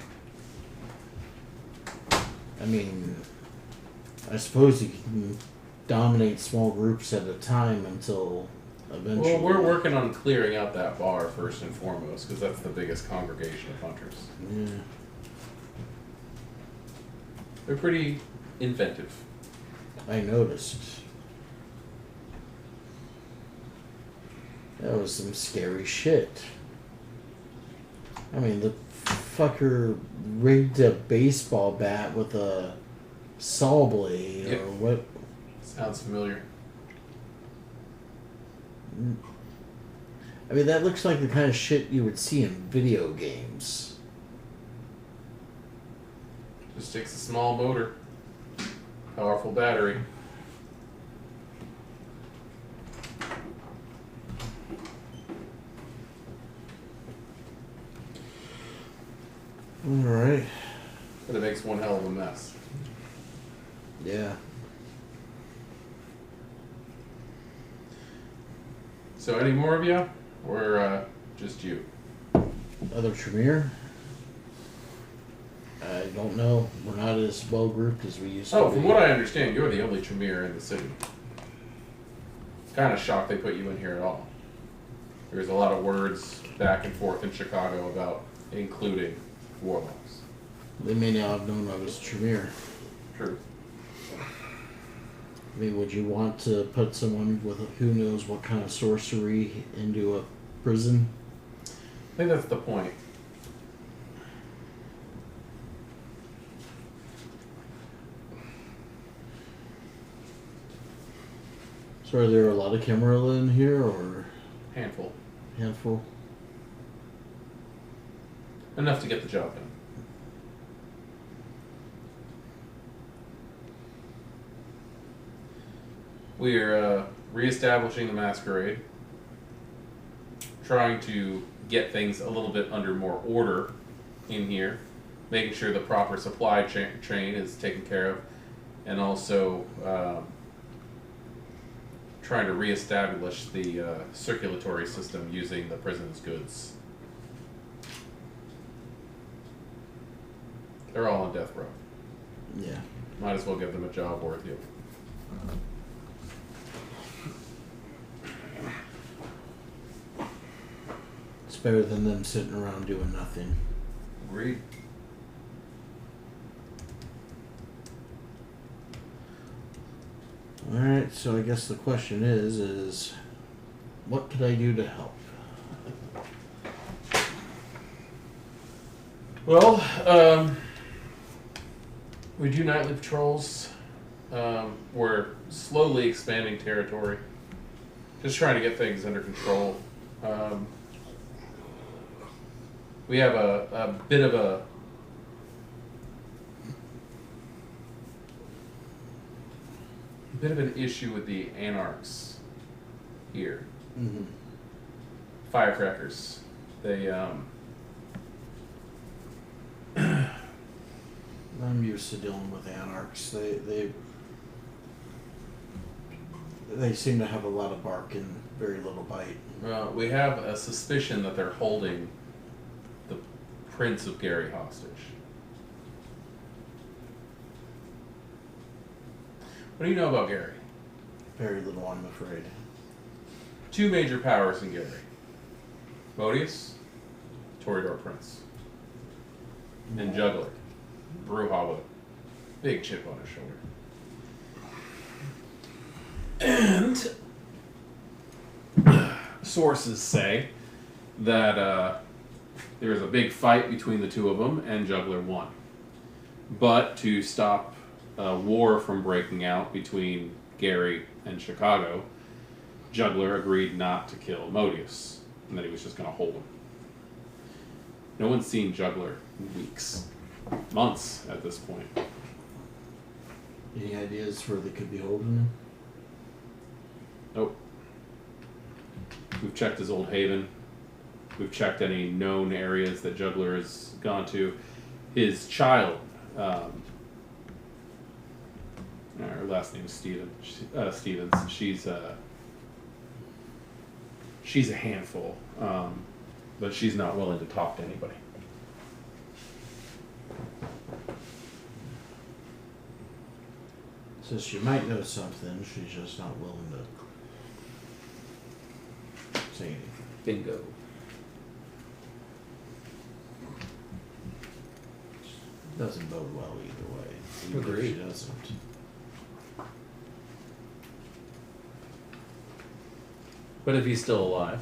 of them. I mean... I suppose you can dominate small groups at a time until eventually... Well, we're working on clearing out that bar first and foremost, because that's the biggest congregation of hunters. Yeah. They're pretty inventive. I noticed. That was some scary shit. I mean, the fucker rigged a baseball bat with a saw blade, Yep. or what? Sounds familiar. I mean, that looks like the kind of shit you would see in video games. Just takes a small motor, powerful battery. Alright. But it makes one hell of a mess. Yeah. So any more of you? Or just you? Other Tremere? I don't know. We're not as well grouped as we used to Oh, be. from what I understand, you're the only Tremere in the city. Kind of shocked they put you in here at all. There's a lot of words back and forth in Chicago about including warlocks. They may not have known I was Tremere. True. I mean, would you want to put someone with who knows what kind of sorcery into a prison? I think that's the point. So are there a lot of Camarilla in here, or Handful. handful? Enough to get the job done. We're reestablishing the masquerade, trying to get things a little bit under more order in here, making sure the proper supply chain is taken care of, and also trying to reestablish the circulatory system using the prison's goods. They're all on death row. Yeah. Might as well give them a job worth it. It's better than them sitting around doing nothing. Agreed. Alright, so I guess the question is what could I do to help? Well, we do nightly patrols. We're slowly expanding territory. Just trying to get things under control. We have a bit of an issue with the anarchs here. Mm-hmm. Firecrackers. They I'm used to dealing with anarchs. They seem to have a lot of bark and very little bite. we have a suspicion that they're holding the Prince of Gary hostage. What do you know about Gary? Very little, I'm afraid. Two major powers in Gary. Modius, Toreador Prince. And Juggler, Voivode. Big chip on his shoulder. And sources say that there was a big fight between the two of them, and Juggler won. But to stop a war from breaking out between Gary and Chicago, Juggler agreed not to kill Modius, and that he was just going to hold him. No one's seen Juggler in weeks, months at this point. Any ideas where they could be holding him? Nope. We've checked his old haven. We've checked any known areas that Juggler has gone to. His child, her last name is Stevens. She's a handful, but she's not willing to talk to anybody. So she might know something, she's just not willing to say anything. Bingo. Doesn't bode well either way. Even if Agreed. she doesn't. But if he's still alive,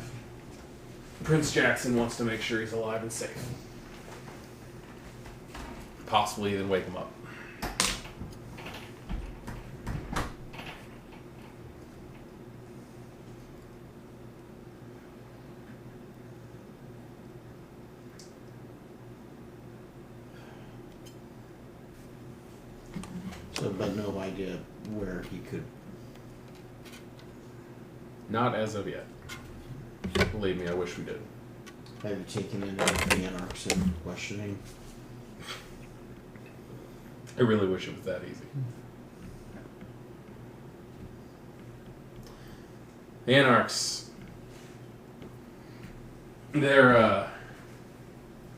Prince Jackson wants to make sure he's alive and safe. Possibly even wake him up. So, but no idea where he could. Not as of yet. Believe me, I wish we did. Have you taken any of the anarchs in questioning? I really wish it was that easy. The Anarchs, they're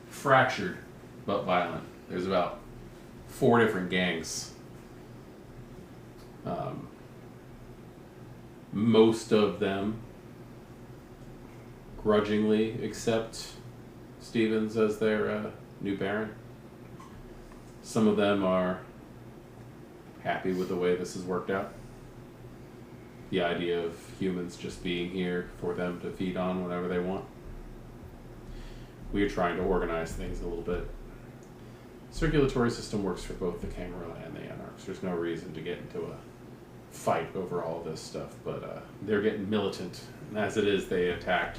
fractured but violent. There's about 4 different gangs. Most of them grudgingly accept Stevens as their new baron. Some of them are happy with the way this has worked out. The idea of humans just being here for them to feed on whenever they want. We are trying to organize things a little bit. Circulatory system works for both the Camarilla and the Anarchs. There's no reason to get into a fight over all this stuff, but they're getting militant. And as it is, they attacked.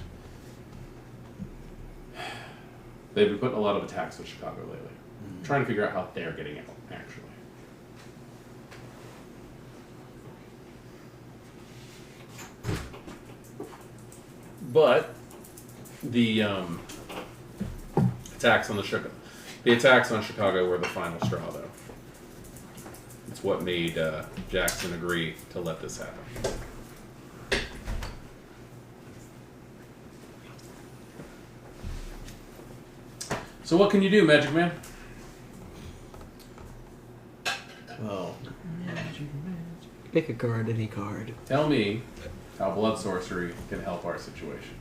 They've been putting a lot of attacks on Chicago lately. Trying to figure out how they're getting out, actually. But the attacks on Chicago were the final straw, though. It's what made Jackson agree to let this happen. So what can you do, Magic Man? Well, Pick a card, any card. Tell me how blood sorcery can help our situation.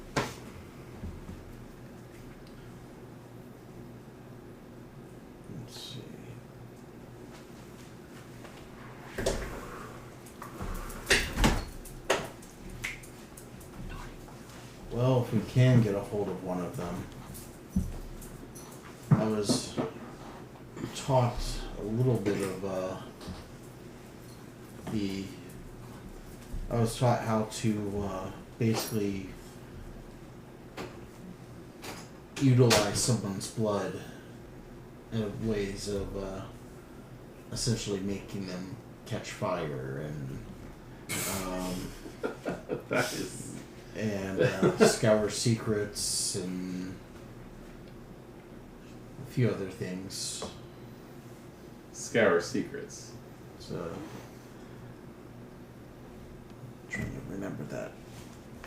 Let's see. Well, if we can get a hold of one of them. I was taught a little bit of I was taught how to basically utilize someone's blood in ways of essentially making them catch fire That is. and scour secrets and a few other things. Scour secrets. So, trying to remember that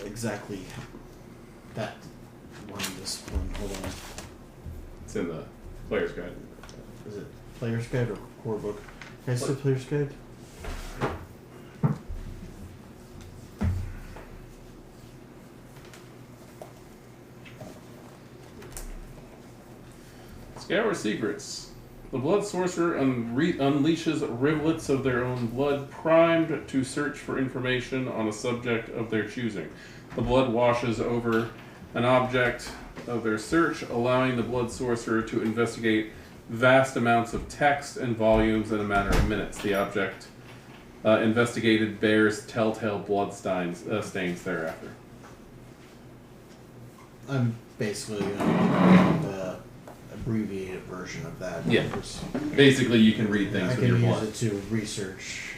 exactly. That one discipline. Hold on. It's in the player's guide. Is it Player's Guide or Core Book? Can I say Player's Guide? Scour secrets. The blood sorcerer unleashes rivulets of their own blood, primed to search for information on a subject of their choosing. The blood washes over an object of their search, allowing the blood sorcerer to investigate vast amounts of text and volumes in a matter of minutes. The object investigated bears telltale blood stains thereafter. I'm basically going to give the abbreviated version of that. Yeah. because Basically, you can read things I with your can use blood. it to research.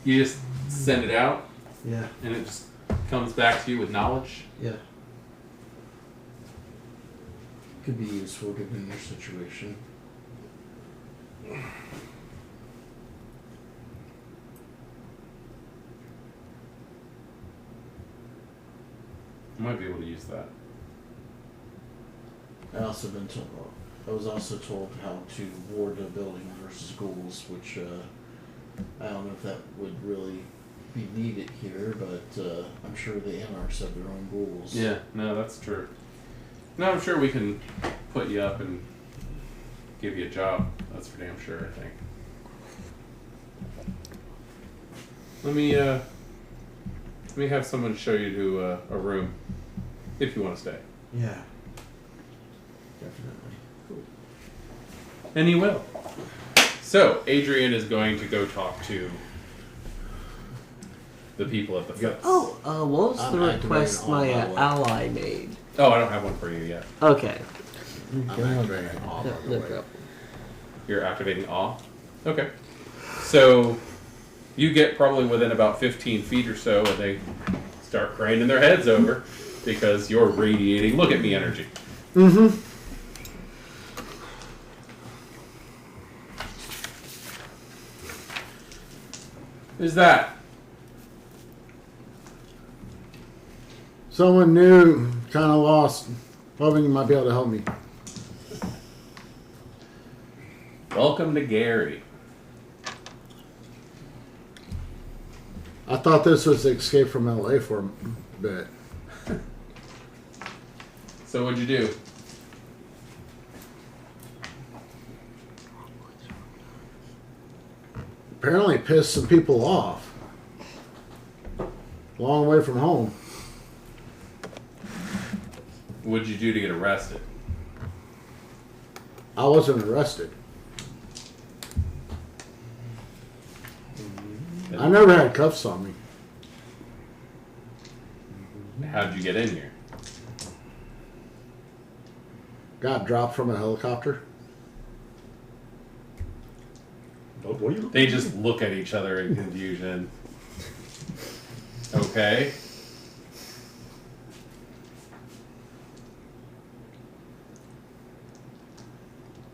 You just send it out, Yeah. and it just comes back to you with knowledge. Yeah. Could be useful given your situation. I might be able to use that. I was also told how to ward a building versus ghouls, which I don't know if that would really be needed here, but I'm sure the Anarchs have their own ghouls. Yeah, no, that's true. No, I'm sure we can put you up and give you a job. That's for damn sure, I think. Let me have someone show you to a room, if you want to stay. Yeah. Definitely. Cool. And you will. So, Adrian is going to go talk to the people at the fence. Oh, what was the I'm request activating my all my ally made? Oh, I don't have one for you yet. Okay. I'm activating all No, of the no way. problem. You're activating awe? Okay. So, you get probably within about 15 feet or so, and they start craning their heads over because you're radiating look at me energy. Mm-hmm. Who's that? Someone new, kind of lost. Hoping you might be able to help me. Welcome to Gary. I thought this was Escape from LA for a bit. So what'd you do? Apparently pissed some people off. Long way from home. What'd you do to get arrested? I wasn't arrested. I never had cuffs on me. How'd you get in here? Got dropped from a helicopter. What are you looking They just look at each other in confusion. Okay.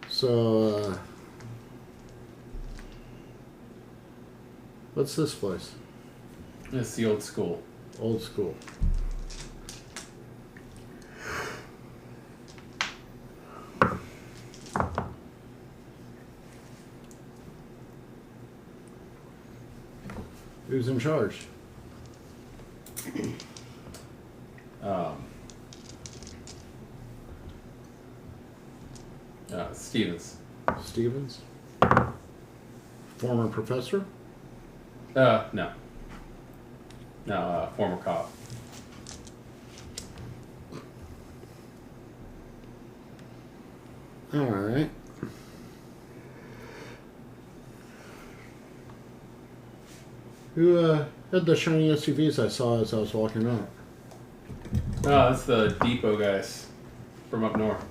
So, what's this place? It's the old school. Old school. Who's in charge? Stevens. Stevens? Former professor? No. No, former cop. Alright. Who had the shiny SUVs I saw as I was walking up? Oh, that's the depot guys from up north.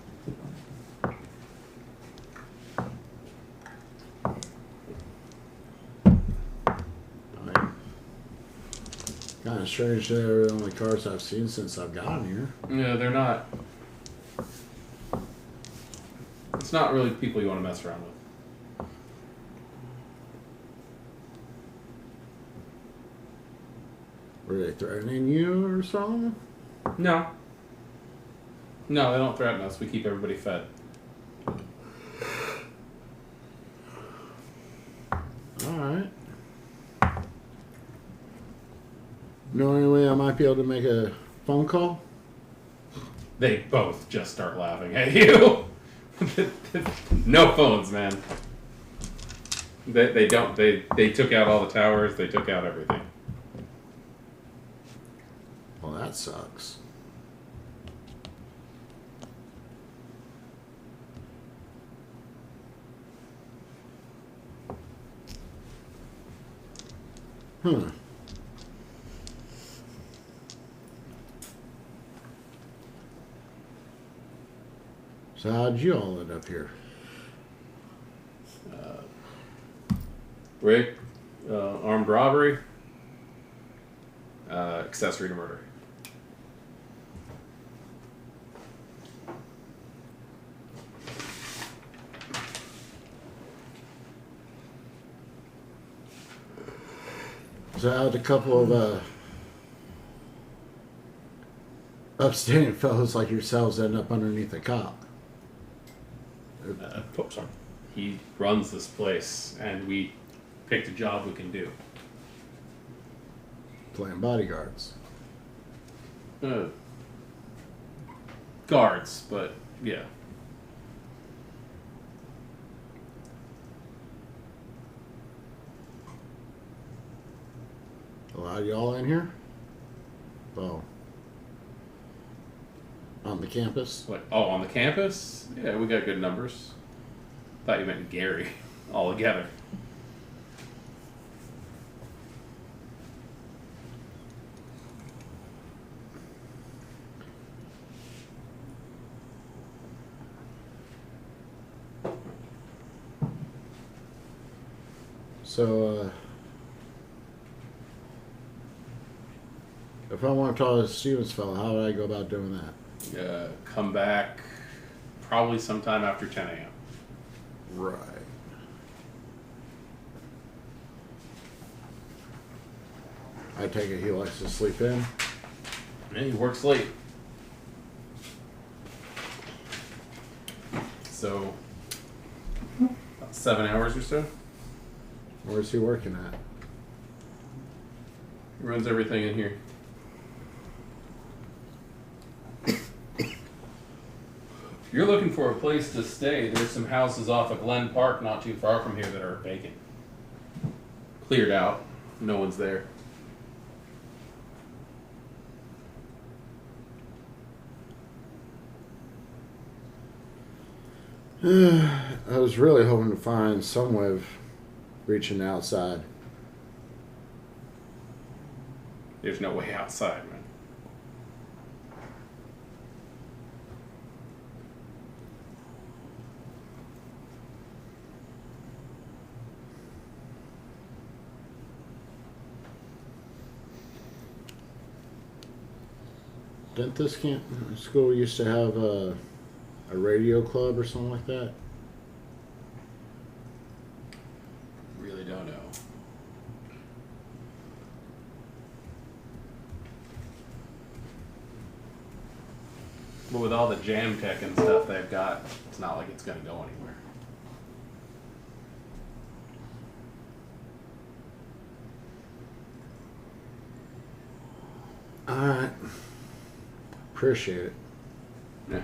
Kind of strange they're the only cars I've seen since I've gotten here. Yeah, they're not. It's not really people you want to mess around with. Were they threatening you or something? No. No, they don't threaten us. We keep everybody fed. Alright. Know any way I might be able to make a phone call? They both just start laughing at you. No phones, man. They don't. They took out all the towers. They took out everything. Well, that sucks. Hmm. So how'd you all end up here? Rick, armed robbery, accessory to murder. So how'd a couple of upstanding fellows like yourselves end up underneath a cop? Oh, sorry. He runs this place, and we picked a job we can do. Playing bodyguards. Guards, but yeah. A lot of y'all in here? Oh. On the campus? What? Oh, on the campus? Yeah, we got good numbers. Thought you meant Gary, all together. So, if I want to talk to Stevens fellow, how would I go about doing that? Come back probably sometime after 10 a.m. Right. I take it he likes to sleep in. And he works late. So, about 7 hours or so. Where's he working at? He runs everything in here. If you're looking for a place to stay, there's some houses off of Glen Park not too far from here that are vacant. Cleared out. No one's there. I was really hoping to find some way of reaching outside. There's no way outside, man. Didn't this school used to have a radio club or something like that? Really don't know. But with all the jam tech and stuff they've got, it's not like it's going to go anywhere. Alright. Appreciate it. Yeah.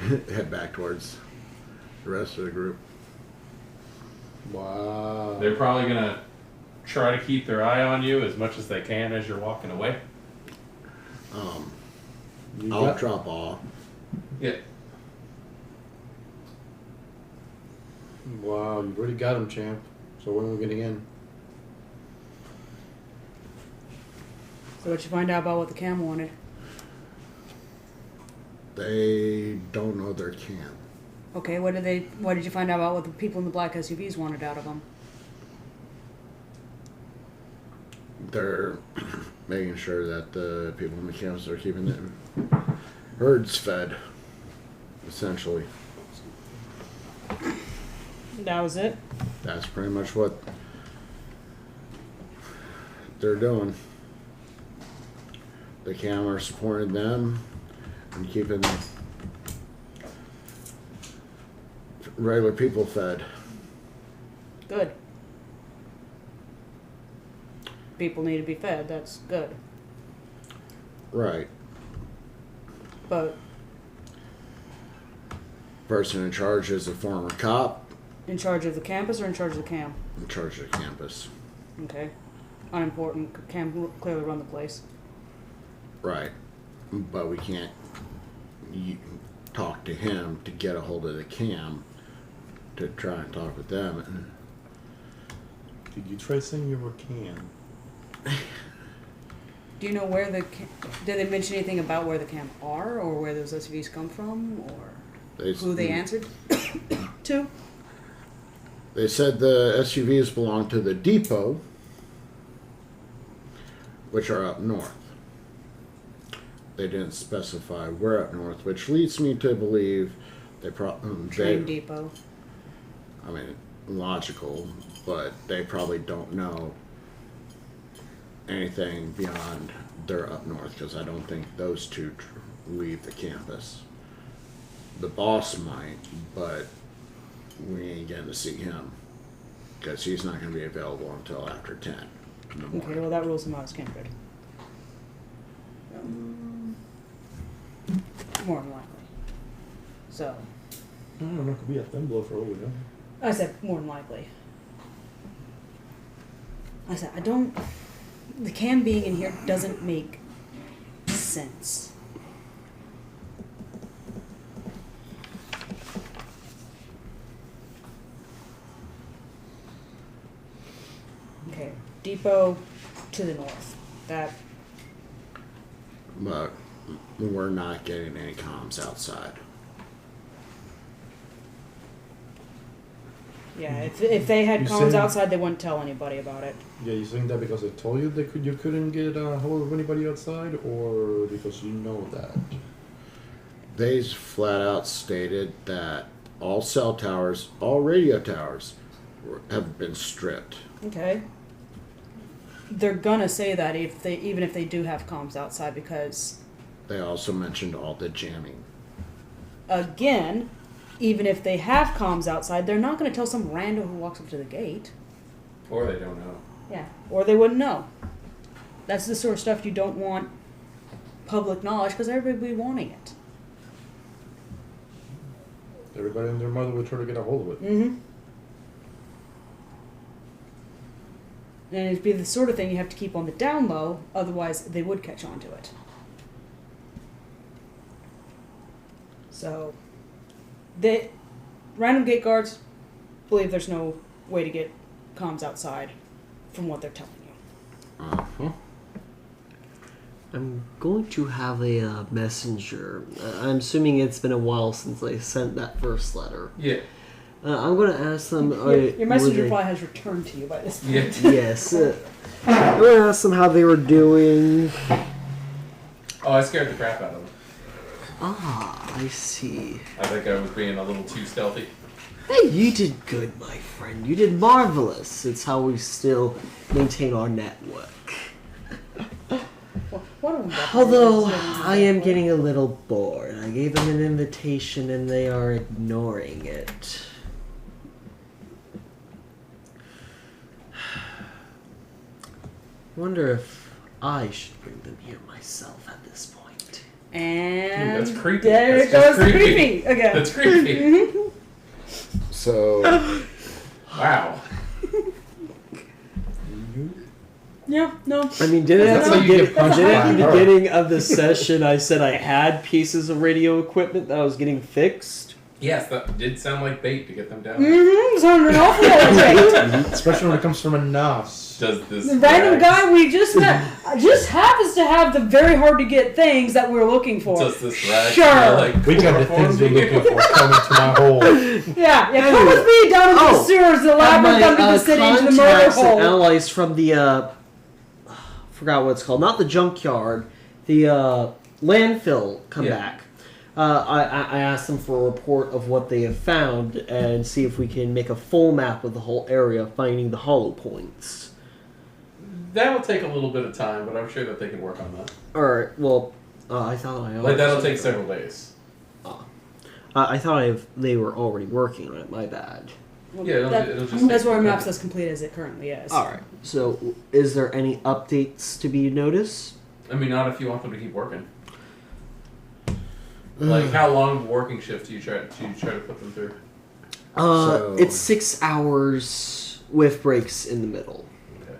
head back towards the rest of the group. Wow. They're probably gonna try to keep their eye on you as much as they can as you're walking away. I'll drop off. Yeah. Wow, you've already got him, champ. So when are we getting in? So what you find out about what the cam wanted? They don't know their camp. Okay, what did you find out about what the people in the black SUVs wanted out of them? They're making sure that the people in the camps are keeping the herds fed, essentially. That was it? That's pretty much what they're doing. The cam are supporting them and keeping regular people fed. Good. People need to be fed, that's good. Right. But Person in charge is a former cop in charge of the campus or in charge of the cam? in charge of the campus. Okay. Unimportant. Cam clearly run the place. Right. But we can't talk to him to get a hold of the cam to try and talk with them. Did you try saying you were can? Do you know where did they mention anything about where the camp are or where those SUVs come from or who they answered to? They said the SUVs belong to the depot, which are up north. They didn't specify where up north, which leads me to believe they probably... Train depot. I mean, logical, but they probably don't know anything beyond their up north, because I don't think those two leave the campus. The boss might, but we ain't getting to see him, because he's not going to be available until after 10 in the morning. Okay, well that rules him out as kindred. More than likely. So, I don't know, it could be a thin blow for all we know. I said more than likely. I said, the cam being in here doesn't make sense. Okay, depot to the north. That, But we're not getting any comms outside. yeah, if they had You comms said- outside, they wouldn't tell anybody about it. Yeah, you saying that because they told you you couldn't get a hold of anybody outside, or because you know that? They flat out stated that all cell towers, all radio towers, have been stripped. Okay. They're gonna say that even if they do have comms outside, because They also mentioned all the jamming. again, even if they have comms outside, they're not gonna tell some rando who walks up to the gate. Or they don't know. Yeah. Or they wouldn't know. That's the sort of stuff you don't want public knowledge, because everybody will be wanting it. Everybody and their mother would try to get a hold of it. Mm-hmm. And it'd be the sort of thing you have to keep on the down low, otherwise they would catch on to it. So, the random gate guards believe there's no way to get comms outside from what they're telling you. Uh-huh. I'm going to have a messenger. I'm assuming it's been a while since I sent that first letter. Yeah. I'm going to ask them... Your messenger probably has returned to you by this point. Yeah. Yes. I'm going to ask them how they were doing. Oh, I scared the crap out of them. Ah, I see. I think I was being a little too stealthy. Hey, you did good, my friend. You did marvelous. It's how we still maintain our network. Although, I am getting a little bored. I gave them an invitation and they are ignoring it. Wonder if I should bring them here myself at this point. And that's creepy. there That's goes just the creepy. creepy again. That's creepy. So Wow. Yeah, no. I mean, didn't That's at how the you get punched by beginning, her. beginning of the session I said I had pieces of radio equipment that I was getting fixed? Yes, that did sound like bait to get them down. Mm-hmm. Sounded an awful lot like Especially when it comes from a NOS. Does this the random rag- guy we just met just happens to have the very hard to get things that we're looking for. Does this rag Sure. smell like We got the things we're looking for coming to my hole. Yeah, come with me down into the sewers, the labyrinth, my under the city, into the murder contacts and hole. allies from the forgot what it's called, not the junkyard, the landfill come Yeah. back. I asked them for a report of what they have found and see if we can make a full map of the whole area, finding the hollow points. That will take a little bit of time, but I'm sure that they can work on that. Alright, well, I thought I Like that'll take several days. I thought they were already working on it, my bad. Yeah, it'll just That's take why our some map's time. as complete as it currently is. Alright, so is there any updates to be noticed? I mean, not if you want them to keep working. Like, how long of a working shift do you try to put them through? So- It's 6 hours with breaks in the middle. Okay.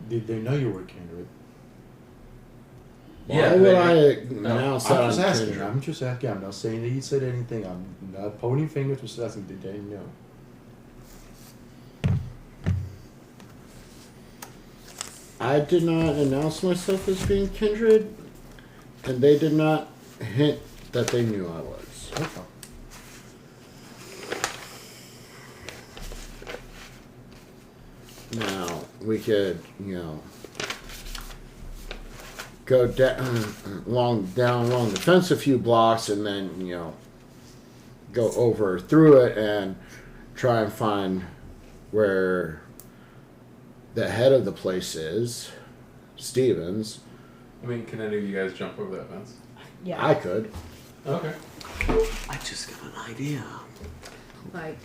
Did they know you were kindred? why would I announce that I'm just on asking. Kindred? I'm just asking. I'm not saying that you said anything. I'm not pointing fingers. I'm just asking. Did they know? I did not announce myself as being kindred, and they did not hint that they knew I was. Okay. Now, we could, go along the fence a few blocks and then, go over through it and try and find where the head of the place is, Stevens. I mean, can any of you guys jump over that fence? Yeah. I could. Okay. I just got an idea. Like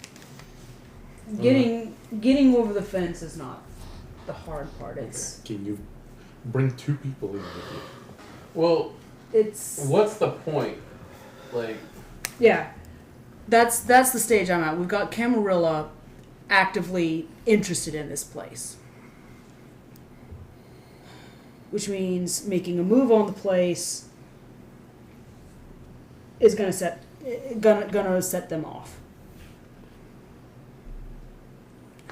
getting over the fence is not the hard part. It's Can you bring two people in with you? Well, it's what's the point? Like, yeah. That's the stage I'm at. We've got Camarilla actively interested in this place. Which means making a move on the place is gonna set them off.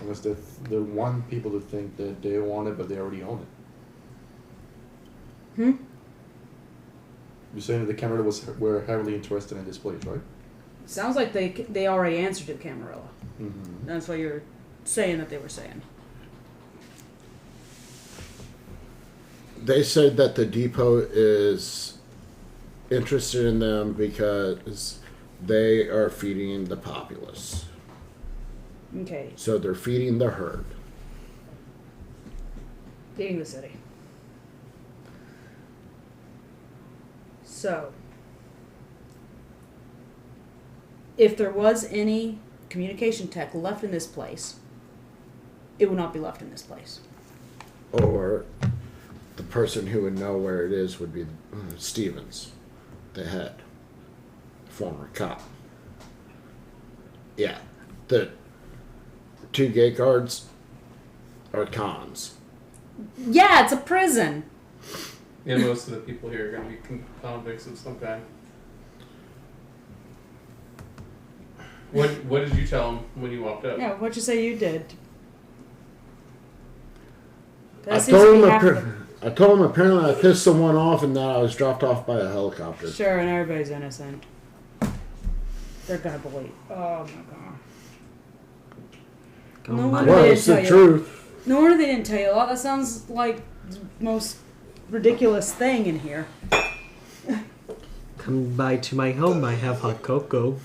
Unless they want people to think that they want it, but they already own it. You're saying that the camera were heavily interested in this place, right? Sounds like they already answered to Camarilla. Mm-hmm. That's what you're saying that they were saying. They said that the depot is interested in them because they are feeding the populace. Okay, So they're feeding the herd. feeding the city. So, if there was any communication tech left in this place, it would not be left in this place. Or the person who would know where it is would be Stevens, the head, former cop. Yeah, the two gate guards are cons. Yeah, it's a prison. yeah, most of the people here are going to be convicts of some kind. What did you tell them when you walked up? Yeah, what'd you say you did? That I seems to told be him. half of it. I told him apparently I pissed someone off and that I was dropped off by a helicopter. Sure, and everybody's innocent. They're gonna believe. Oh my god. No wonder Well, they it's didn't the tell you. truth. No wonder they didn't tell you a lot. That sounds like the most ridiculous thing in here. Come by to my home, I have hot cocoa.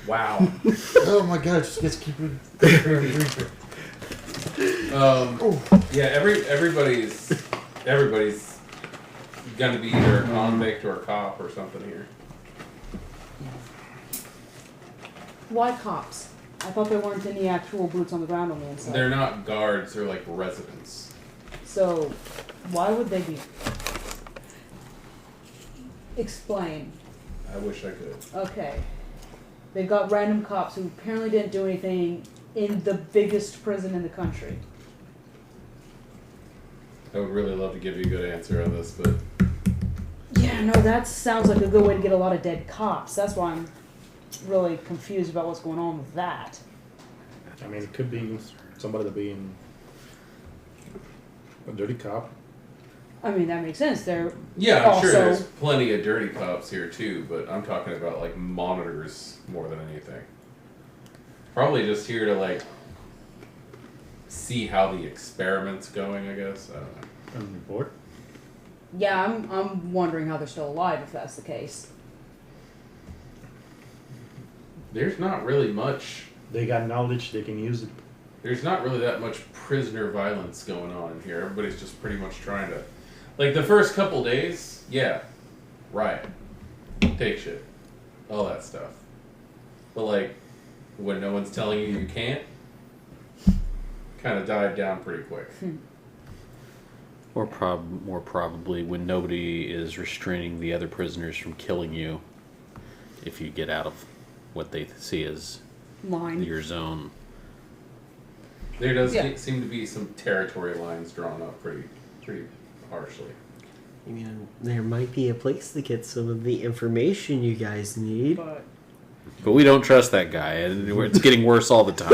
Wow. Oh my god, it just gets keeping. Yeah, everybody's gonna be either a convict or a cop or something here. Why cops? I thought there weren't any actual boots on the ground on the inside. They're not guards; they're like residents. So, why would they be? Explain. I wish I could. Okay. They've got random cops who apparently didn't do anything in the biggest prison in the country. I would really love to give you a good answer on this, but Yeah, no, that sounds like a good way to get a lot of dead cops. That's why I'm really confused about what's going on with that. I mean, it could be somebody that being a dirty cop. I mean, that makes sense. They're yeah, I'm sure also- there's plenty of dirty cops here too. But I'm talking about like monitors more than anything. Probably just here to like see how the experiment's going. I guess. I don't know. On report. Yeah, I'm wondering how they're still alive if that's the case. There's not really much. They got knowledge, they can use it. There's not really that much prisoner violence going on in here. Everybody's just pretty much trying to, like the first couple days, yeah, riot, take shit, all that stuff. But like, when no one's telling you you can't, kind of died down pretty quick. Or more probably when nobody is restraining the other prisoners from killing you if you get out of what they see as Line. your zone. There does Yeah. seem to be some territory lines drawn up pretty harshly. I mean, there might be a place to get some of the information you guys need. But we don't trust that guy, and it's getting worse all the time.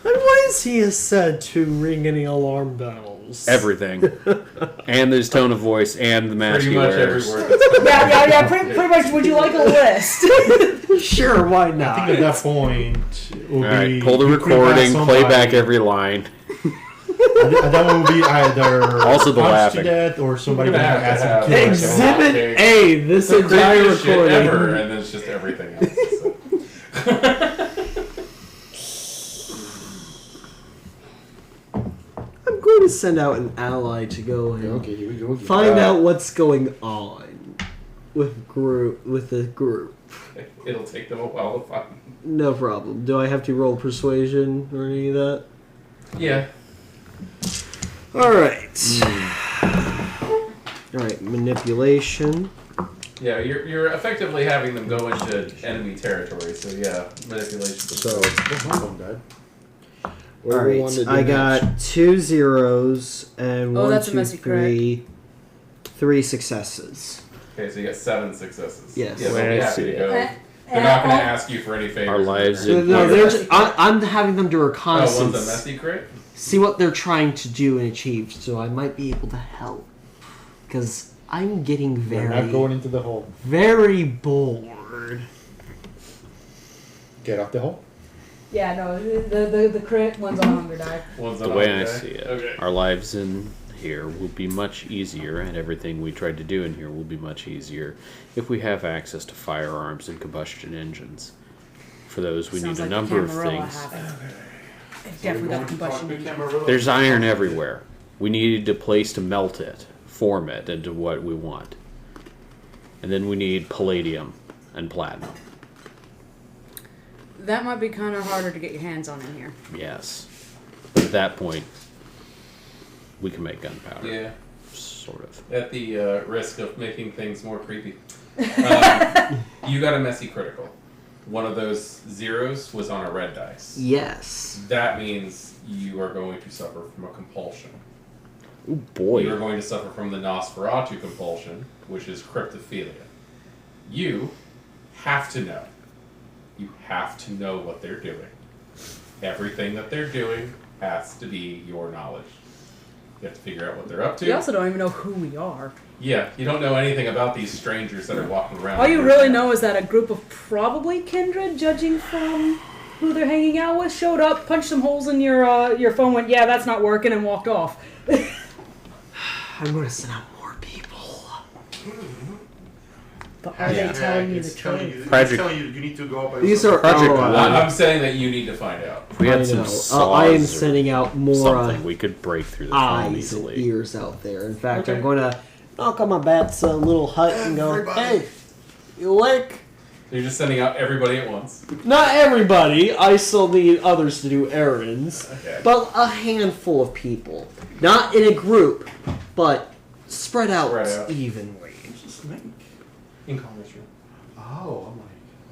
And why is he said to ring any alarm bells? Everything. And his tone of voice, and the mask Pretty he much wears. every word. Yeah. Pretty much. Would you like a list? Sure, why I not? think at that point, it would Alright, be pull the you could ask recording, play somebody- back every line. That one would be either Also the punched laughing. to death or somebody We're gonna gonna have ask to him have to kill himself. Exhibit A, this The entire craziest shit recording. ever, and then it's just everything else. So. I'm going to send out an ally to go and Okay, here we go. again. find out what's going on with the group. It'll take them a while to find. No problem. Do I have to roll persuasion or any of that? Yeah. Alright. Alright, manipulation. Yeah, you're effectively having them go into enemy territory, so yeah, manipulation. So, Oh, my God. what do we want Alright, to do I got next? 2 zeros and Oh, one, that's a two, messy three, 3 successes. Okay, so you got 7 successes. Yes. Yeah, they'll be happy to go. They're And not going to all- ask you for any favors. Our lives in No, here. they're just, I'm having them do Oh, one's a reconnaissance. messy crate? See what they're trying to do and achieve, so I might be able to help. Because I'm getting We're not very, going into the hole. very bored. Get off the hole. Yeah, no. The crit one's on hunger die. One's The on way all I day. see it, Okay. our lives in here will be much easier, and everything we tried to do in here will be much easier if we have access to firearms and combustion engines. For those, we Sounds need a like number of Camarilla things. have it. It's definitely got combustion engine. There's iron everywhere. We needed a place to melt it, form it into what we want. And then we need palladium and platinum. That might be kind of harder to get your hands on in here. Yes. But at that point, we can make gunpowder. Yeah, Sort of. at the risk of making things more creepy. You got a messy critical. One of those zeros was on a red dice. Yes. That means you are going to suffer from a compulsion. Oh boy. You are going to suffer from the Nosferatu compulsion, which is cryptophilia. You have to know. You have to know what they're doing. Everything that they're doing has to be your knowledge. You have to figure out what they're up to. You also don't even know who we are. Yeah, you don't know anything about these strangers that are walking around. All you really know is that a group of probably kindred, judging from who they're hanging out with, showed up, punched some holes in your phone, went, yeah, that's not working, and walked off. I'm going to send out more people. But are they telling you the it's telling truth? you, Project- it's telling you you need to go up by These yourself. are Project oh, One. I'm saying that you need to find out. If we I had some know. saws I am or sending out more something, we could break through the phone eyes and easily. ears out there. In fact, Okay. I'm going to knock on my bat's little hut and go, Everybody. hey, you awake? You're just sending out everybody at once. Not everybody. I still need others to do errands. Okay. But a handful of people. Not in a group, but spread out, Spread out. evenly. snake in Congress room. Oh, I'm like,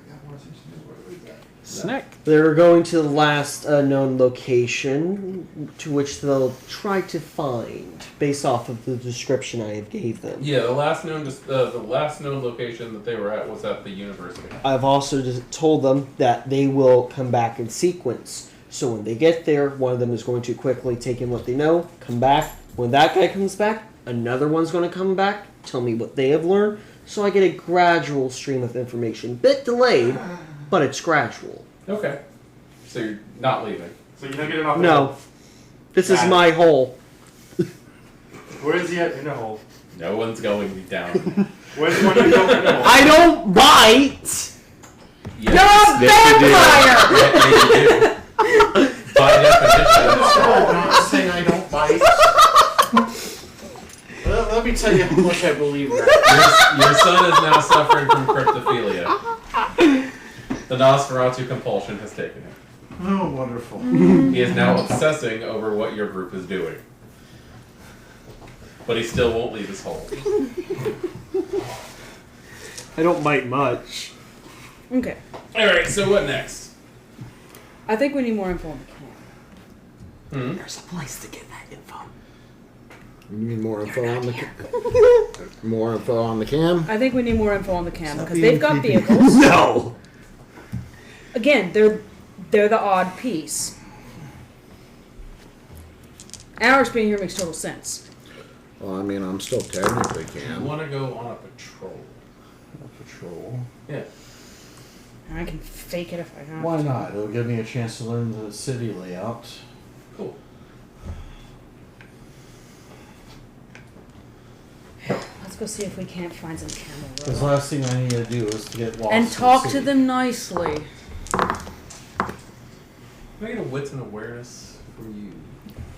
I got more attention. Where is that? Snack. They're going to the last known location, to which they'll try to find, based off of the description I gave them. Yeah, the last known location that they were at was at the university. I've also just told them that they will come back in sequence. So when they get there, one of them is going to quickly take in what they know, come back. When that guy comes back, another one's going to come back, tell me what they have learned. So I get a gradual stream of information. Bit delayed, but it's gradual. Okay. So you're not leaving. So you're not getting off the No. This is Got it. my hole. Where is he at in the hole? No one's going down. Where's the one you go in the hole? I don't bite! Yes. By definition. Oh, not saying I don't bite. Well, let me tell you how much I believe that. Your son is now suffering from cryptophilia. The Nosferatu compulsion has taken him. Oh, wonderful. He is now obsessing over what your group is doing. But he still won't leave his hole. I don't bite much. Okay. Alright, so what next? I think we need more info on the camp. There's a place to get that info. You need more info on the more info on the cam. I think we need more info on the camp because they've got vehicles. No! Again, they're the odd piece. Ours being here makes total sense. Well, I mean, I'm still technically You cam. want to go on a patrol. Patrol. Yeah. And I can fake it if I have Why to. not? It'll give me a chance to learn the city layout. Cool. Let's go see if we can't find some camel Because road. last thing I need to do is to get lost. And in the talk to city. them nicely. Can I get a wits and awareness from you?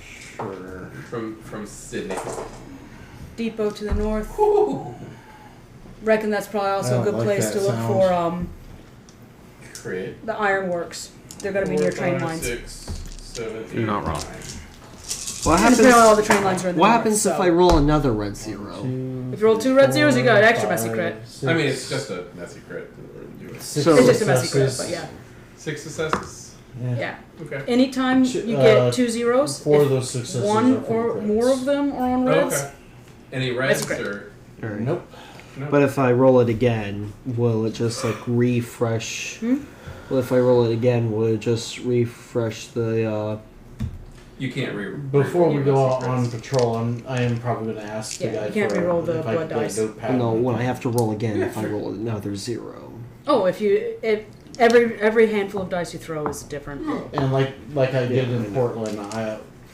Sure. From Sydney. Depot to the north. Woo! Reckon that's probably I also a don't good like place that to look sound. for Crit. the ironworks. They're gonna be near train 4, 5, lines. 6, 7, You're not 8, wrong. 9. What And happens, apparently all the train lines are in the what north, happens so. if I roll another red zero? If you roll 2 red zeros, you got an extra messy crit. I mean, it's just a messy crit. Do it. So- It's just a messy crit, but yeah. 6 successes. Yeah. Okay. Anytime you get 2 zeros, 4 if of those successes one are from or crits. more of them are on reds, Okay. Any reds That's or Alright. Nope. no? But if I roll it again, will it just like refresh? Well, if I roll it again, will it just refresh the? You can't Before we go messy out on crits. patrol, I am probably going to ask the Yeah, guy you can't for re-roll the if I blood could get a dice. notepad. No, when I have to roll again, Yeah, if I sure. roll another zero. oh, if every handful of dice you throw is different. And like I did in Portland,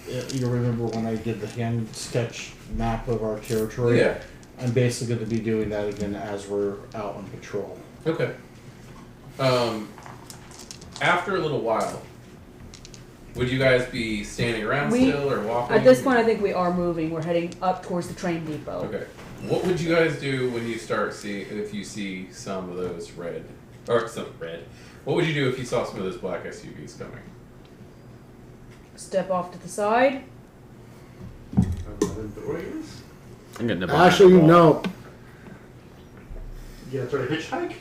you remember when I did the hand sketch map of our territory? Yeah. I'm basically going to be doing that again as we're out on patrol. Okay. After a little while, would you guys be standing around We- still or walking? At this point, I think we are moving. We're heading up towards the train depot. Okay. What would you guys do when you if you see some of those red, or some red? What would you do if you saw some of those black SUVs coming? Step off to the side. I'm getting the Actually, no. You gonna try to hitchhike?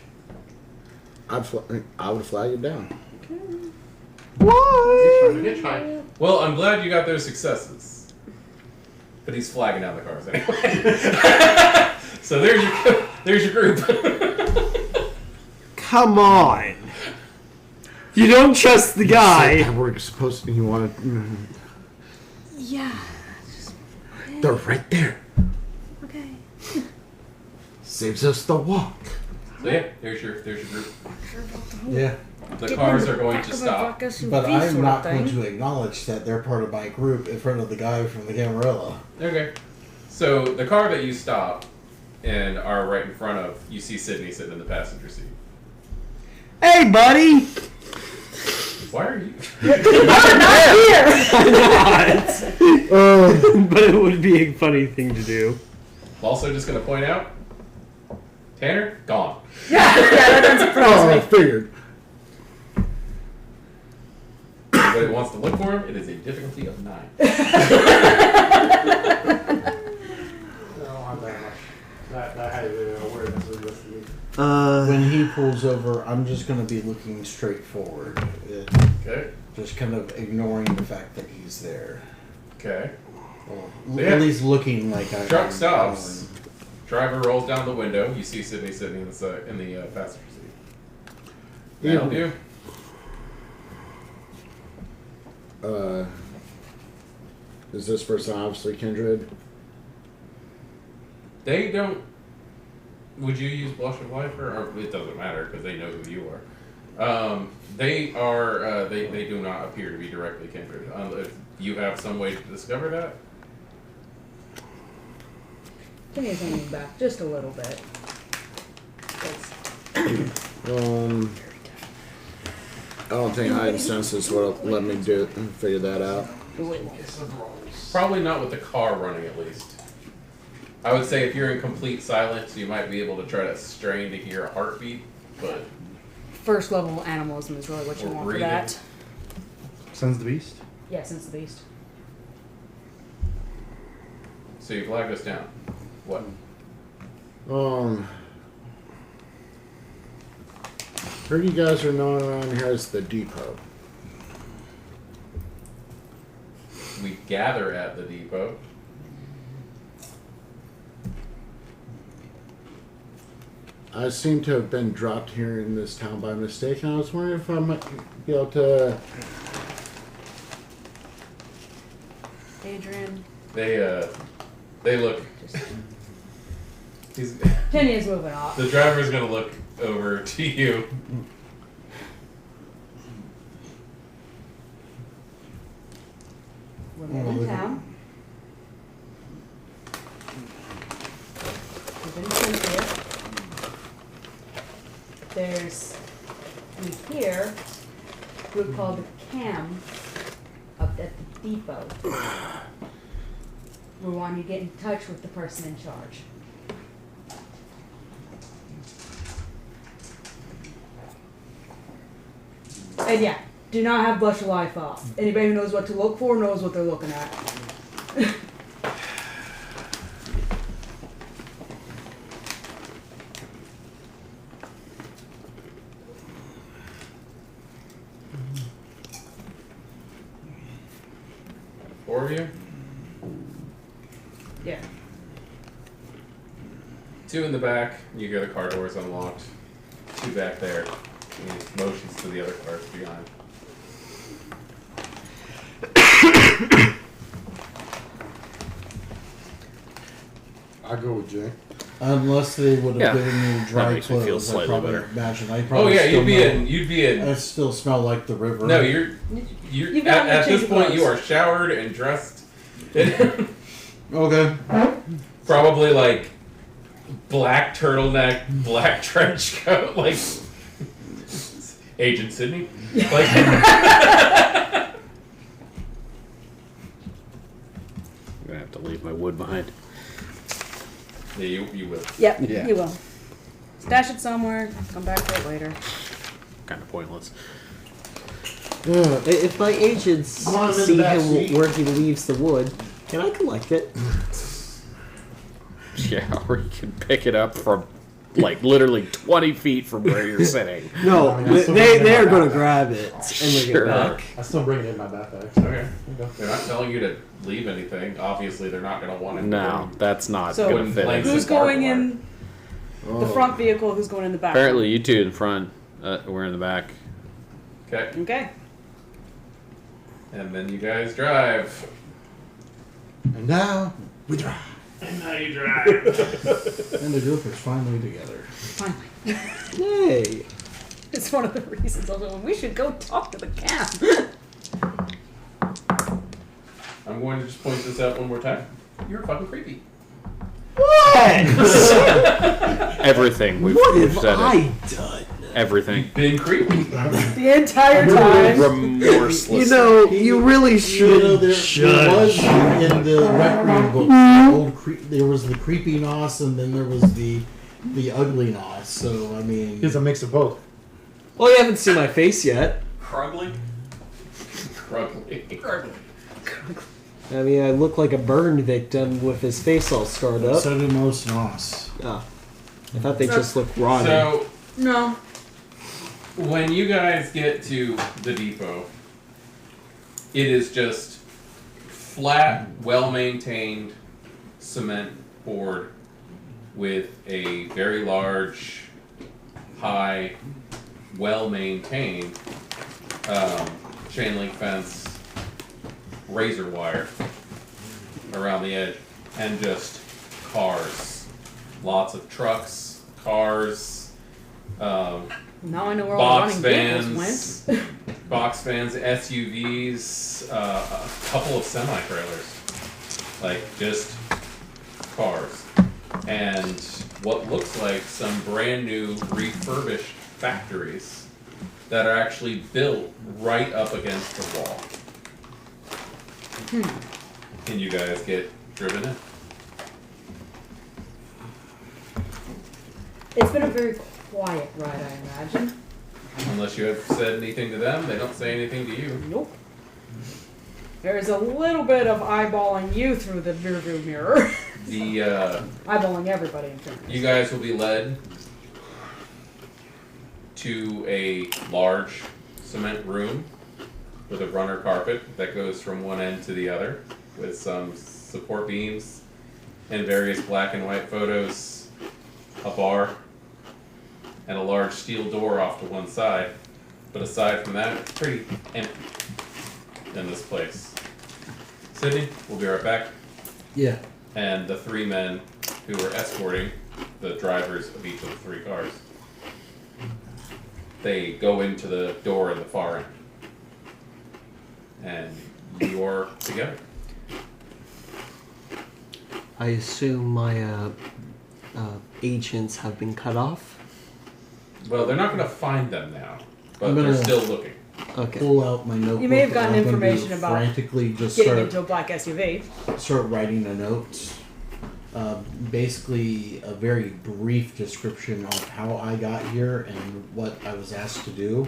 I would flag it down. You're trying to hitchhike. Well, I'm glad you got those successes. But he's flagging down the cars anyway. So there's your group. Come on! You don't trust the guy. We're supposed to. You want to? Yeah. They're right there. Okay. Saves us the walk. So yeah, there's your group. Yeah. The cars are going to stop. But I'm not going to acknowledge that they're part of my group in front of the guy from the Gamarilla. Okay. So the car that you stop and are right in front of, you see Sydney sitting in the passenger seat. Hey, buddy! Why are you? But it would be a funny thing to do. Also, just gonna point out, Tanner gone. Yeah, that doesn't surprise Oh, I me. figured. Anybody wants to look for him, it is a difficulty of 9. No, I'm very much. That had a pulls over, I'm just going to be looking straight forward. Okay. Just kind of ignoring the fact that he's there. Okay. Well, Yeah. at least looking like I'm. Truck stops. Driver rolls down the window. You see Sydney sitting in the passenger seat. Can I help you? Is this person obviously kindred? They don't. Would you use Blush of Life, or it doesn't matter because they know who you are. They are. They do not appear to be directly kindred. If you have some way to discover that. Kenny's leaning back just a little bit. I don't think heightened senses will let me figure that out. Probably not with the car running, at least. I would say if you're in complete silence, you might be able to try to strain to hear a heartbeat, but First level animalism is really what you Or want breathing. for that. Sense the beast. Yeah, since the beast. so you flag us down. What? Heard you guys are known around here as the depot. We gather at the depot. I seem to have been dropped here in this town by mistake, and I was wondering if I might be able to. Adrian. They look. He's, Kenny is moving off. the driver's gonna look over to you. We're in town. We've been sent here. There's we hear a group called the CAM up at the depot. We want you to get in touch with the person in charge. And yeah, do not have Blush of Life off. Anybody who knows what to look for knows what they're looking at. Four of you? Yeah. Two in the back. You get the car doors unlocked. Two back there. And he motions to the other cars behind. I go with Jay. Unless they would have Yeah. given me That dry makes me feel clothes, I slightly probably better. imagine I Oh probably yeah, still you'd be in. I still smell like the river. No, you're You've got at to change this your point you clothes. are showered and dressed. Okay. Probably like black turtleneck, black trench coat, like Agent Sydney. Like I'm gonna have to leave my wood behind. yeah, you will. Yep, Yeah. you will. Stash it somewhere. Come back for it later. Kind of pointless. If my agents Come on, in the see back him seat. where he leaves the wood, can I collect it? Yeah, or you can pick it up from like literally 20 feet from where you're sitting. No, I mean, I still they're have going my to grab it and bring Sure. it back. I still bring it in my backpack. Okay. They're not telling you to leave anything. Obviously, they're not going to want it. No, that's not So- gonna fit. Wouldn't in. Who's going in Oh. the front vehicle? Who's going in the back? Apparently, you two in front. We're in the back. Okay. Okay. And then you guys drive. And now we drive. And now you drive. And the group is finally together. Finally. Hey. It's one of the reasons also we should go talk to the camp. I'm going to just point this out one more time. You're fucking creepy. Everything we've What we've have said. I done? Everything. Been creepy. The entire time. Remorseless. You know, you really You know, should. there was in the Requiem book, the old there was the creepy Nos and then there was the ugly Nos. So, I mean. He's a mix of both. Well, you haven't seen my face yet. Crugly. Crugly. I mean, I look like a burn victim with his face all scarred up. So do most Nos. Ah, I thought they just looked rotten. So, No. When you guys get to the depot, it is just flat, well-maintained cement board with a very large, high, well-maintained chain link fence, razor wire around the edge, and just cars. Lots of trucks, cars, Now I know where all the box running vehicles vans, went. box vans, SUVs, a couple of semi-trailers. Like, just cars. And what looks like some brand new refurbished factories that are actually built right up against the wall. And you guys get driven in. It's been a very quiet ride, I imagine. Unless you have said anything to them, they don't say anything to you. Nope. There's a little bit of eyeballing you through the rearview mirror. The Eyeballing everybody in front of you guys will be led to a large cement room with a runner carpet that goes from one end to the other, with some support beams and various black and white photos, a bar, and a large steel door off to one side. But aside from that, it's pretty empty in this place. Sydney, we'll be right back. Yeah. And the three men who were escorting the drivers of each of the three cars, they go into the door in the far end. And you're together. I assume my agents have been cut off. Well, they're not going to find them now, but I'm they're gonna- still looking. Okay. Pull out my notebook. You may have gotten and I'm gonna do information about frantically just getting start into a black SUV. writing a note. Basically, a very brief description of how I got here and what I was asked to do.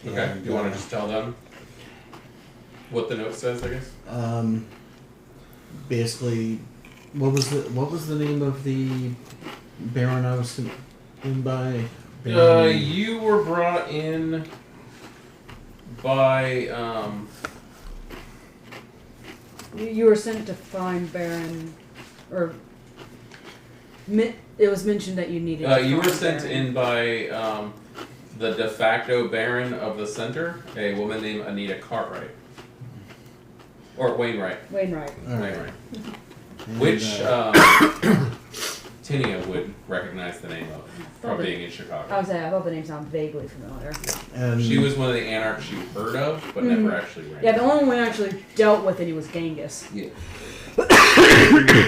Okay, And, do you want to just tell them what the note says, I guess? Basically, what was the name of the Baron I was in by? You were brought in by, You were sent to find Baron, or it was mentioned that you needed. To you were find sent Baron. in by the de facto Baron of the center, a woman named Anita Cartwright. Or Wainwright. Wainwright. All right. Wainwright. And, Which Tinia would recognize the name of from being in Chicago. I was saying, I thought the name sounded vaguely familiar. and She was one of the anarchs you heard of, but never actually ran. Yeah, the only one we actually dealt with it was Genghis. Yeah.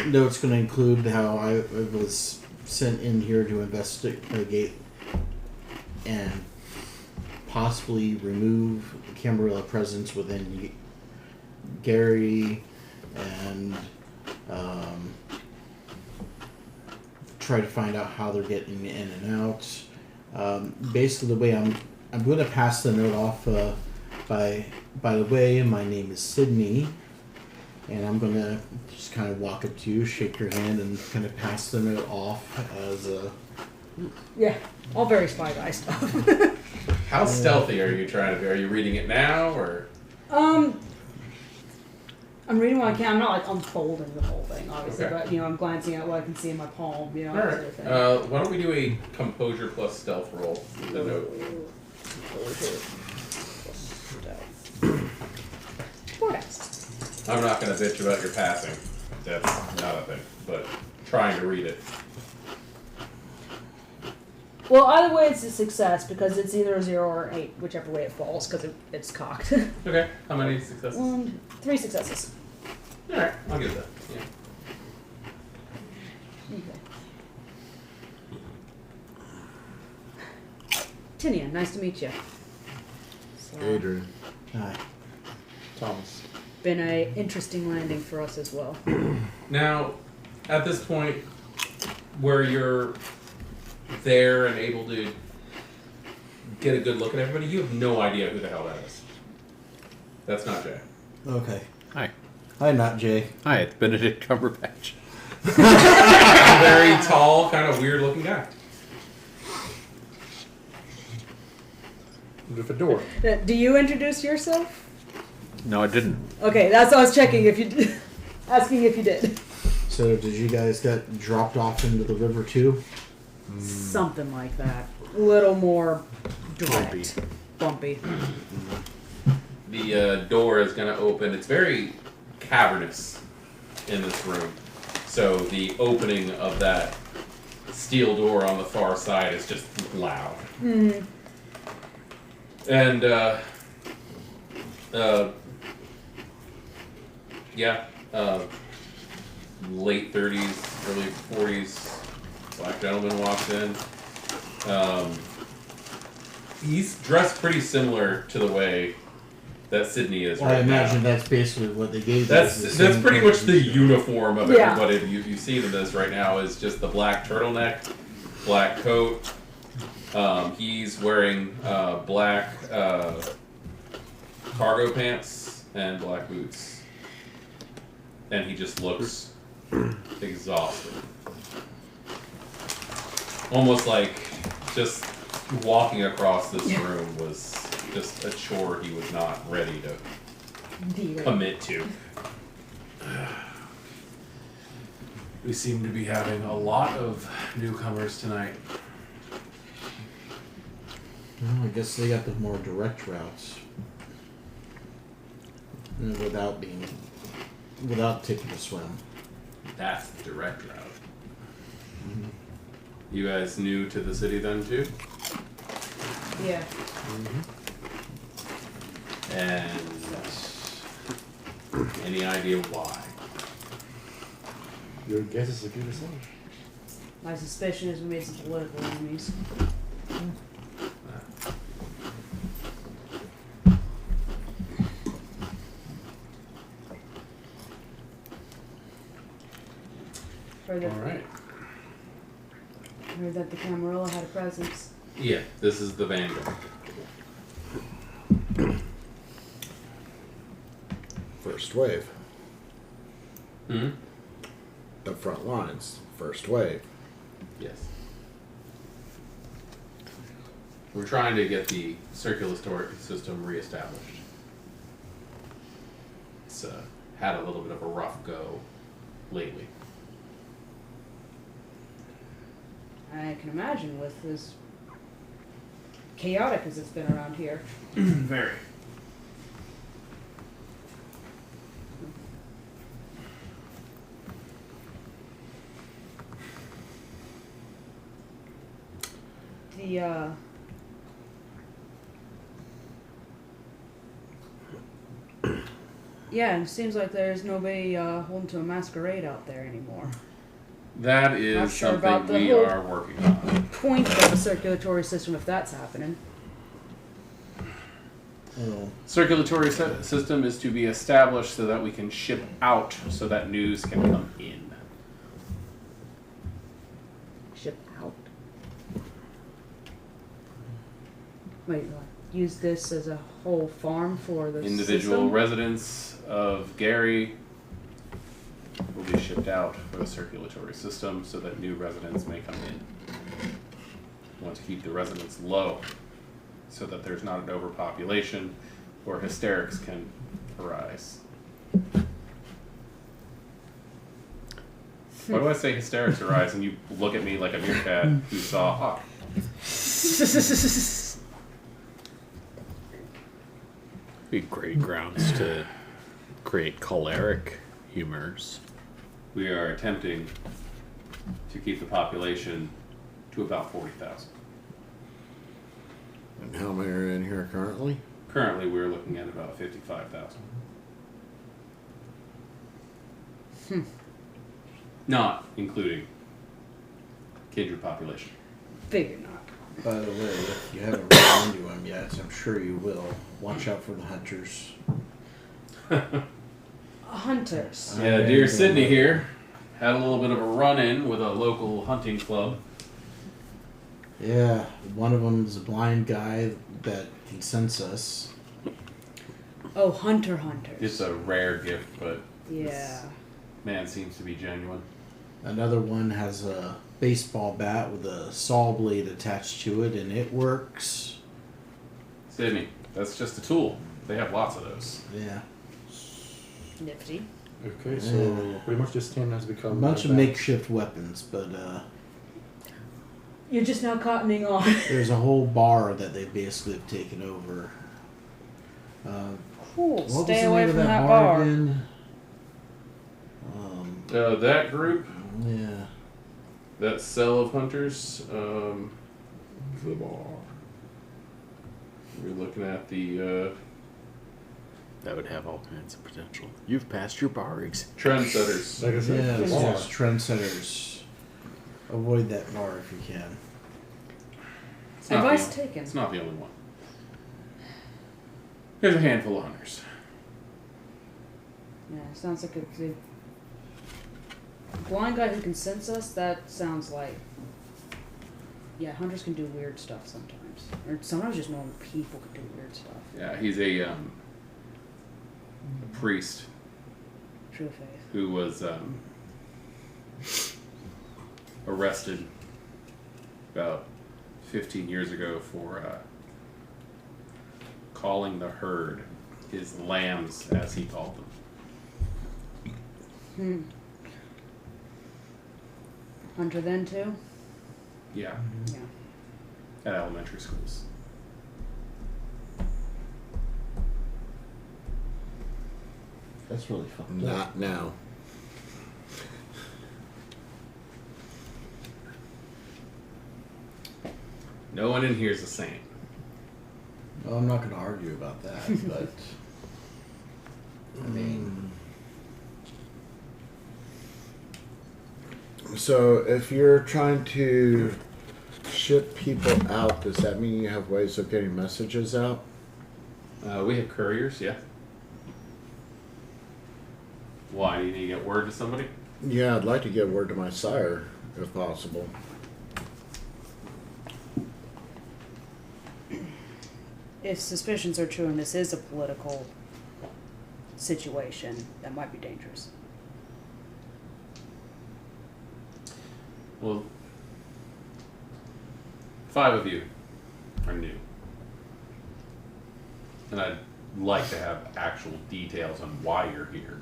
note's going to include how I was sent in here to investigate and possibly remove the Camarilla presence within Gary and try to find out how they're getting in and out. Basically, the way I'm going to pass the note off by the way, my name is Sydney. And I'm going to just kind of walk up to you, shake your hand, and kind of pass the note off as a... Yeah, all very spy guy stuff. How stealthy are you trying to be? Are you reading it now, or? I'm reading what I can. I'm not like unfolding the whole thing, obviously, Okay. but I'm glancing at what I can see in my palm, that Alright. sort of thing. Why don't we do a composure plus stealth roll with the note? 4 dice. I'm not going to bitch about your passing. That's not a thing. But trying to read it. Well, either way, it's a success because it's either a 0 or an 8, whichever way it falls, because it's cocked. Okay. How many successes? 3 successes. Alright, I'll give that. Yeah. Okay. Tinian, nice to meet you. So, Adrian. Hi. Thomas. been a interesting landing for us as well. Now, at this point, where you're there and able to get a good look at everybody, you have no idea who the hell that is. That's not Jay. Okay. Hi. Hi, not Jay. Hi, it's Benedict Cumberbatch. A very tall, kind of weird-looking guy. With a door. Do you introduce yourself? No, I didn't. Okay, that's what I was checking if you did. Asking if you did. So did you guys get dropped off into the river too? Something like that. A little more direct. Bumpy. The door is going to open. It's very cavernous in this room. So the opening of that steel door on the far side is just loud. Mm. And, late 30s, early 40s, black gentleman walks in. He's dressed pretty similar to the way that Sydney is Well, right I imagine now. that's basically what they gave. That's pretty much the uniform of Yeah. everybody you see in this right now is just the black turtleneck, black coat. He's wearing black cargo pants and black boots, and he just looks exhausted. Almost like just walking across this room was just a chore he was not ready to commit to. We seem to be having a lot of newcomers tonight. Well, I guess they got the more direct routes. Without taking a swim. That's the direct route. You guys new to the city then too? Yeah. And any idea why? Your guess is as good as mine. My suspicion is we made some political enemies. Heard that, Alright. heard that the Camarilla had a presence. Yeah, this is the Vanguard. First wave. Hmm? The front lines. First wave. Yes. We're trying to get the circulatory system reestablished. It's had a little bit of a rough go lately. I can imagine with as chaotic as it's been around here. Very. The yeah, and it seems like there's nobody holding to a masquerade out there anymore. That is Not sure about something the we whole- are working on. Point of a circulatory system if that's happening. Oh, Circulatory system is to be established so that we can ship out so that news can come in. Ship out. Wait, what? Use this as a whole farm for the Individual system? residents of Gary will be shipped out for the circulatory system so that new residents may come in. We want to keep the residents low so that there's not an overpopulation or hysterics can arise. Why do I say hysterics arise and you look at me like a meerkat who saw a hawk? Be great grounds to create choleric humors. We are attempting to keep the population to about 40,000. And how many are in here currently? Currently, we're looking at about 55,000. Not including kindred population. Figure not. by the way, if you haven't run into him yet, I'm sure you will. Watch out for the hunters. Hunters. Yeah, dear Sydney here had a little bit of a run-in with a local hunting club. Yeah, one of them is a blind guy that can sense us. Oh, hunters. It's a rare gift, but Yeah. man seems to be genuine. Another one has a baseball bat with a saw blade attached to it, and it works. Sydney, that's just a tool. They have lots of those. Yeah. Nifty. Okay, so pretty much this town has become A bunch of advanced. makeshift weapons, but You're just now cottoning on. there's a whole bar that they basically have taken over. Cool. What was Stay the away name from of that bar. again? That group, Yeah. that cell of hunters, The bar. we're looking at the That would have all kinds of potential. You've passed your bar exam. trendsetters. Like I said, Yeah, the this bar. is trendsetters. Avoid that bar if you can. It's not the Advice only- taken. It's not the only one. There's a handful of hunters. Yeah, sounds like a blind guy who can sense us. That sounds like. Yeah, hunters can do weird stuff sometimes, or sometimes just normal people can do weird stuff. Yeah, he's a priest True faith. who was arrested about 15 years ago for calling the herd his lambs, as he called them. Hunter then too. Yeah, Yeah. at elementary schools. That's really fucked up. Not now. No one in here is a saint. Well, I'm not going to argue about that, but I mean, So if you're trying to ship people out, does that mean you have ways of getting messages out? We have couriers, yeah. Why? You need to get word to somebody? Yeah, I'd like to get word to my sire, if possible. If suspicions are true and this is a political situation, that might be dangerous. Well, 5 of you are new. And I'd like to have actual details on why you're here.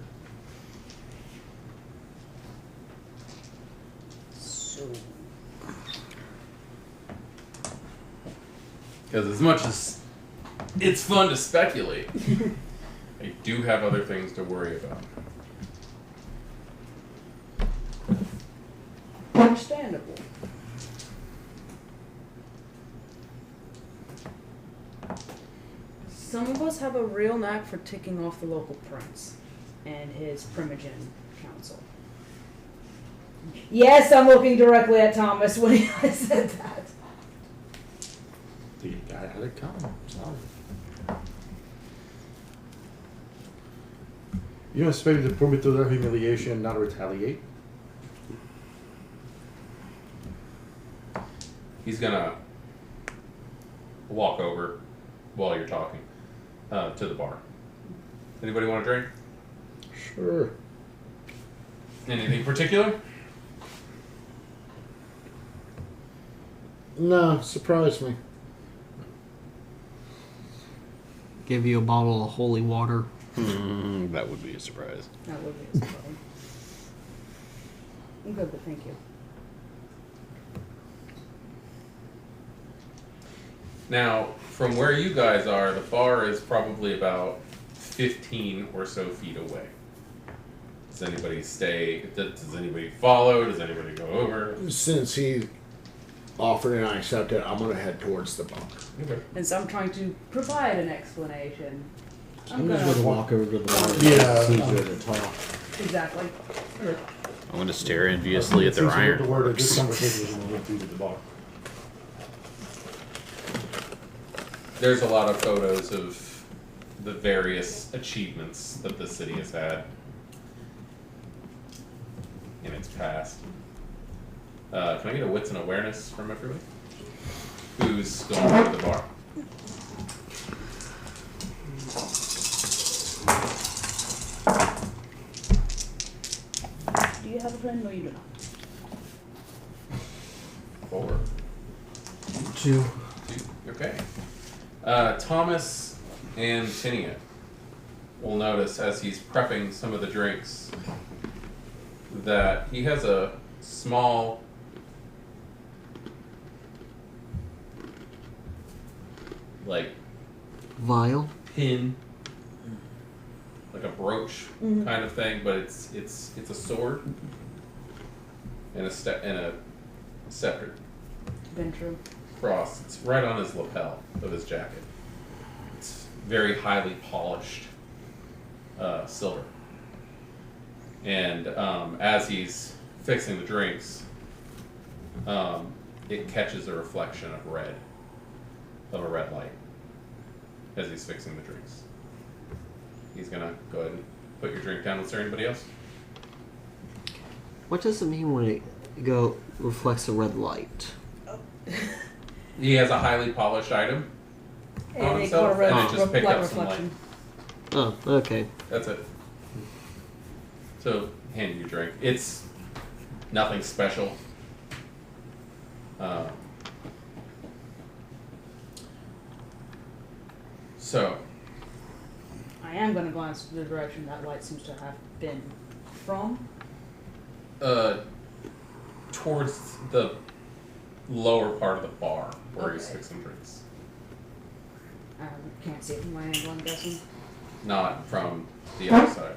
So, Because as much as it's fun to speculate, I do have other things to worry about. understandable. Some of us have a real knack for ticking off the local prince and his Primogen council. Yes, I'm looking directly at Thomas when I said that. The guy had it coming. Sorry. You don't expect me to put me through that humiliation and not retaliate? He's gonna walk over while you're talking to the bar. Anybody want a drink? Sure. Anything particular? No, surprise me. Give you a bottle of holy water. That would be a surprise. That would be a surprise. I'm good, but thank you. Now, from where you guys are, the bar is probably about 15 or so feet away. Does anybody stay? Does anybody follow? Does anybody go over? Since he offered and I accepted, I'm going to head towards the bar. Okay. And so I'm trying to provide an explanation. I'm I'm just going to gonna walk over to the bar. Yeah. See good to talk. exactly. I'm going to stare enviously at their Since you wrote the word that this ironworks. conversation is going to through to the bar. There's a lot of photos of the various achievements that the city has had in its past. Can I get a wits and awareness from everybody? Who's going to the bar? Do you have a friend? No, you do not. 4. 2. 2. Okay. Thomas and Tinia will notice as he's prepping some of the drinks that he has a small Vial. pin, like a brooch kind of thing, but it's a sword and a scepter Been true. cross. It's right on his lapel of his jacket. It's very highly polished silver. And as he's fixing the drinks, it catches a reflection of a red light as he's fixing the drinks. He's gonna go ahead and put your drink down. Was there anybody else? What does it mean when it reflects a red light? He has a highly polished item on And it himself, got a red and it just picked light up some light. reflection. Oh, okay. That's it. So, hand you your drink. It's nothing special. So, I am going to glance the direction that light seems to have been from. towards the lower part of the bar where he's Okay. fixing drinks. Can't see it from my angle, I'm guessing. Not from the other side.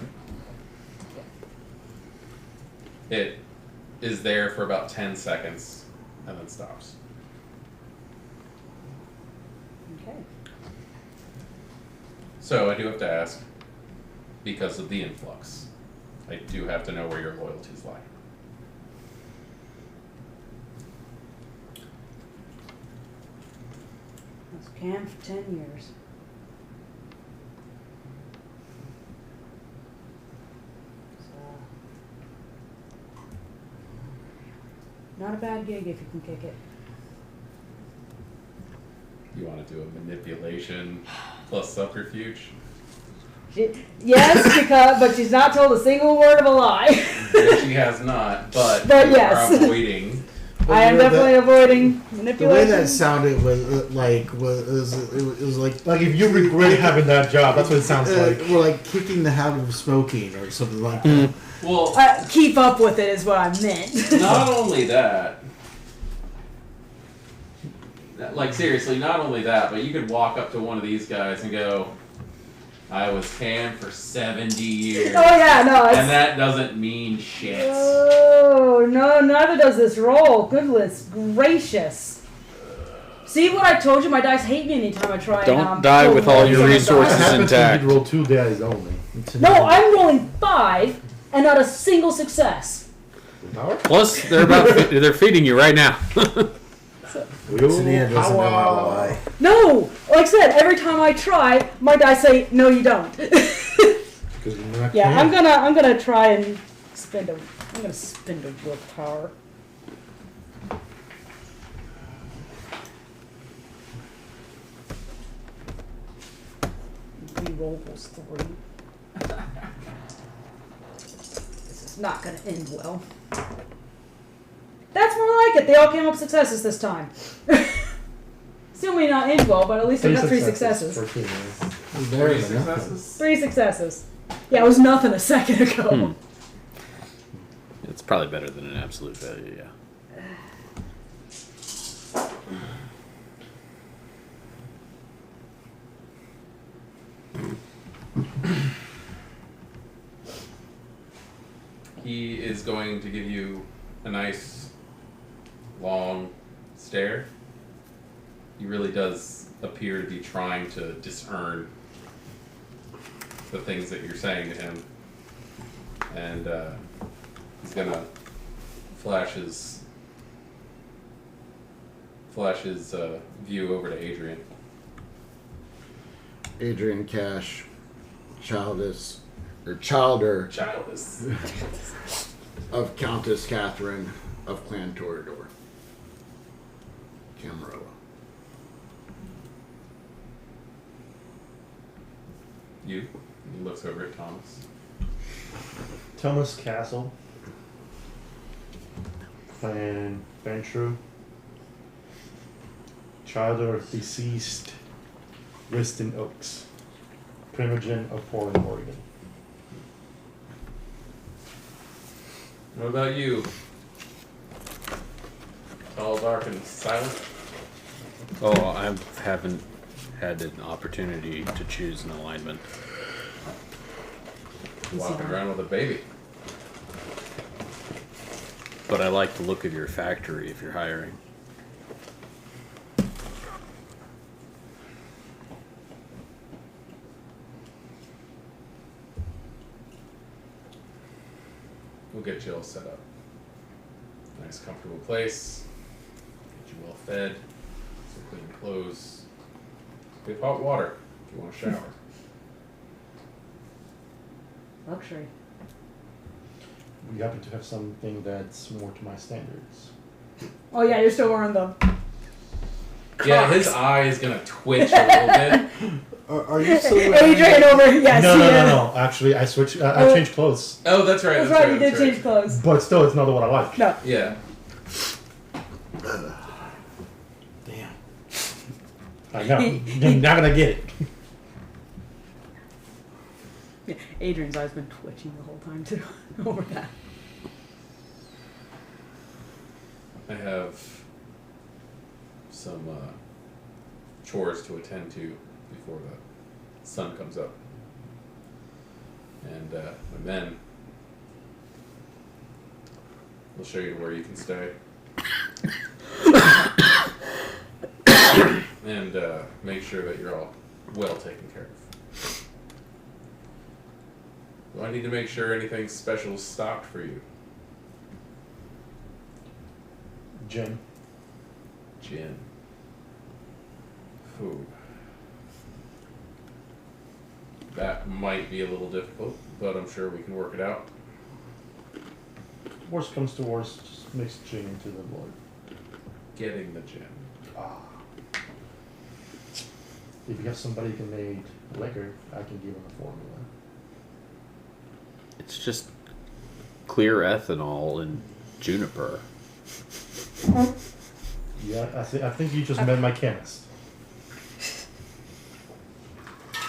It is there for about 10 seconds and then stops. Okay. So I do have to ask, because of the influx, I do have to know where your loyalties lie. I was canned for 10 years. So, not a bad gig if you can kick it. You want to do a manipulation plus subterfuge? Yes, but she's not told a single word of a lie. No, she has not, but you yes. are avoiding. I am definitely avoiding The manipulation. way that sounded was it was like Like if you regret having that job, that's what it sounds like. we're like kicking the habit of smoking or something like that. Well, Keep up with it is what I meant. not only that, like seriously, not only that, but you could walk up to one of these guys and go, I was canned for 70 years. Oh yeah, no. It's, And that doesn't mean shit. oh no, neither does this roll. Goodness gracious. See what I told you? My dice hate me anytime I try. Don't die with all your What resources happens intact. when you roll 2 dice only? No, I'm rolling 5 and not a single success. Power? Plus, they're feeding you right now. Sania doesn't know how to lie. No, like I said, every time I try, my dice say no, you don't. Because you're not Yeah, canned. I'm gonna try and spend a willpower. Reroll was 3. This is not gonna end well. That's more like it. They all came up successes this time. Still may not end well, but at least I got 3 successes. 14, yeah. Better 3 than nothing. successes? 3 successes. Yeah, it was nothing a second ago. It's probably better than an absolute failure, yeah. He is going to give you a nice, long stare. He really does appear to be trying to discern the things that you're saying to him. And he's gonna flash his view over to Adrian. Adrian Cash, childer Childless. of Countess Catherine of Clan Torador. Camarilla. You? He looks over at Thomas. Thomas Castle. Clan Ventru. Child of deceased Weston Oaks, Primogen of Portland, Oregon. What about you? Tall, dark, and silent? Oh, I haven't had an opportunity to choose an alignment. Walking around with a baby. But I like the look of your factory if you're hiring. We'll get you all set up. Nice, comfortable place. Get you well fed. Some clean clothes. We have hot water if you want to shower. Luxury. We happen to have something that's more to my standards. Oh yeah, you're still wearing them. Yeah, his eye is gonna twitch a little bit. Are you still Adrian over. Yes. No. Actually, I switched. I changed clothes. Oh, that's right. That's right. You did change clothes. But still, it's not what I like. No. Yeah. Damn. I know. You're not gonna get it. Yeah, Adrian's eye's been twitching the whole time too over that. I have some chores to attend to before the sun comes up. And then we'll show you where you can stay. And make sure that you're all well taken care of. Do I need to make sure anything special is stocked for you? Gin. Gin. Ooh. That might be a little difficult, but I'm sure we can work it out. Worst comes to worst, just mix gin into the blood. Getting the gin. If you have somebody who can make liquor, I can give them a formula. It's just clear ethanol and juniper. Yeah, I think you just met my chemist.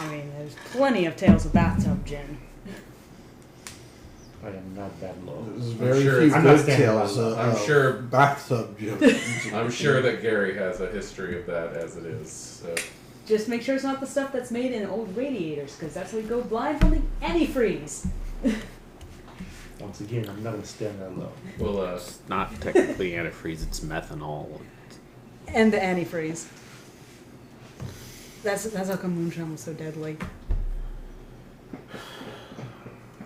I mean, there's plenty of tales of bathtub gin. I am not that low. There's very sure few it's- I'm not good standing tales. by that. I'm sure- bathtub jokes. I'm sure that Gary has a history of that as it is. So. Just make sure it's not the stuff that's made in old radiators, because that's how we go blind from the antifreeze. Once again, I'm not gonna stand that low. Well, It's not technically antifreeze, it's methanol. And the antifreeze. That's how come moonshine was so deadly.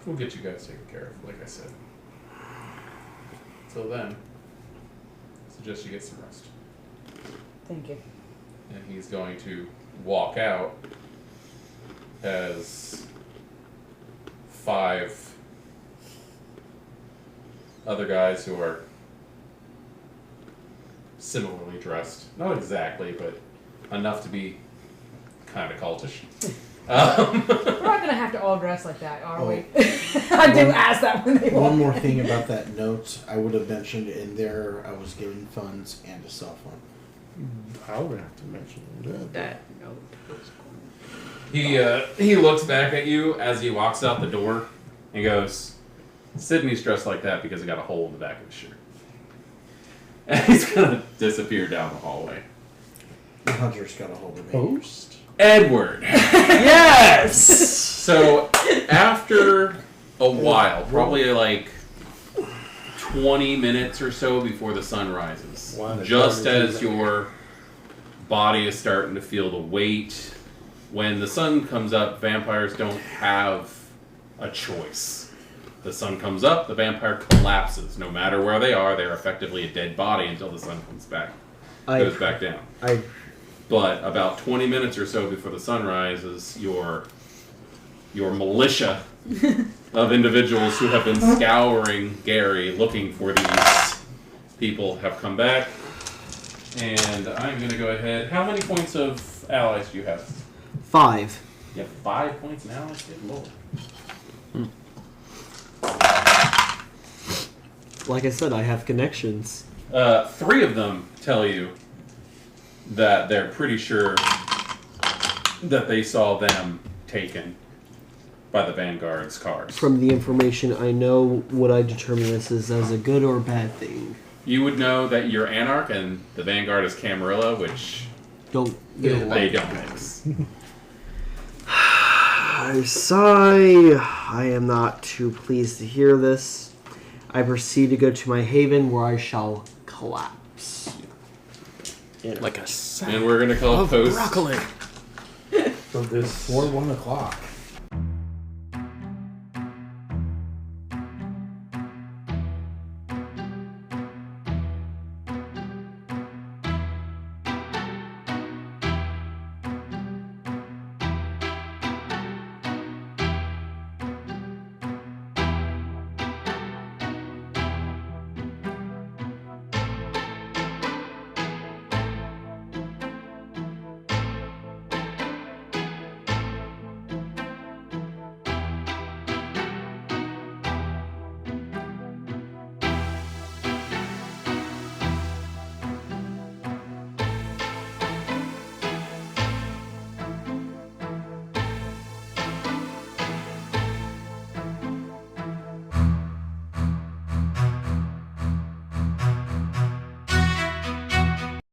we'll get you guys taken care of, like I said. Till then, I suggest you get some rest. Thank you. And he's going to walk out as 5 other guys who are similarly dressed. Not exactly, but enough to be kind of cultish. We're not gonna have to all dress like that, are Oh. we? I do ask that when they walk. One more thing about that note, I would have mentioned in there I was given funds and a cell phone. I would have to mention that. That note. He looks back at you as he walks out the door and goes, Sydney's dressed like that because he got a hole in the back of his shirt. And he's gonna disappear down the hallway. The hunter's got a hold of me. Post? Edward. Yes! So after a while, probably like 20 minutes or so before the sun rises, Wow, just that's as your body is starting to feel the weight, when the sun comes up, vampires don't have a choice. The sun comes up, the vampire collapses. No matter where they are, they're effectively a dead body until the sun comes back, goes back down. But about 20 minutes or so before the sun rises, your militia of individuals who have been scouring Gary looking for these people have come back. And I'm going to go ahead. How many points of allies do you have? 5. You have 5 points in allies? Good lord. Like I said, I have connections. 3 of them tell you that they're pretty sure that they saw them taken by the Vanguard's cars. From the information I know, would I determine this as a good or bad thing? You would know that you're Anarch and the Vanguard is Camarilla, which Don't they don't mix. I sigh. I am not too pleased to hear this. I proceed to go to my haven where I shall collapse. Like a sack And we're gonna call it of post. broccoli. So this. For 1 o'clock.